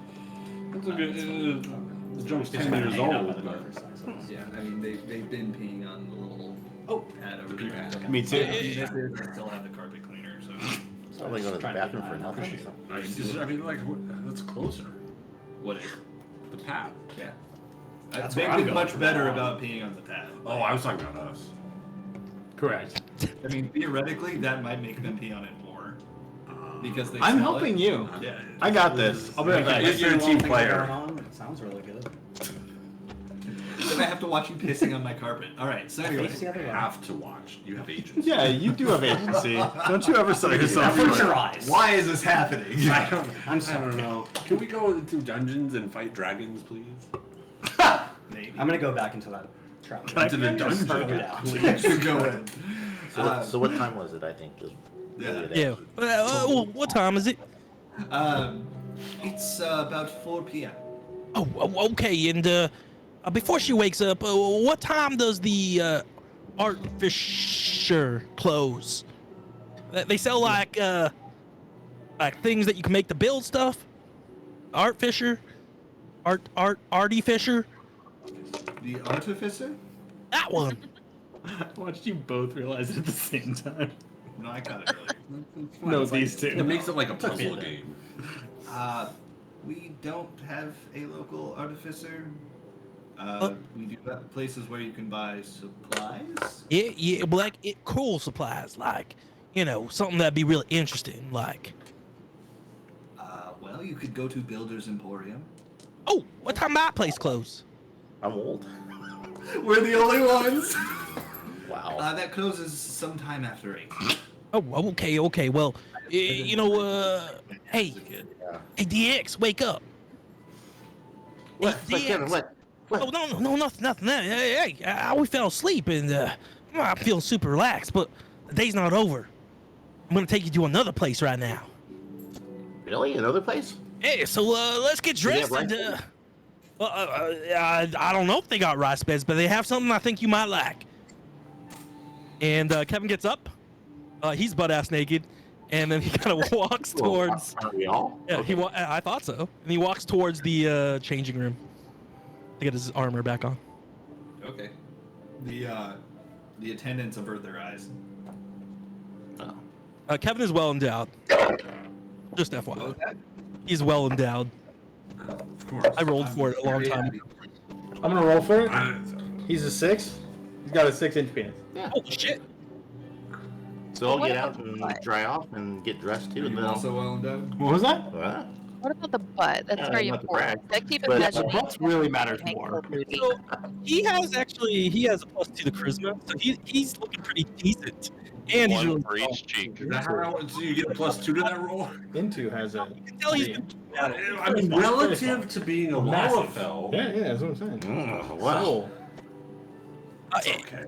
That's a good. The junk's 10 Just years hanging out old. by the door But for 6 hours. Yeah, I mean they've been peeing on the little pad over pee there. pad. Me too. I still have the carpet cleaner, so. It's not like going to the Trying to bathroom keep for an eye on nothing. it. I mean, like, that's closer. What is? The pad. Yeah. That's They've where I'm been going much from better now on. about peeing on the pad. Oh, I was talking about us. Correct. I mean, theoretically, that might make them pee on it more because they. I'm smell helping it. you. Yeah. I got this. I'll be right back. You're a team player. It sounds really good. Then I have to watch you pissing on my carpet. All right. So anyway, Face the other You way. have to watch. You have agents. Yeah, you do have agency. Don't you ever sell yourself Put short. your eyes. why is this happening? I don't, I'm I sorry. don't know. Can we go into dungeons and fight dragons, please? Maybe. I'm gonna go back into that trap. Into the dungeon. Further down. We should go in. So what time was it, I think? Yeah. Yeah. What time is it? It's about 4 p.m. Oh, okay. And before she wakes up, what time does the Art Fisher close? They sell like things that you can make to build stuff. Art Fisher, Artie Fisher, The artificer? that one. I watched you both realize it at the same time. No, I got it earlier. No, these It two. makes it like a Took me a puzzle bit. game. We don't have a local artificer. We do have places where you can buy supplies. Yeah, but like cool supplies, like something that'd be really interesting, like. Well, you could go to Builder's Emporium. Oh, what time that place close? I'm old. We're the only ones. Wow. That closes sometime after 8. Oh, okay. Well, hey, As a kid. hey, DX, wake up. What? Hey, What, Kevin, DX. what? Oh, no, nothing. Hey, we fell asleep and I'm feeling super relaxed, but the day's not over. I'm gonna take you to another place right now. Really? Another place? Hey, so let's get Do they have dressed and rice I don't know if they got rice beds, but they have something I think you might like. And Kevin gets up. He's butt ass naked, and then he kind of walks towards. Are we all? Yeah, Okay. I thought so. And he walks towards the changing room to get his armor back on. Okay. The attendants avert their eyes. Kevin is well endowed. Just FYI. What was that? He's well endowed. Of course. I rolled for it a long Very time happy. ago. I'm gonna roll for it. I- He's a 6. He's got a 6-inch penis. Yeah. Oh shit! So I'll What get about out and the dry off and get dressed too, and You then I'll. also well endowed? What was that? What? What about the butt? That's Yeah, very not to important. brag, I keep but- imagining. The butts really matters an ankle more. booty. So he has a +2 to charisma, so he's looking pretty decent, and he's One really for tall. each cheek. Is that how, so you get a +2 to that roll? Into has a. You can tell he's been I mean, relative to being a Massive. Lalafell. Yeah, that's what I'm saying. Mm, wow. So, It's okay.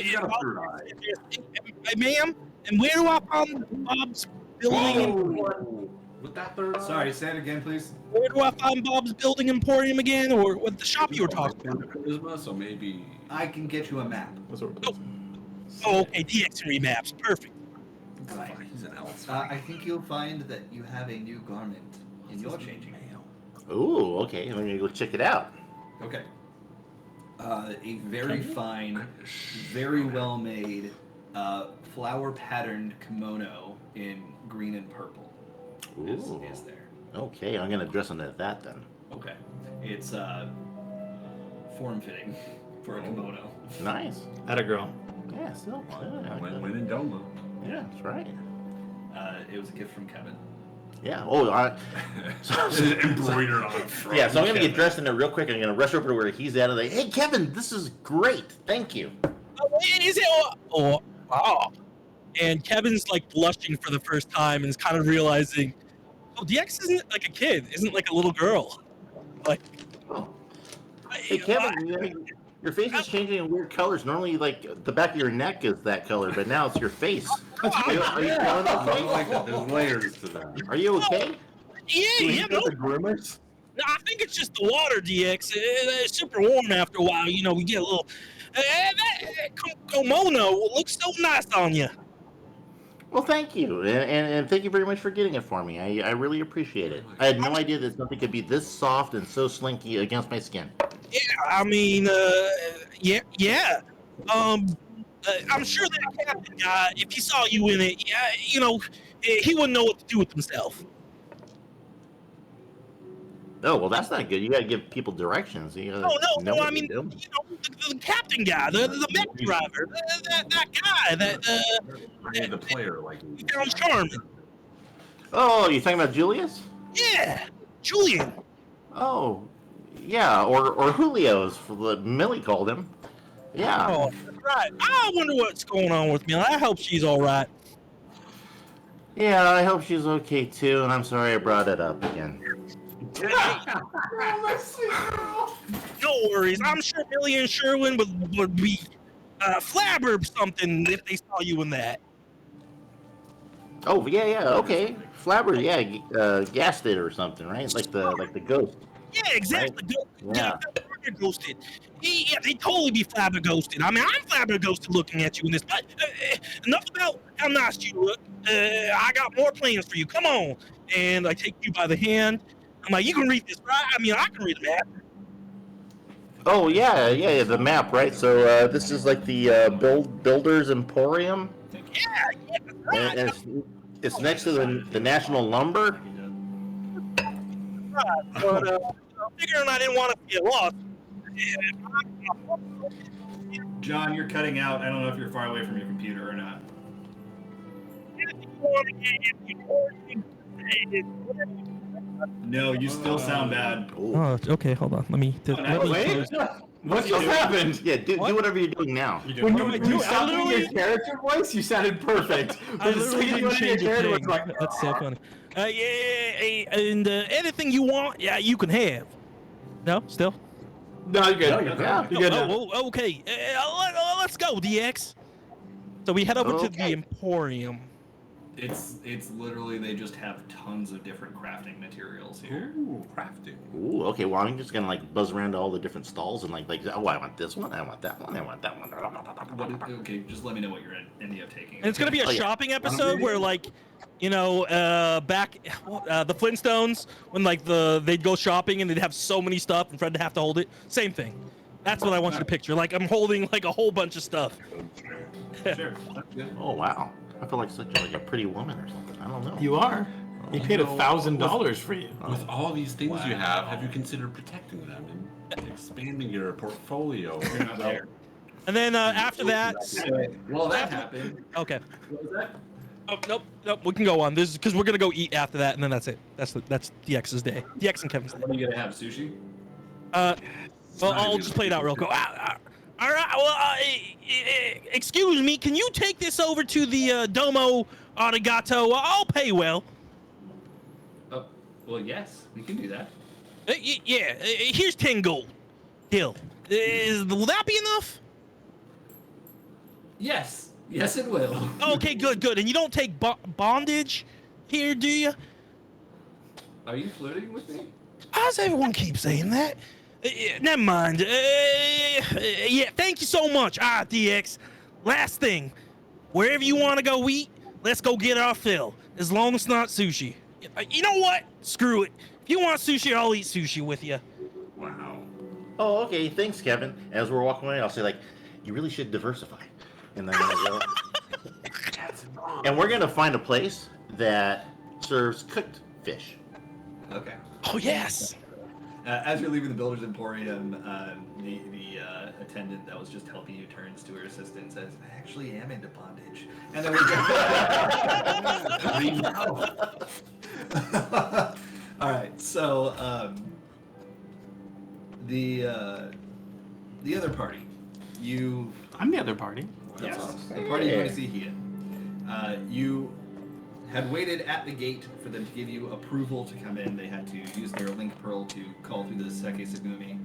You got a third eye. Ma'am, and where do I find Bob's building? Whoa! With that third eye? Sorry, say it again, please. Where do I find Bob's building emporium again, or what the shop you were talking about? Charisma, so maybe. I can get you a map. that's what we're doing. Oh, okay, DX3 maps, perfect. He's an elf. I think you'll find that you have a new garment in your changing room. Ooh, okay. Let me go check it out. Okay. A very fine, very well made, flower patterned kimono in green and purple Ooh. is there. Okay, I'm gonna dress into that then. Okay. It's form fitting for a kimono. Nice. At a girl. Yeah, still. Yeah, When in Doma. yeah, that's right. It was a gift from Kevin. Yeah. Oh, Embroidered on front. yeah. So I'm gonna get dressed in there real quick. I'm gonna rush over to where he's at. And like, hey, Kevin, this is great. Thank you. Oh, is it? Oh, wow. And Kevin's like blushing for the first time and is kind of realizing, oh, DX isn't like a kid, isn't like a little girl. Like, Oh. Hey, Kevin, your face is changing in weird colors. Normally, like the back of your neck is that color, but now it's your face. Are you feeling I okay? like that. There's layers to that. Are you okay? yeah, no, the groomers? no, I think it's just the water, DX. It's super warm after a while. You know, we get a little. that kimono looks so nice on you. Well, thank you, and thank you very much for getting it for me. I really appreciate it. I had no idea that something could be this soft and so slinky against my skin. Yeah, I mean, yeah. I'm sure that captain guy, if he saw you in it, yeah, he wouldn't know what to do with himself. Oh, well, that's not good. You gotta give people directions. You gotta know No. what I mean, you're doing. the captain guy, the mech driver, that guy, The player, like. sounds charming. Oh, you talking about Julius? Yeah, Julian. Oh, yeah, or Julio's, for what Millie called him. Yeah. Oh, right. I wonder what's going on with Millie. I hope she's all right. Yeah, I hope she's okay too, and I'm sorry I brought it up again. No worries. I'm sure Millie and Sherwin would be flabber something if they saw you in that. Oh, yeah, okay. Flabber, yeah, gassed it or something, right? Like the ghost. Yeah, exactly. Yeah. Ghosted. Yeah, they totally be flabbergasted. I mean, I'm flabbergasted looking at you in this. But enough about how nice you look. I got more plans for you. Come on. And I take you by the hand. I'm like, you can read this, right? I mean, I can read the map. Oh, yeah, the map, right? So this is like the Builder's Emporium. Yeah, that's right. And it's next to the National Lumber. But figuring I didn't want to get lost. John, you're cutting out. I don't know if you're far away from your computer or not. No, you still sound bad. Oh, okay. Hold on. Let me. Wait, what just happened? Yeah, do whatever you're doing now. When you stopped doing your character voice, you sounded perfect. I But the literally second you didn't went into your change a character, thing. it's like, That's so funny. And anything you want, yeah, you can have. No, still. no, you're good. No, you're good. Yeah, you're good now. Oh, okay. Let's go, DX. So we head over to the Okay. Emporium. It's literally they just have tons of different crafting materials here. Ooh, crafting. Ooh, okay. Well, I'm just gonna like buzz around to all the different stalls and like, oh, I want this one, I want that one, I want that one. Okay, just let me know what you're ending up taking. And it's gonna be a Oh, yeah. shopping episode where, like, back the Flintstones when like they'd go shopping and they'd have so many stuff and Fred would have to hold it. Same thing. That's what I want you to picture. Like I'm holding like a whole bunch of stuff. Sure, that's good. Oh wow, I feel like such a pretty woman or something. I don't know. You are. He paid $1,000 for you. With all these things you have you considered protecting them and expanding your portfolio? You're not there. And then after that, Well, that happened. okay. What was that? Oh, nope. We can go on. This is because we're gonna go eat after that, and then that's it. That's DX's day. DX and Kevin's day. What are you gonna have? Sushi? Well, I'll just play it out real quick. All right. Well, excuse me. Can you take this over to the Domo Arigato? I'll pay well. Oh, well, yes, we can do that. Yeah. Here's 10 gold. Deal. Will that be enough? Yes, it will. Okay, good. And you don't take bondage here, do you? Are you flirting with me? How does everyone keep saying that? Never mind. Yeah, thank you so much. DX. Last thing. Wherever you want to go eat, let's go get our fill. As long as it's not sushi. You know what? Screw it. If you want sushi, I'll eat sushi with you. Wow. Oh, okay. Thanks, Kevin. As we're walking away, I'll say like, you really should diversify. And then go. And we're gonna find a place that serves cooked fish. Okay. Oh, yes. As you're leaving the Builder's Emporium, the attendant that was just helping you turns to her assistant and says, I actually am into bondage. And then we go. All right, so the other party. I'm the other party. Yes, awesome. the party you want to see here. You had waited at the gate for them to give you approval to come in. They had to use their link pearl to call through the Seke Sagumi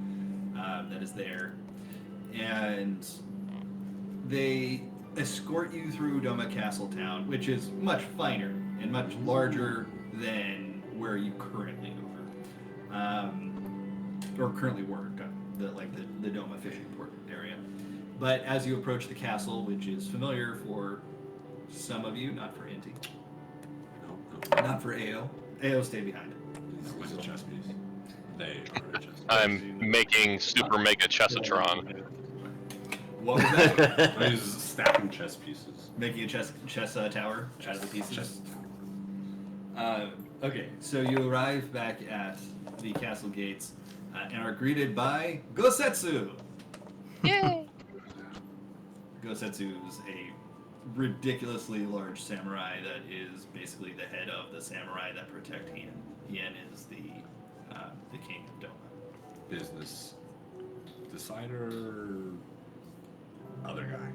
that is there. And they escort you through Doma Castle Town, which is much finer and much larger than where you currently are. Or currently were, the Doma fishing port area. But as you approach the castle, which is familiar for some of you, not for Inti, not for Ao. Ao, stay behind. That was a chess piece. They are a chess piece. I'm making Super Mega Chessatron. What was that? I was stacking chess pieces. Making a chess tower out of the pieces. Chess. Okay, so you arrive back at the castle gates and are greeted by Gosetsu. Yay! Gosetsu is a ridiculously large samurai that is basically the head of the samurai that protect Hien. Hien is the king of Doma. Business decider. Other guy.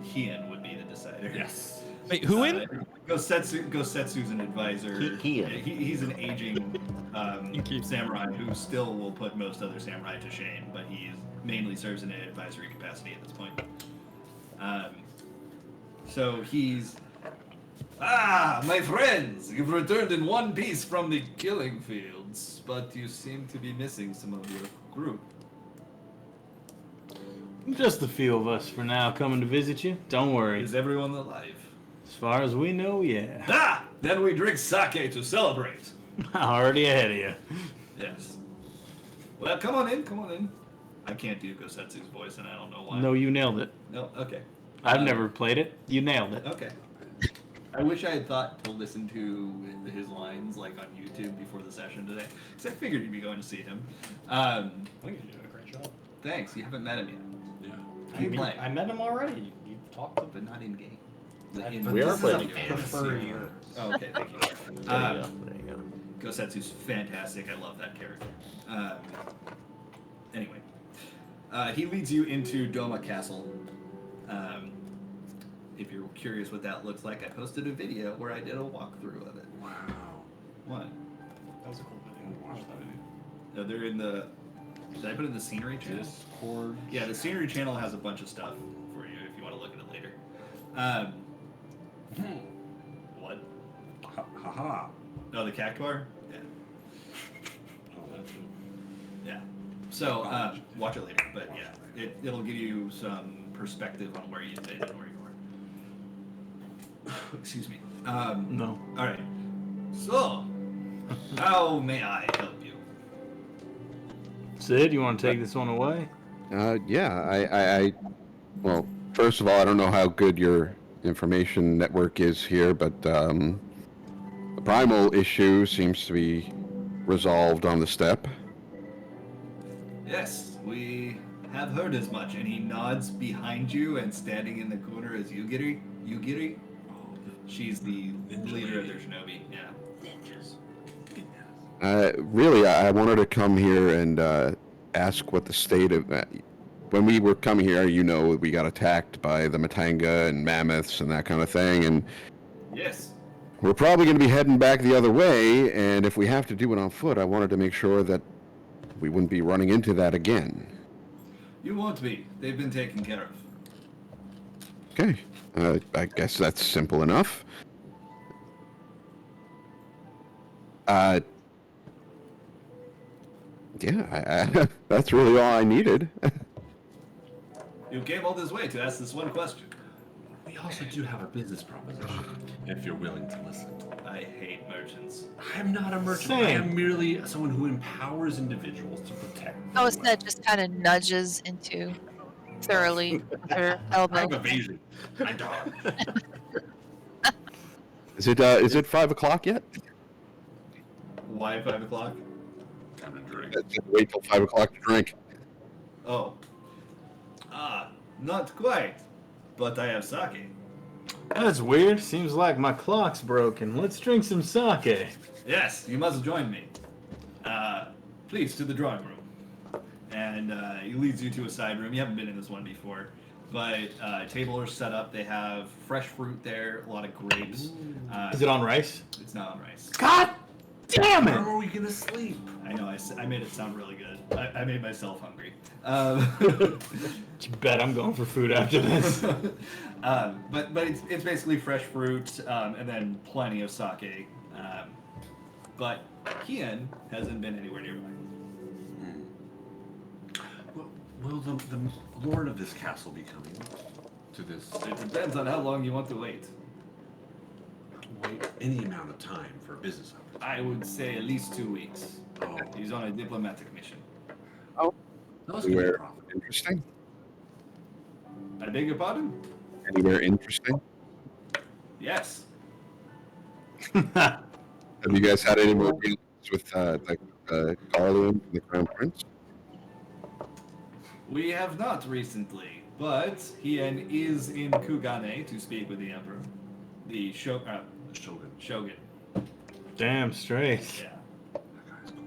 Hien would be the decider. Yes. Wait, who in? Gosetsu's an advisor. Hien. He's an aging samurai who still will put most other samurai to shame, but he mainly serves in an advisory capacity at this point. So he's... Ah, my friends! You've returned in one piece from the killing fields, but you seem to be missing some of your group. Just a few of us for now coming to visit you. Don't worry. Is everyone alive? As far as we know, yeah. Ah! Then we drink sake to celebrate. Already ahead of you. Yes. Well, come on in, come on in. I can't do Gosetsu's voice, and I don't know why. No, you nailed it. No, okay. I've never played it. You nailed it. Okay. I wish I had thought to listen to his lines, like, on YouTube before the session today, because I figured you'd be going to see him. I think you're doing a great job. Thanks, you haven't met him yet. Yeah. I met him already. You talked to him. But not in-game. We are playing Prefer yours. Oh, okay, thank you. There you go. Gosetsu's fantastic. I love that character. Anyway, he leads you into Doma Castle. If you're curious what that looks like, I posted a video where I did a walkthrough of it. Wow. What? That was a cool video. Watch that video. No, they're in the... Did I put in the scenery channel? Discord. Yeah, the scenery channel has a bunch of stuff for you if you want to look at it later. What? Haha. Oh, the cat car? Yeah. Oh, that's Yeah. So, watch it later, but yeah, it'll give you some perspective on where you've been and where you are. Excuse me. No. Alright. So, how may I help you? Sid, you want to take this one away? Yeah, well, first of all, I don't know how good your information network is here, but the primal issue seems to be resolved on the step. Yes, we have heard as much. And he nods behind you, and standing in the corner is Yugiri. Yugiri? She's the leader of their shinobi. Yeah. Really, I wanted to come here and ask what the state of... when we were coming here, you know, we got attacked by the Matanga and mammoths and that kind of thing, and Yes. we're probably going to be heading back the other way, and if we have to do it on foot, I wanted to make sure that we wouldn't be running into that again. You won't be. They've been taken care of. Okay, I guess that's simple enough. Yeah, that's really all I needed. You came all this way to ask this one question. We also do have a business proposition, if you're willing to listen. I hate merchants. I'm not a merchant. I am merely someone who empowers individuals to protect. Oh, so that just kind of nudges into thoroughly with her I have elbow. evasion. I dodge. Is it 5 o'clock yet? Why 5 o'clock? Time to drink. Wait till 5 o'clock to drink. Oh. Not quite. But I have sake. That's weird. Seems like my clock's broken. Let's drink some sake. Yes, you must join me. Please, to the drawing room. And he leads you to a side room. You haven't been in this one before. But table are set up. They have fresh fruit there, a lot of grapes. Is it on rice? It's not on rice. God damn Where it! are we gonna sleep? I know, I made it sound really good. I made myself hungry. You bet I'm going for food after this. But it's basically fresh fruit and then plenty of sake. But Hien hasn't been anywhere nearby. will the lord of this castle be coming to this? It depends on how long you want to wait. Wait any amount of time for a business opportunity. I would say at least 2 weeks. Oh, He's on a diplomatic mission. those could be Anywhere profitable. interesting? I beg your pardon? Anywhere interesting? Yes. Have you guys had any more dealings with Carlo, the Crown Prince? We have not recently, but he is in Kugane to speak with the Emperor. The Shogun. Shogun. Damn straight. Yeah. That guy's cool.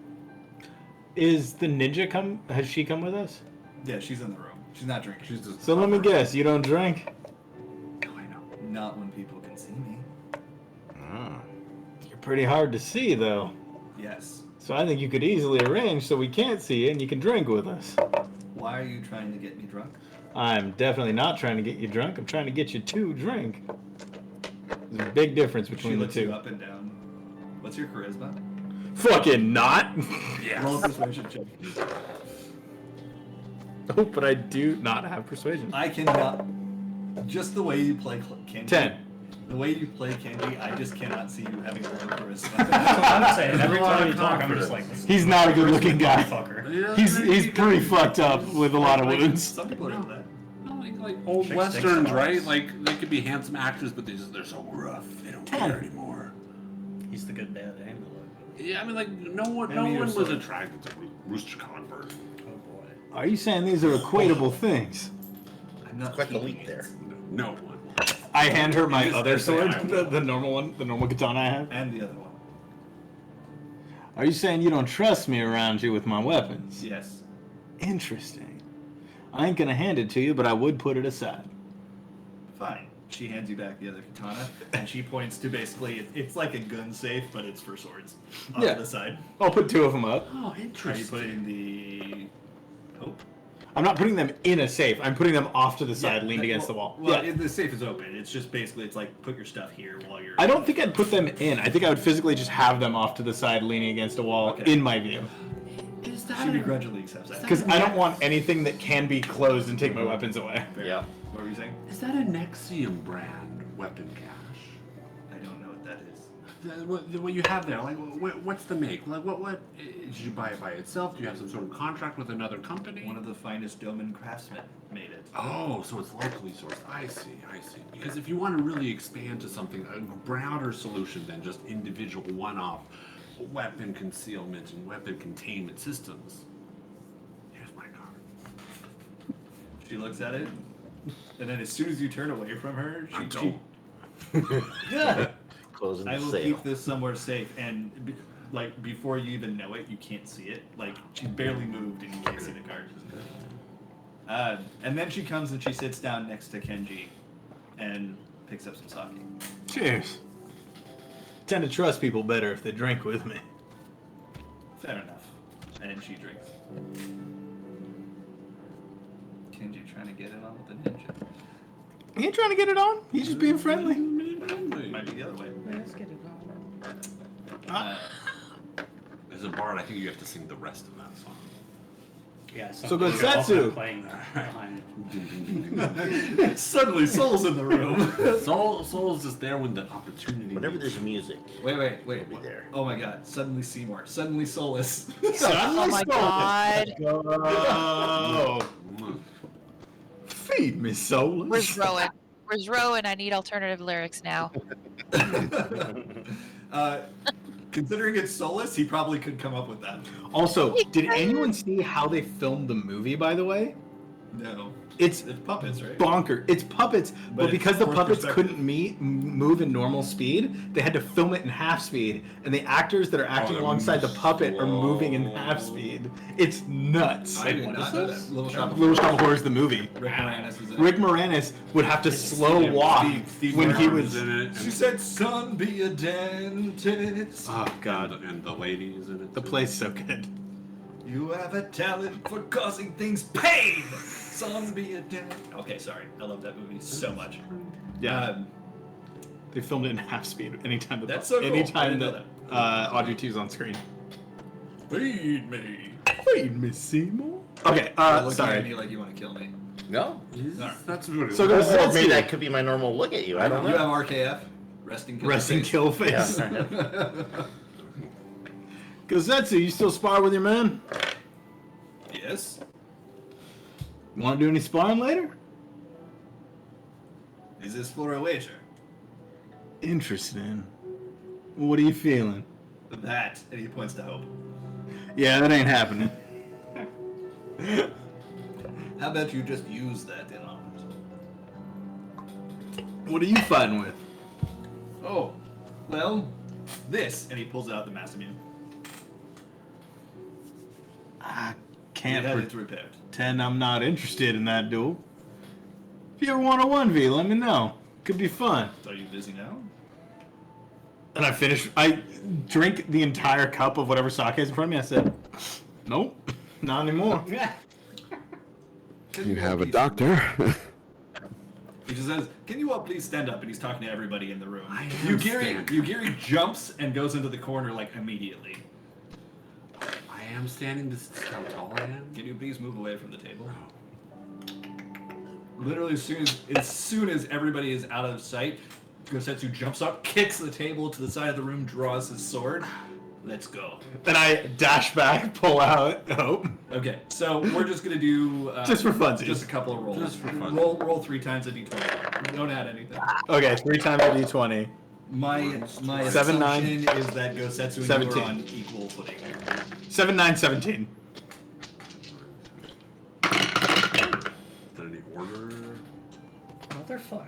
Is the ninja come? Has she come with us? Yeah, she's in the room. She's not drinking. She's just So let me guess, you don't drink? Oh, I know. Not when people can see me. You're pretty hard to see, though. Yes. So I think you could easily arrange so we can't see you and you can drink with us. Why are you trying to get me drunk? I'm definitely not trying to get you drunk. I'm trying to get you to drink. There's a big difference She between the looks you two. up and down. What's your charisma? Fucking not. Roll a persuasion check. Oh, but I do not have persuasion. I cannot. Just the way you play Kenji. 10. The way you play Kenji, I just cannot see you having low charisma. That's what I'm saying. Every time you talk, I'm just like, He's not a good-looking guy. fucker. Yeah, He's pretty fucked up with a lot of wounds. Some people are into that. Like old Chicks westerns, think right? so. Like they could be handsome actors, but they're so rough. They don't care anymore. He's the good bad angler. Yeah, I mean, like no one was attracted to Rooster Convert. Oh boy. Are you saying these are equatable things? I'm not Quite the keeping leap it. there. No one. I hand her my You just other say sword, I will. the normal one, the normal katana I have. And the other one. Are you saying you don't trust me around you with my weapons? Yes. Interesting. I ain't gonna hand it to you, but I would put it aside. Fine. She hands you back the other katana, and she points to basically, it's like a gun safe, but it's for swords. On Yeah. the side. I'll put two of them up. Oh, Are you interesting. putting the... Oh. I'm not putting them in a safe. I'm putting them off to the side, Yeah, leaned that- against the wall. Well, Yeah. the safe is open. It's just basically, it's like, put your stuff here while you're... I don't think I'd put them in. I think I would physically just have them off to the side, leaning against a wall, Okay. in my view. Is that She begrudgingly accepts that. Because I don't want anything that can be closed and take my weapons away. Fair. Yeah. What were you saying? is that a Nexium brand weapon cache? I don't know what that is. What you have there, like, what's the make? Like, what? Did you buy it by itself? Do you have some sort of contract with another company? One of the finest Doman craftsmen made it. Oh, so it's locally sourced. I see. Because if you want to really expand to something, a broader solution than just individual one-off weapon concealment and weapon containment systems, here's my card. She looks at it, and then as soon as you turn away from her, I she don't. yeah. Closing I the will sale. keep this somewhere safe, and like before you even know it, you can't see it. Like she barely moved, and you can't see the card. And then she comes and she sits down next to Kenji, and picks up some sake. Cheers. Tend to trust people better if they drink with me. Fair enough. And she drinks. Kenji trying to get in on with the ninja. He ain't trying to get it on. He's just being friendly. Might be the other way. As a bard, I think you have to sing the rest of that song. Yeah. So go they're also Setsu. Playing behind. Suddenly, Soul's in the room. Soul's just there when the opportunity. Whenever there's music. Wait. Be there. Oh my god. Suddenly Seymour. Suddenly Soulless. Oh my god. Oh. Feed me, soulless. Where's Rowan? Where's Rowan? I need alternative lyrics now. Considering it's Soulless, he probably could come up with that. Also, did anyone see how they filmed the movie, by the way? No. It's It's puppets, right? bonker. It's puppets, but it's because the fourth puppets perspective. couldn't move in normal speed, they had to film it in half speed, and the actors that are acting they're alongside the puppet are moving in slow. half speed. It's nuts. I did not know that. Little Shop of Little Shop of Horrors, the movie. Rick Moranis is in it. Rick Moranis would have to slow walk Steve when he Martin's was. in it. She said, son, be a dentist. Oh God, and the lady is in it. the too. play's so good. You have a talent for causing things pain. Son, be a dentist. Okay, sorry. I love that movie so much. Yeah, they filmed it in half speed. Anytime the That's so cool. I anytime didn't know that Audrey 2's on screen. Feed me. Wait, Miss Seymour? Okay, You're looking at sorry. me like you want to kill me. No. That's what it So was. Gosetsu. Maybe that could be my normal look at you. I don't You have know. RKF, resting kill Resting face. kill face. Yeah. Gosetsu, you still spar with your man? Yes. Want to do any sparring later? Is this for a wager? Interesting. What are you feeling? That, and he points to Hope. Yeah, that ain't happening. How about you just use that in arms? What are you fighting with? Oh, well, this, and he pulls out the Masamune. I It can't had its repaired. pretend I'm not interested in that duel. If you ever want a 1v, let me know. Could be fun. Are you busy now? And I drink the entire cup of whatever sake is in front of me. I said, nope, not anymore. You have a doctor. He just says, "Can you all please stand up?" And he's talking to everybody in the room. I am Yugiri standing. jumps and goes into the corner like immediately. I am standing. This is how tall I am. Can you please move away from the table? Literally, as soon as everybody is out of sight, Gosetsu jumps up, kicks the table to the side of the room, draws his sword. Let's go. Then I dash back, pull out Hope. Okay, so we're just gonna do Just for funsies. just a couple of rolls. Just for fun. Roll 3 times a d20. Don't add anything. Okay, 3 times a d20. My 7, 9, assumption is that Gosetsu and you 17. are on equal footing here. 7, 9, 17. Any order?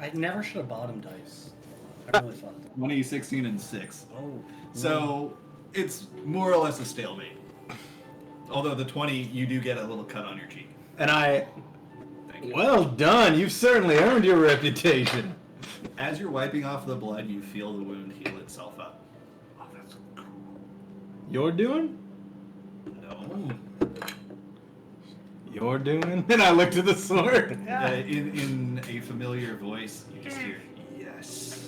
I never should have bought him dice. I really thought. 20, 16, and 6. Oh. So it's more or less a stalemate. Although the 20, you do get a little cut on your cheek. And I, Thank you. well done. You've certainly earned your reputation. As you're wiping off the blood, you feel the wound heal itself up. Oh, that's cool. You're doing? No. You're doing? And I looked at the sword. In a familiar voice, you just hear, yes.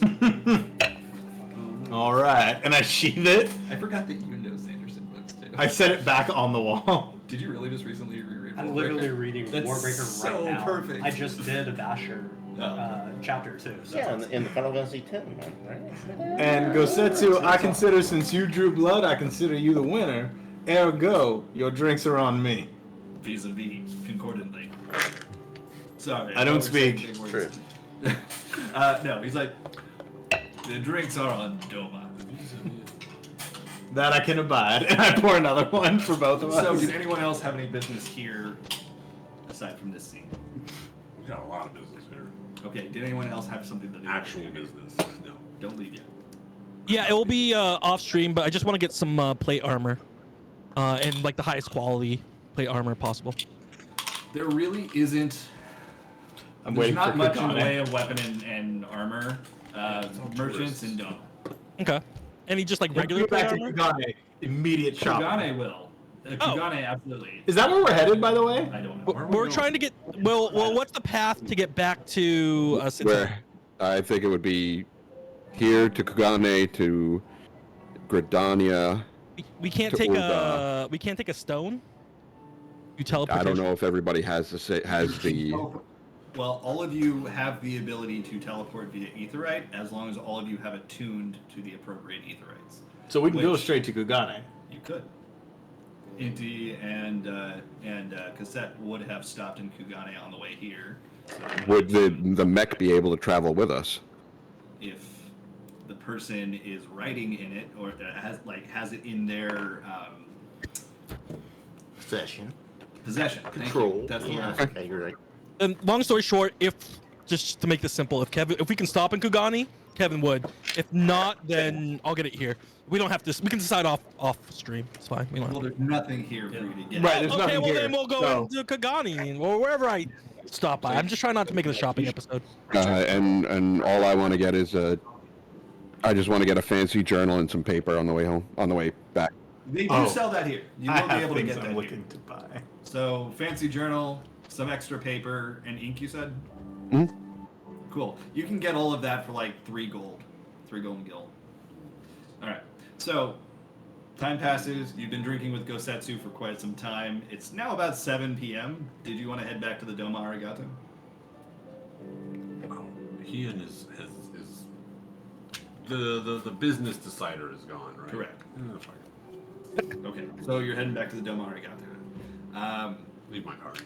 All right. And I sheathe it. I forgot that you know Sanderson books too. I set it back on the wall. Did you really just recently reread I'm Warbreaker? literally reading That's Warbreaker right so now. perfect. I just did a Basher Oh. chapter 2. So Yeah, in the Final Fantasy X, man, right? And Gosetsu, I consider since you drew blood, I consider you the winner. Ergo, your drinks are on me. Vis-a-vis, concordantly. Sorry. I don't we're saying speak. big words. True. No, he's like, the drinks are on Doma. That I can abide. And I pour another one for both of us. So, did anyone else have any business here aside from this scene? We got a lot of business here. Okay, did anyone else have something to do? Actual business. No. Don't leave yet. Yeah, it will be off stream, but I just want to get some plate armor, and like the highest quality plate armor possible. There really isn't. I'm There's waiting not for much in the Kagane. way of weapon and armor. Merchants and Doma. Okay. Any just like regular Go plate back to armor? Kagane. Immediate shop. Kugane will. Kugane absolutely. Is that where we're headed, by the way? I don't know. We're trying to get. Well, what's the path to get back to Cincinnati? Where I think it would be here to Kugane to Gridania. We can't to take Urga. we can't take a stone. You teleport. I don't know if everybody has the Well, all of you have the ability to teleport via Aetherite as long as all of you have it tuned to the appropriate Aetherites. So we can go Which- straight to Kagane. You could. Inti and Cassette would have stopped in Kugane on the way here. So would the mech be able to travel with us? if the person is riding in it or has it in their Possession. possession. Thank you. Control. That's the Yeah. word. Okay, you're right. And long story short, if just to make this simple, if we can stop in Kugani, Kevin would. If not, then I'll get it here. We don't have to. We can decide off stream. It's fine. We don't Well, have to. there's nothing here for you to get. Right, there's Okay, nothing well here. then we'll go so- into Kagani or wherever I stop by. I'm just trying not to make it a shopping episode. And all I want to get is I just want to get a fancy journal and some paper on the way home, on the way back. They do sell that here. You I will be have able to things get I'm that looking here. to buy. So, fancy journal, some extra paper, and ink, you said? Hmm? Cool. You can get all of that for like 3 gold. 3 golden gil. Alright. So, Time passes. You've been drinking with Gosetsu for quite some time. It's now about 7 p.m. Did you want to head back to the Doma Arigato? He and his the business decider is gone, right? Correct. Oh, fuck Okay, so you're heading back to the Doma Arigato. it. Leave my card.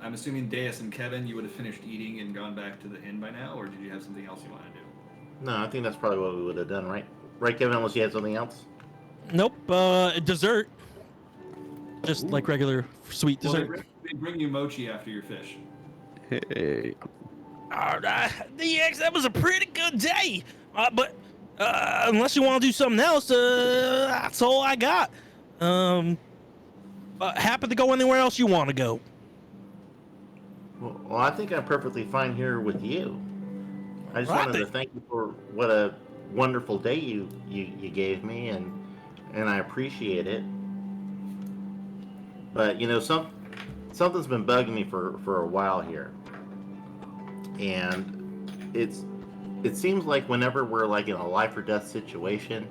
I'm assuming Deus and Kevin, you would have finished eating and gone back to the inn by now, or did you have something else you want to do? No, I think that's probably what we would have done, right? Right, Kevin, unless you had something else? Nope. Dessert. Just like regular sweet Well, dessert. they bring you mochi after your fish. Hey, All right, DX, that was a pretty good day. But unless you want to do something else, that's all I got. Happy to go anywhere else you want to go. Well, I think I'm perfectly fine here with you. I just Right wanted to then. thank you for what a wonderful day you gave me, and I appreciate it. But you know, something's been bugging me for a while here, and it seems like whenever we're like in a life or death situation,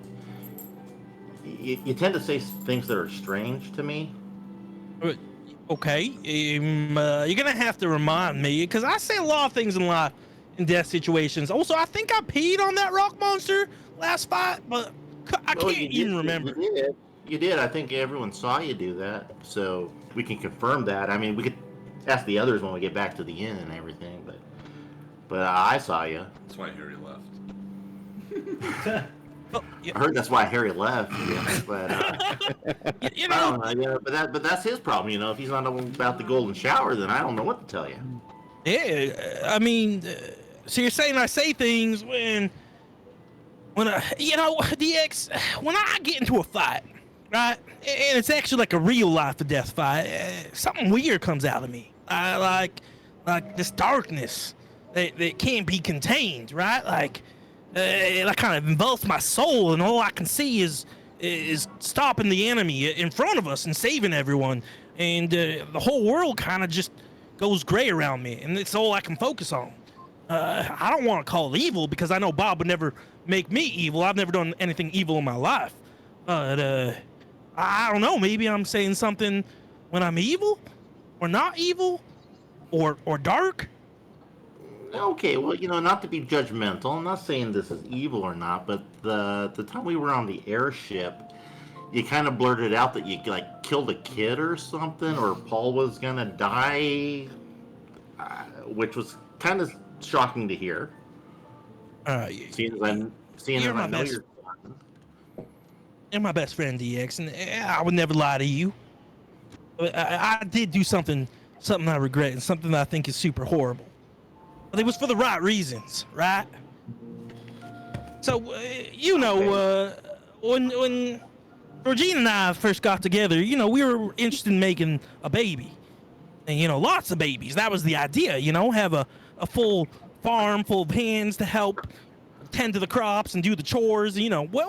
you tend to say things that are strange to me. Okay, you're gonna have to remind me because I say a lot of things in life and death situations. Also, I think I peed on that rock monster last fight, but I Well, can't you even did- remember. You did. I think everyone saw you do that, so we can confirm that. I mean, we could ask the others when we get back to the inn and everything, but I saw you. That's why Harry left. Oh, yeah, I heard that's why Harry left. Yeah, but you I know, don't know. Yeah, but that's his problem. You know, if he's not about the golden shower, then I don't know what to tell you. yeah. I mean, so you're saying I say things when you know, DX, when I get into a fight, right, and it's actually like a real life or death fight, something weird comes out of me. Like this darkness that can't be contained, right? Like it kind of envelops my soul, and all I can see is stopping the enemy in front of us and saving everyone, and the whole world kind of just goes gray around me, and it's all I can focus on. I don't want to call it evil because I know Bob would never make me evil. I've never done anything evil in my life. But I don't know. Maybe I'm saying something when I'm evil, or not evil, or dark. Okay, well, you know, not to be judgmental, I'm not saying this is evil or not, but the time we were on the airship, you kind of blurted out that you like killed a kid or something, or Paul was gonna die, which was kind of shocking to hear. Seeing as You're I my know best. you're. You're my best friend, DX, and I would never lie to you. But I did do something I regret, and something that I think is super horrible. But it was for the right reasons, right? So, you know, when Georgina and I first got together, you know, we were interested in making a baby. And, you know, lots of babies. That was the idea, you know, have a full farm full of hands to help tend to the crops and do the chores, you know. What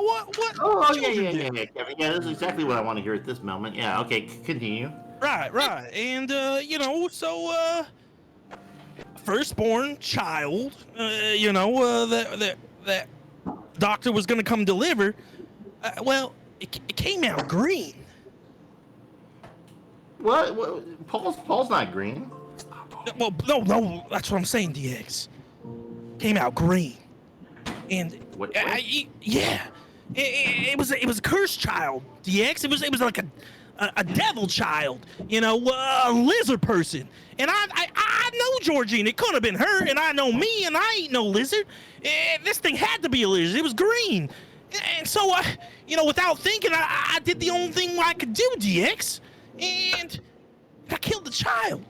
Oh, yeah, children do. Kevin. Yeah, this is exactly what I want to hear at this moment. Yeah, okay, continue. Right. And, you know, so, firstborn child, you know, that doctor was going to come deliver, well, it came out green. What? Paul's not green. Well, no, that's what I'm saying, DX. Came out green. And, What? yeah, it was a cursed child, DX. It was like a devil child, you know, a lizard person. And I know Georgine. It couldn't have been her, and I know me, and I ain't no lizard. This thing had to be a lizard. It was green. And so, you know, without thinking, I did the only thing I could do, DX. And I killed the child.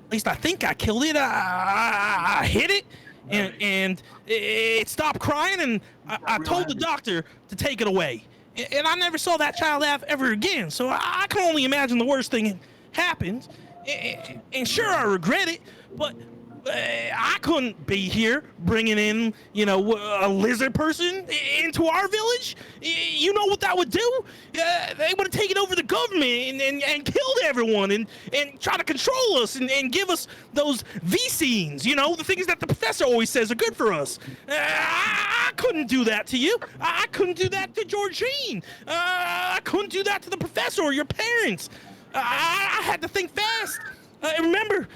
At least I think I killed it. I hit it, and it stopped crying, and I told the doctor to take it away. And I never saw that child ever again. So I can only imagine the worst thing happened. And sure, I regret it, but I couldn't be here bringing in, a lizard person into our village. You know what that would do? They would have taken over the government and killed everyone and try to control us and give us those V-scenes, the things that the professor always says are good for us. I couldn't do that to you. I couldn't do that to Georgine. I couldn't do that to the professor or your parents. I had to think fast. Remember,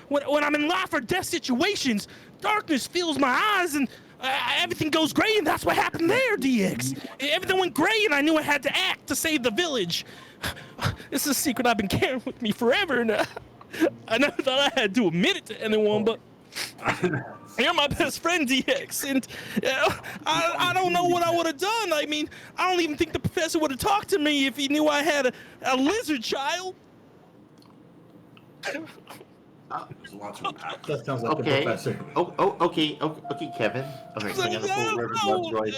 when I'm in life or death situations, darkness fills my eyes and everything goes gray, and that's what happened there, DX. Everything went gray, and I knew I had to act to save the village. This is a secret I've been carrying with me forever, and I never thought I had to admit it to anyone, but you're my best friend, DX, and I don't know what I would have done. I mean, I don't even think the professor would have talked to me if he knew I had a lizard child. There's lots of impact. That sounds like the Okay. professor. Okay, Kevin. Okay, so the full river blood droids.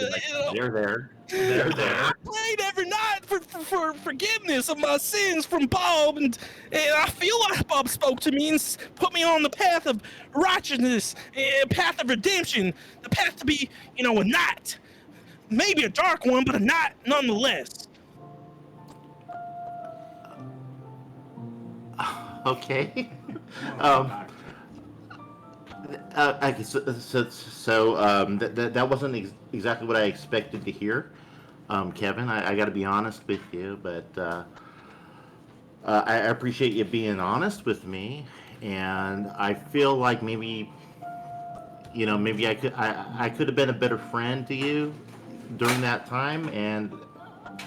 They're there. They're there. I prayed every night for forgiveness of my sins from Bob, and I feel like Bob spoke to me and put me on the path of righteousness, path of redemption, the path to be, a knight. Maybe a dark one, but a knight nonetheless. Okay. Okay, that wasn't exactly what I expected to hear, Kevin. I got to be honest with you, but I appreciate you being honest with me, and I feel like maybe I could have been a better friend to you during that time, and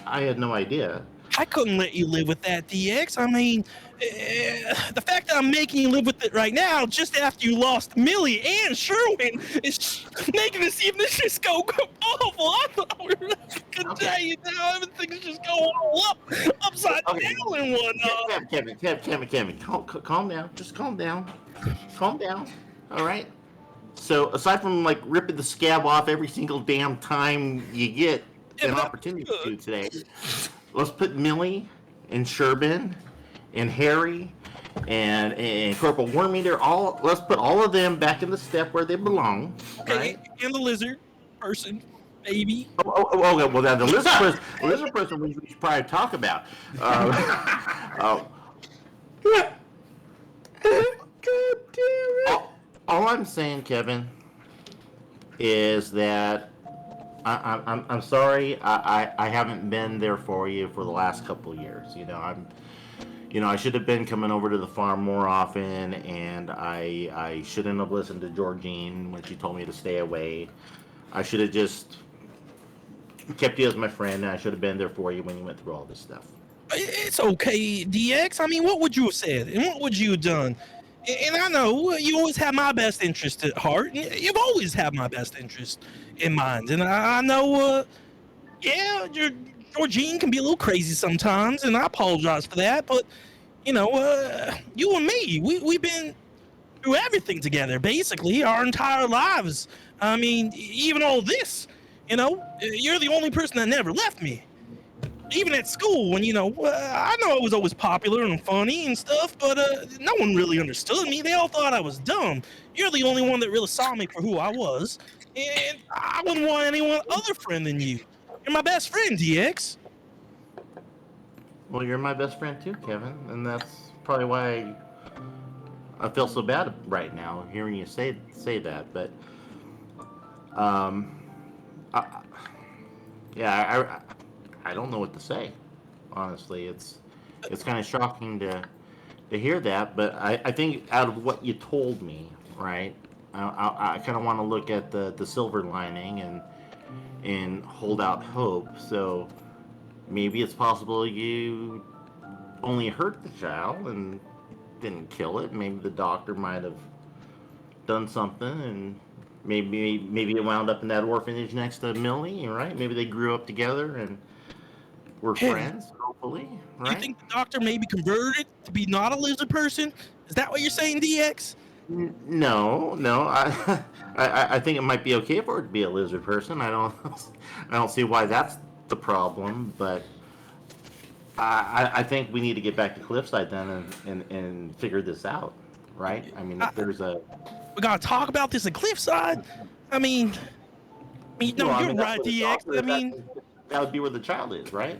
I had no idea. I couldn't let you live with that, DX. I mean, the fact that I'm making you live with it right now, just after you lost Millie and Sherwin, is making this even just go awful. I thought we were gonna day, now everything's just going all upside down and whatnot. Kevin, calm down. Just calm down. Calm down. All right. So aside from like ripping the scab off every single damn time you get an opportunity to today, let's put Millie and Sherbin and Harry and Corporal Wormeater, let's put all of them back in the step where they belong. Okay, right? and the lizard person, maybe. Okay. Well, now the lizard person we should probably talk about. God damn it! All I'm saying, Kevin, is that I'm sorry. I haven't been there for you for the last couple of years. I should have been coming over to the farm more often, and I shouldn't have listened to Georgine when she told me to stay away. I should have just kept you as my friend, and I should have been there for you when you went through all this stuff. It's okay, DX. I mean, what would you have said, and what would you have done? And I know you always have my best interest at heart. You've always had my best interest in mind. And I know, Georgine can be a little crazy sometimes, and I apologize for that. But, you and me, we've been through everything together, basically, our entire lives. I mean, even all this, you're the only person that never left me. Even at school, when, I know I was always popular and funny and stuff, but no one really understood me. They all thought I was dumb. You're the only one that really saw me for who I was, and I wouldn't want anyone other friend than you. You're my best friend, DX. Well, you're my best friend too, Kevin, and that's probably why I feel so bad right now hearing you say that. But, I don't know what to say. Honestly, it's kind of shocking to hear that. But I think out of what you told me, right, I kind of want to look at the silver lining and hold out hope. So maybe it's possible you only hurt the child and didn't kill it. Maybe the doctor might have done something, and maybe it wound up in that orphanage next to Millie, right? Maybe they grew up together and were friends, hopefully, right? You think the doctor maybe converted to be not a lizard person? Is that what you're saying, DX? No. I think it might be okay for it to be a lizard person. I don't see why that's the problem, but I think we need to get back to Cliffside then and figure this out, right? I mean, if there's a We gotta talk about this at Cliffside. I mean, no, Well, I you're mean, that's right, what it's DX. offered. I mean, that would be where the child is, right?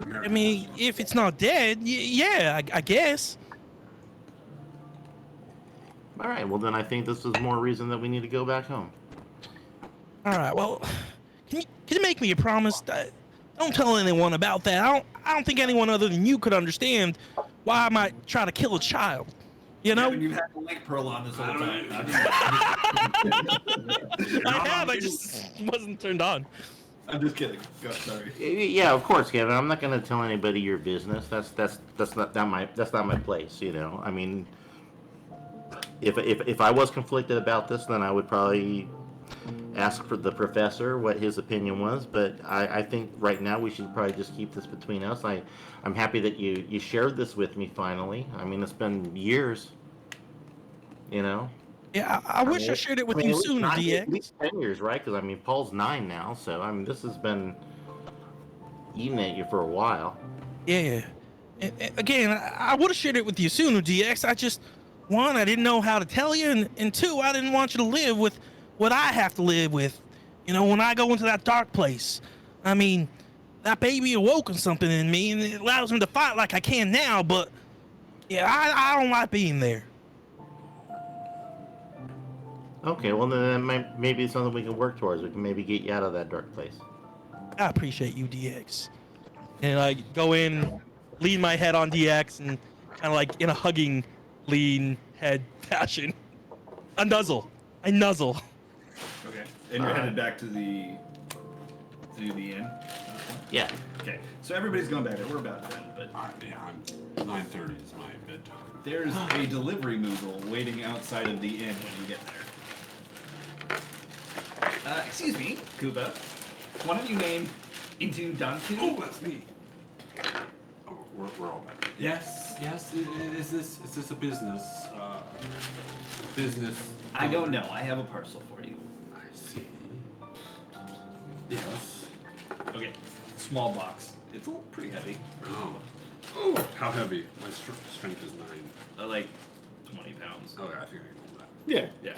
if it's not dead, yeah, I guess. All right. Well, then I think this is more reason that we need to go back home. All right. Well, can you make me a promise? Don't tell anyone about that. I don't think anyone other than you could understand why I might try to kill a child. You know? Yeah, you've had the link pearl on this whole time. I have. I just wasn't turned on. I'm just kidding. Go, sorry. Yeah, of course, Kevin. I'm not going to tell anybody your business. That's not my place. You know. I mean, if I was conflicted about this, then I would probably ask for the professor what his opinion was. But I think right now we should probably just keep this between us. I'm happy that you shared this with me finally. I mean, it's been years. You know. Yeah, I wish I shared it with you sooner, DX. At least 10 years, right? Because I mean, Paul's 9 now, so I mean, this has been eating at you for a while. Yeah. Again, I would have shared it with you sooner, DX. I just, one, I didn't know how to tell you, and two, I didn't want you to live with what I have to live with. You know, when I go into that dark place. I mean, that baby awoken something in me, and it allows me to fight like I can now, but yeah, I don't like being there. Okay, well then maybe it's something we can work towards. We can maybe get you out of that dark place. I appreciate you, DX. And I go in, lean my head on DX, and kind of like in a hugging, lean head fashion. I nuzzle. Okay. And you're headed back to the inn? Yeah. Okay. So everybody's going back there. We're about done, but Yeah, I'm 9:30 is my bedtime. there's a delivery moogle waiting outside of the inn when you get there. Excuse me, Kuba. One of you named Into Dantu? Oh, that's me. Oh, we're all back. Yes. Is this a business? Business. I don't know. I have a parcel for you. I see. Yes. Okay. Small box. It's a little pretty heavy. Oh, how heavy? My strength is 9. Like 20 pounds. Okay, I think I can hold that. Yeah. Yeah.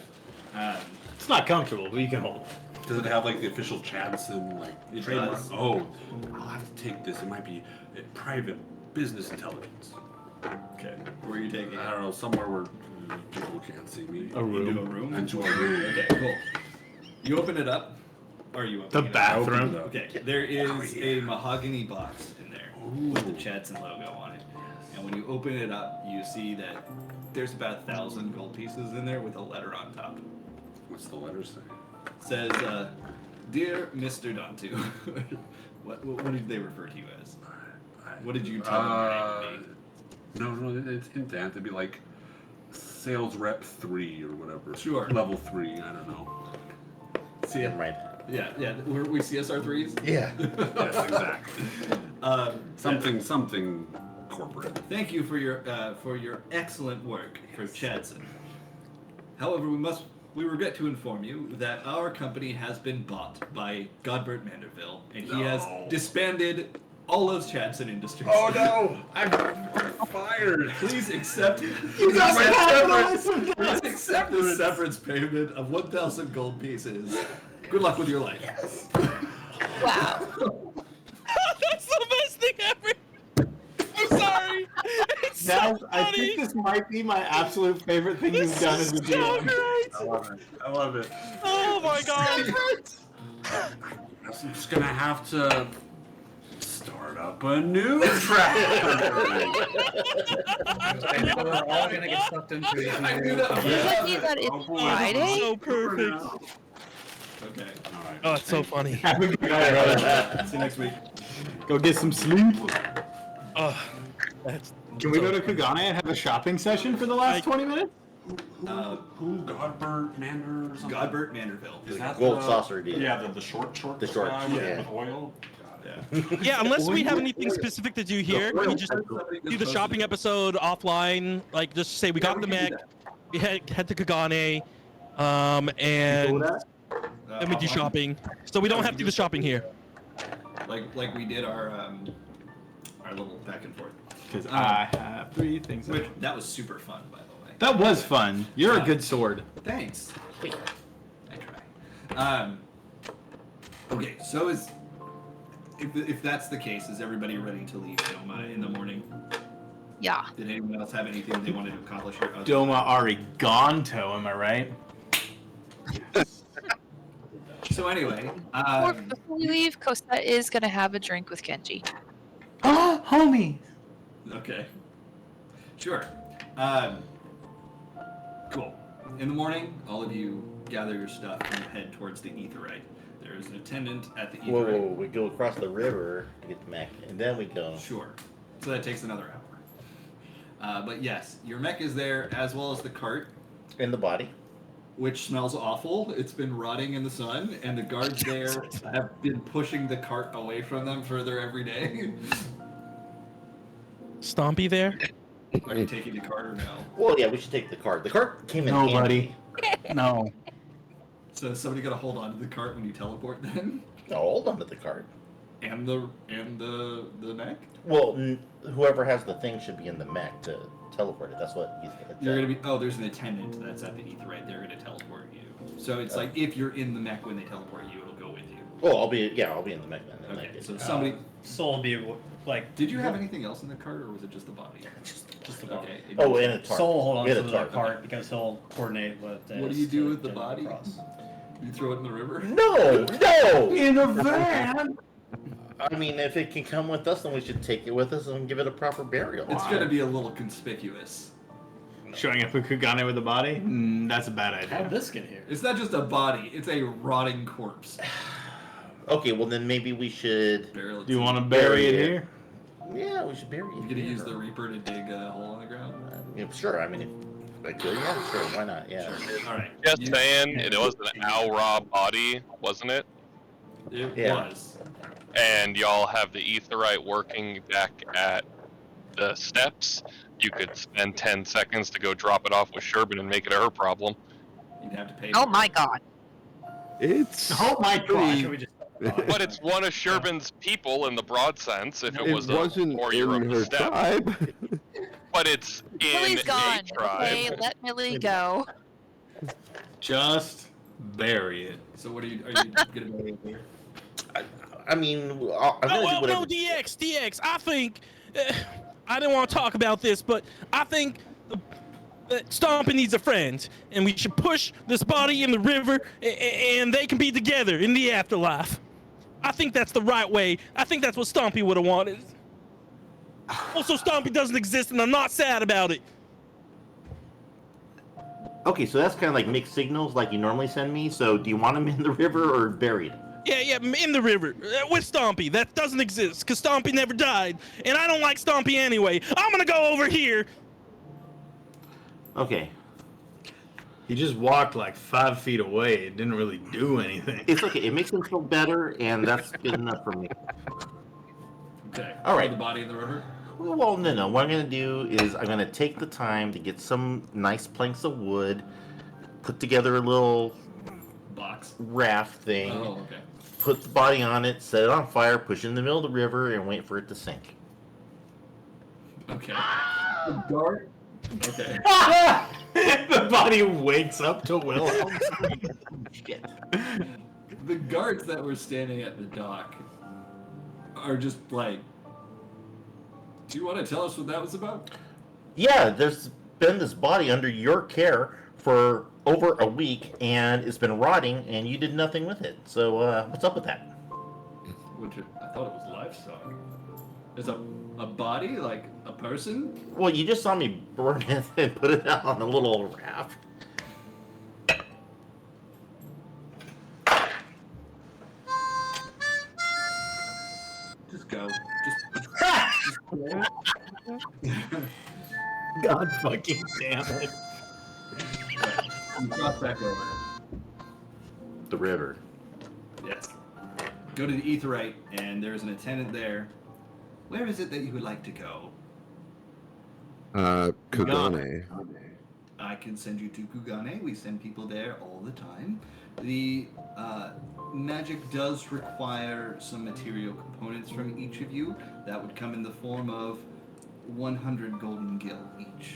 It's not comfortable, but you can hold it. Does it have like the official Chadson It trademark? does. Oh, I'll have to take this. It might be private business intelligence. Okay. Where are you taking it? I don't know, somewhere where people can't see me. A room. Into a room? Into a room. Okay, cool. You open it up. Or you The open it up? bathroom. Okay. There is a mahogany box in there with the Chadson logo on it. And when you open it up, you see that there's about 1,000 gold pieces in there with a letter on top. What's the letter say? It says, "Dear Mr. Dantu," what did they refer to you as? What did you tell them your name to be? No, it's in that. It'd be like sales rep 3 or whatever. Sure. Level 3, I don't know. See it? Right. Yeah. Were we CSR3s? Yeah. Yes, exactly. Something corporate. Thank you for your excellent work for Chadson. However, we regret to inform you that our company has been bought by Godbert Manderville, and he has disbanded all of Chadson Industries. Oh no! I'm fired! Please accept You got Please accept the severance payment of 1,000 gold pieces. Good luck with your life. Yes. Wow. That's the best thing ever. I'm sorry. It's so Now, funny. I think this might be my absolute favorite thing you've done as a so DM. great. I love it. Oh my god. I'm just gonna have to start up a new track. We're all gonna get sucked into these. I knew that. Does that mean that it's Friday? So perfect. Okay. All right. Oh, it's so funny. Have a good night, brother. See you next week. Go get some sleep. Oh, that's Can we go to Kagane and have a shopping session for the last 20 minutes? Who? Godbert Mander or something? Godbert Manderville. Is that Gold the, saucer deal. Yeah, the short The short, guy with yeah. the oil. yeah. Unless we have anything specific to do here, we just do the shopping episode offline. Like just say we got the mech, we head to Kagane, and then we do shopping. So we don't have to do the shopping here. Like we did our little back and forth. Because I have 3 things. Which, that was super fun, by the way. That was fun. You're a good sword. Thanks. I try. Okay, so if that's the case, is everybody ready to leave Doma in the morning? Yeah. Did anyone else have anything they wanted to accomplish here? Doma Ariganto, am I right? So anyway, Before we leave, Cosette is going to have a drink with Kenji. Oh, homie. Okay. Sure. Cool. In the morning, all of you gather your stuff and head towards the Aetheryte. There is an attendant at the Aetheryte. Whoa, we go across the river to get the mech, and then we go. Sure. So that takes another hour. But yes, your mech is there, as well as the cart. In the body. Which smells awful. It's been rotting in the sun, and the guards there have been pushing the cart away from them further every day. Stompy there? Are you taking the cart or no? Well, yeah, we should take the cart. The cart came in No, handy. buddy. No. So is somebody gonna hold on to the cart when you teleport then? No, hold on to the cart. And the mech? Well, whoever has the thing should be in the mech to teleport it. That's what he's gonna You're gonna be. Oh, there's an attendant that's at the Aetheryte. They're gonna teleport you. So it's like if you're in the mech when they teleport you, it'll go with you. Oh, I'll be in the mech then. Okay. So somebody. Soul will be like. Did you have anything else in the cart, or was it just the body? Just the body. Okay. Oh, and a tart. Soul hold on We to had a the tart. cart because he'll coordinate with. What do you do with the to body? cross. You throw it in the river? No, no. In a van. I mean, if it can come with us, then we should take it with us and give it a proper burial. It's gonna be a little conspicuous. Showing up a Kugane with a body? That's a bad idea. How did this get here? It's not just a body; it's a rotting corpse. Okay, well then maybe we should. Barely. Do you want to bury it here? Yeah, we should bury it. You gonna use the Reaper to dig a hole in the ground? Yeah, sure. I mean, if I could, yeah, sure. Why not? Yeah. All right. Just saying, it was an Al Ra body, wasn't it? It Yeah. was. And y'all have the Aetheryte working back at the steps. You could spend 10 seconds to go drop it off with Sherbin and make it her problem. You'd have to pay. Oh for my it. god. It's Oh my god. Should we just? But it's one of Sherbin's people in the broad sense. If it, it was a wasn't warrior in of her the steppe, tribe. but it's in Millie's gone. a tribe. Okay, let Millie go. Just bury it. So what are you gonna bury it here? I mean, I'm Oh, gonna do well, whatever. no, DX. I think I didn't want to talk about this, but I think that Stompy needs a friend, and we should push this body in the river, and they can be together in the afterlife. I think that's the right way. I think that's what Stompy would have wanted. Also, Stompy doesn't exist, and I'm not sad about it. Okay, so that's kind of like mixed signals, like you normally send me. So, do you want him in the river or buried? Yeah, in the river with Stompy. That doesn't exist because Stompy never died, and I don't like Stompy anyway. I'm gonna go over here. Okay, He just walked like 5 feet away. It didn't really do anything. it's okay. It makes him feel better, and that's good enough for me. Okay. All right. Throw the body in the river. Well, no. What I'm gonna do is I'm gonna take the time to get some nice planks of wood, put together a little Box. raft thing, Oh, okay. put the body on it, set it on fire, push it in the middle of the river, and wait for it to sink. Okay. The guard. Okay. The body wakes up to Wilhelm. Shit. The guards that were standing at the dock are just like, do you want to tell us what that was about? Yeah, there's been this body under your care for over a week, and it's been rotting, and you did nothing with it. So, what's up with that? Which I thought it was livestock. Is a body like a person? Well, you just saw me burn it and put it out on a little raft. Just go. God fucking damn it. You cross back over. The river. Yes. Go to the Aetheryte, and there's an attendant there. Where is it that you would like to go? Kugane. I can send you to Kugane. We send people there all the time. The magic does require some material components from each of you. That would come in the form of 100 golden gil each.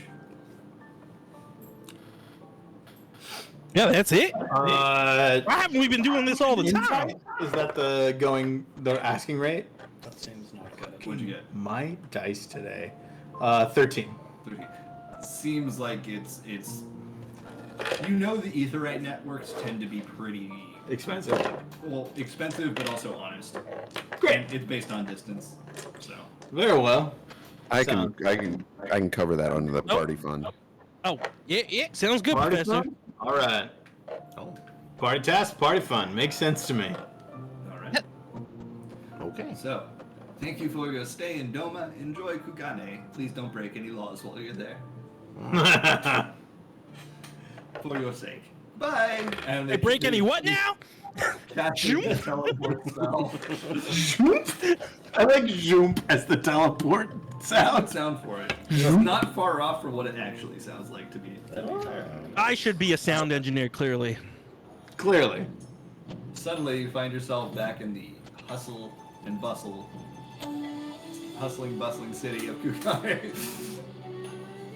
Yeah, that's it. Uh, Why haven't we been doing this all the time? is that the asking rate? That seems not good. What'd you get? My dice today. 13. 30. Seems like it's. You know the Etherite networks tend to be pretty Expensive. well, expensive, but also honest. Great. And it's based on distance, so. Very well. I can cover that under the party fund. Oh, yeah, sounds good, Party Professor. fun? All right. Party task, party fun. Makes sense to me. All right. Okay. So, thank you for your stay in Doma. Enjoy Kugane. Please don't break any laws while you're there. For your sake. Bye. And They break any what now? Casting the teleport spell. I like zoom as the teleport sound. Sound for it. It's not far off from what it actually sounds like to be. I should be a sound engineer, clearly. Clearly. Suddenly, you find yourself back in the hustle and bustle, hustling, bustling city of Kugane.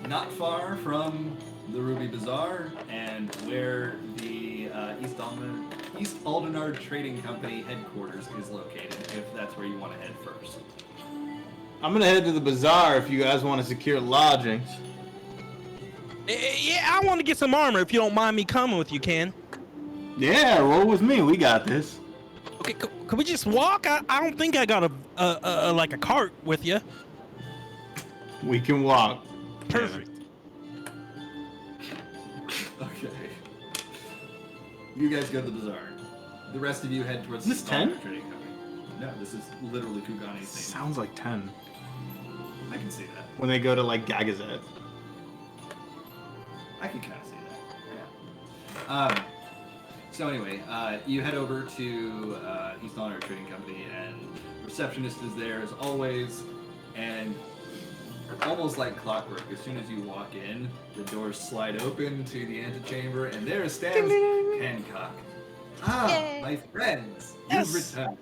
Not far from the Ruby Bazaar and where the East Aldenard Trading Company headquarters is located, if that's where you want to head first. I'm gonna head to the bazaar if you guys want to secure lodgings. Yeah, I want to get some armor if you don't mind me coming with you, Ken. Yeah, roll with me. We got this. Okay, could we just walk? I don't think I got a like a cart with you. We can walk. Perfect. Okay. You guys go to the bazaar. The rest of you head towards Is this the 10? Aldenard Trading Company. No, this is literally Kugane's thing. Sounds like 10. I can see that. When they go to like Gagazet. I can kind of see that. Yeah. So anyway, you head over to East Aldenard Trading Company, and receptionist is there as always, and almost like clockwork, as soon as you walk in, the doors slide open to the antechamber, and there stands Hancock. Ah, Yay. my friends, Yes. you've returned.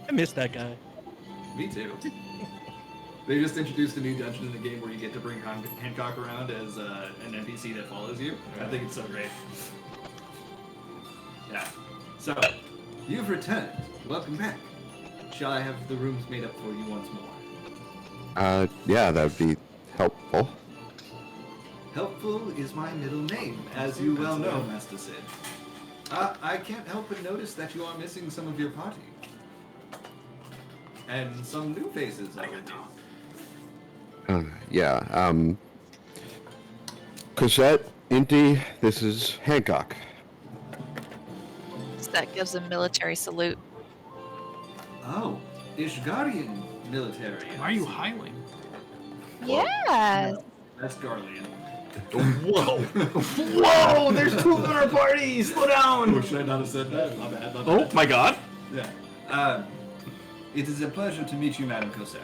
I missed that guy. Me too. They just introduced a new dungeon in the game where you get to bring Hancock around as an NPC that follows you. I think it's so great. Yeah. So, you've returned. Welcome back. Shall I have the rooms made up for you once more? Yeah, that would be helpful. Helpful is my middle name, as you well know, Master Sid. I can't help but notice that you are missing some of your party. And some new faces, I would know. Yeah, Cosette, Inti, this is Hancock. So that gives a military salute. Oh, Ishgarian military. Why are you highling? Yes. That's Garlean. Whoa! Whoa! There's 2 of our party! Slow down! Should I not have said that? My bad, my bad. Oh my god! Yeah. It is a pleasure to meet you, Madam Cosette.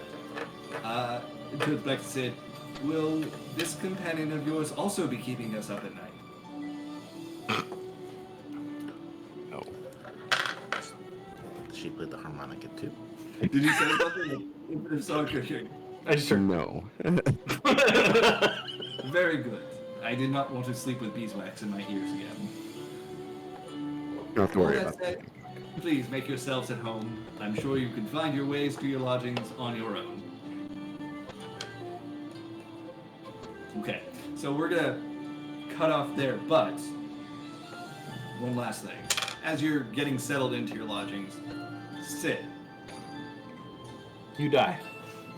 To like said, will this companion of yours also be keeping us up at night? Oh. She played the harmonica too. Did you say something? If so, I could hear you. I just heard No. Very good. I did not want to sleep with beeswax in my ears again. You don't have to worry All about that that. said, please make yourselves at home. I'm sure you can find your ways to your lodgings on your own. Okay, so we're gonna cut off there, but one last thing. As you're getting settled into your lodgings, sit. You die.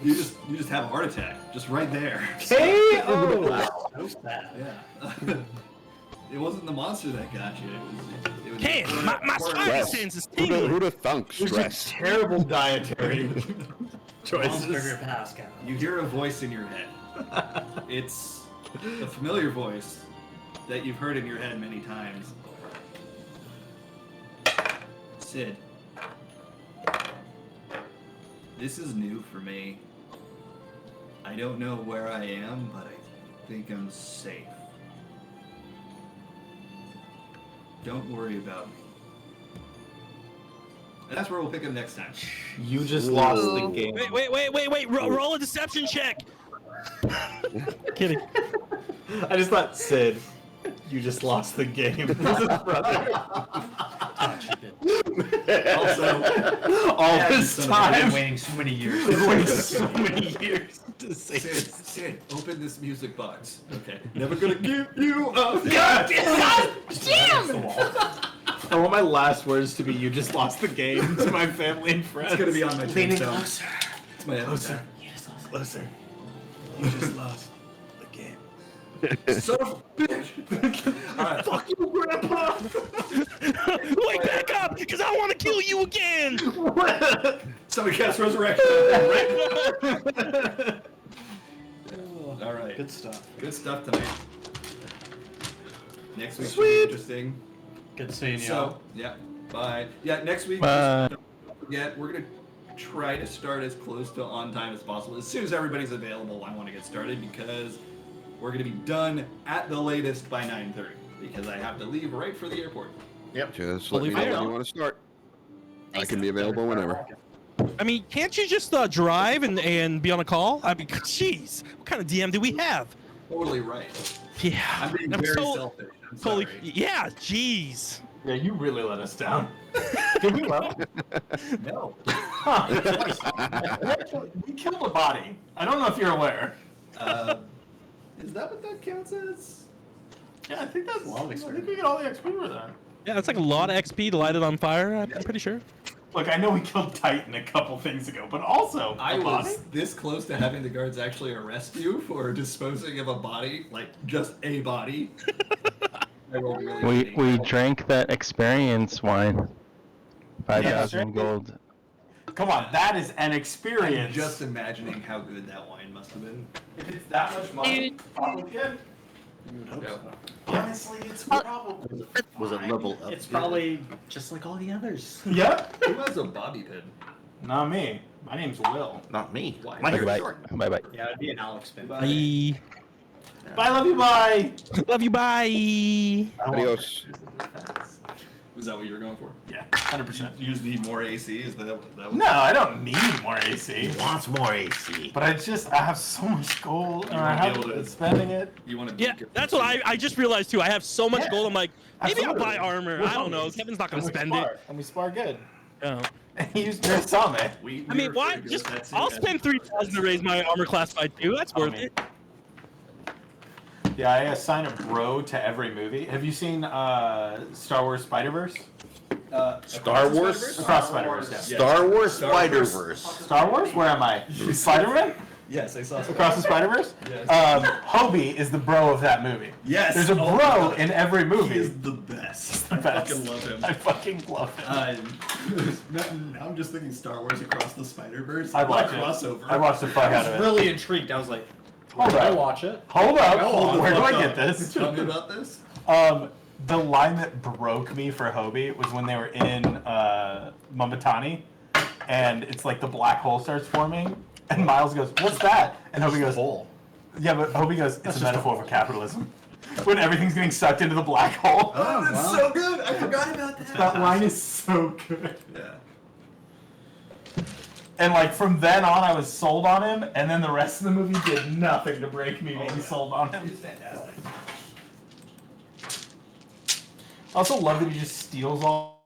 You just have a heart attack, just right there. K.O. Who's that? Yeah. It wasn't the monster that got you. It was Ken, my spider Stress. sense is Who'da tingling. thunk There's a stress? terrible dietary Monster of choices. your past, Ken. You hear a voice in your head. It's a familiar voice that you've heard in your head many times. Sid, this is new for me. I don't know where I am, but I think I'm safe. Don't worry about me. And that's where we'll pick up next time. You just lost the game. Wait. Roll a deception check. Kidding. I just thought, Sid, You just lost the game. This is brother. Also, All Yeah, this son of a- I've been time. waiting so many years. I've waited so many years to say Sid, this. Sid, open this music box. Okay. Never gonna give you up. God damn! I want my last words to be, you just lost the game to my family and friends. It's gonna be on my Leaning tombstone. closer. It's my Closer. Closer. You just lost the game. Son of a bitch. Alright. Fuck you, Grandpa! Wake back up, because I want to kill you again. Somebody cast Resurrection. Alright. Good stuff. Good stuff tonight. Next week should Sweet. be interesting. Good seeing you. So, yeah, bye. Yeah, next week, Bye. don't forget, we're going to try to start as close to on time as possible. As soon as everybody's available, I want to get started because we're going to be done at the latest by 9:30 because I have to leave right for the airport. Just let me know fair. when you want to start. I can be available whenever. I mean, can't you just drive and be on a call? I mean, jeez, what kind of DM do we have? Totally right. Yeah, I'm being very selfish. I'm totally. sorry. Yeah, jeez. Yeah, you really let us down. Did we let him? No. Huh. We killed a body. I don't know if you're aware. Is that what that counts as? Yeah, I think that's Long I think experience. we get all the XP for that. Yeah, it's like a lot of XP to light it on fire. I'm pretty sure. Look, I know we killed Titan a couple things ago, but also I a body? was this close to having the guards actually arrest you for disposing of a body, like just a body. I rolled really We drank that experience wine. Yeah, 5,000 gold. Come on, that is an I'm experience. just imagining how good that wine must have been. If it's that much money, Dude. probably good. Yeah. Honestly, it's probably. Was it level up? It's probably just like all the others. Yep. Who has a bobby pin? Not me. My name's Will. Not me. Why? My hair's Bye short. bye. Bye bye. Yeah, it'd be an Alex spin. Bye. Bye, love you, bye. Love you. Bye. Adios. Was that what you were going for? Yeah, 100%. You just need more AC? Is that what? No, I don't need more AC. He wants more AC. But I have so much gold, and You I wanna be haven't able been to- spending it. You want to? Yeah, that's what I just realized too. I have so much Yeah. gold. I'm like, maybe I'll buy Absolutely. armor. We're I don't know. homies. Kevin's not gonna And we spend spar, it. and we spar good. Yeah. And he used to saw me. I mean, why? Just I'll spend 3,000 to raise my armor classified too. That's worth it. Yeah, I assign a bro to every movie. Have you seen Star Wars Spider-Verse? Star Wars? Across Spider-Verse, yeah. Star Wars Star Wars. Spider-Verse. Star Wars? Where am I? Spider-Man? Yes, I saw. Across the Spider-Verse? Yes. Hobie is the bro of that movie. Yes. There's a Oh my bro God. in every movie. He is the best. The I best. fucking love him. I fucking love him. Now I'm just thinking Star Wars Across the Spider-Verse. I What watched a it. crossover. I watched the fuck I out of was it. really intrigued. I was like, Hold I up. watch it. Hold up. Hold the Where do fuck I get up. this? Tell me about this. The line that broke me for Hobie was when they were in Mumatani, and it's like the black hole starts forming, and Miles goes, "What's that?" And Hobie goes, Hole. "Yeah, but Hobie goes, it's a metaphor for capitalism." When everything's getting sucked into the black hole. Oh, that's wow. so good. I forgot about that. That line is so good. Yeah. And like from then on, I was sold on him, and then the rest of the movie did nothing to break me being sold on him. It's fantastic. I also love that he just steals all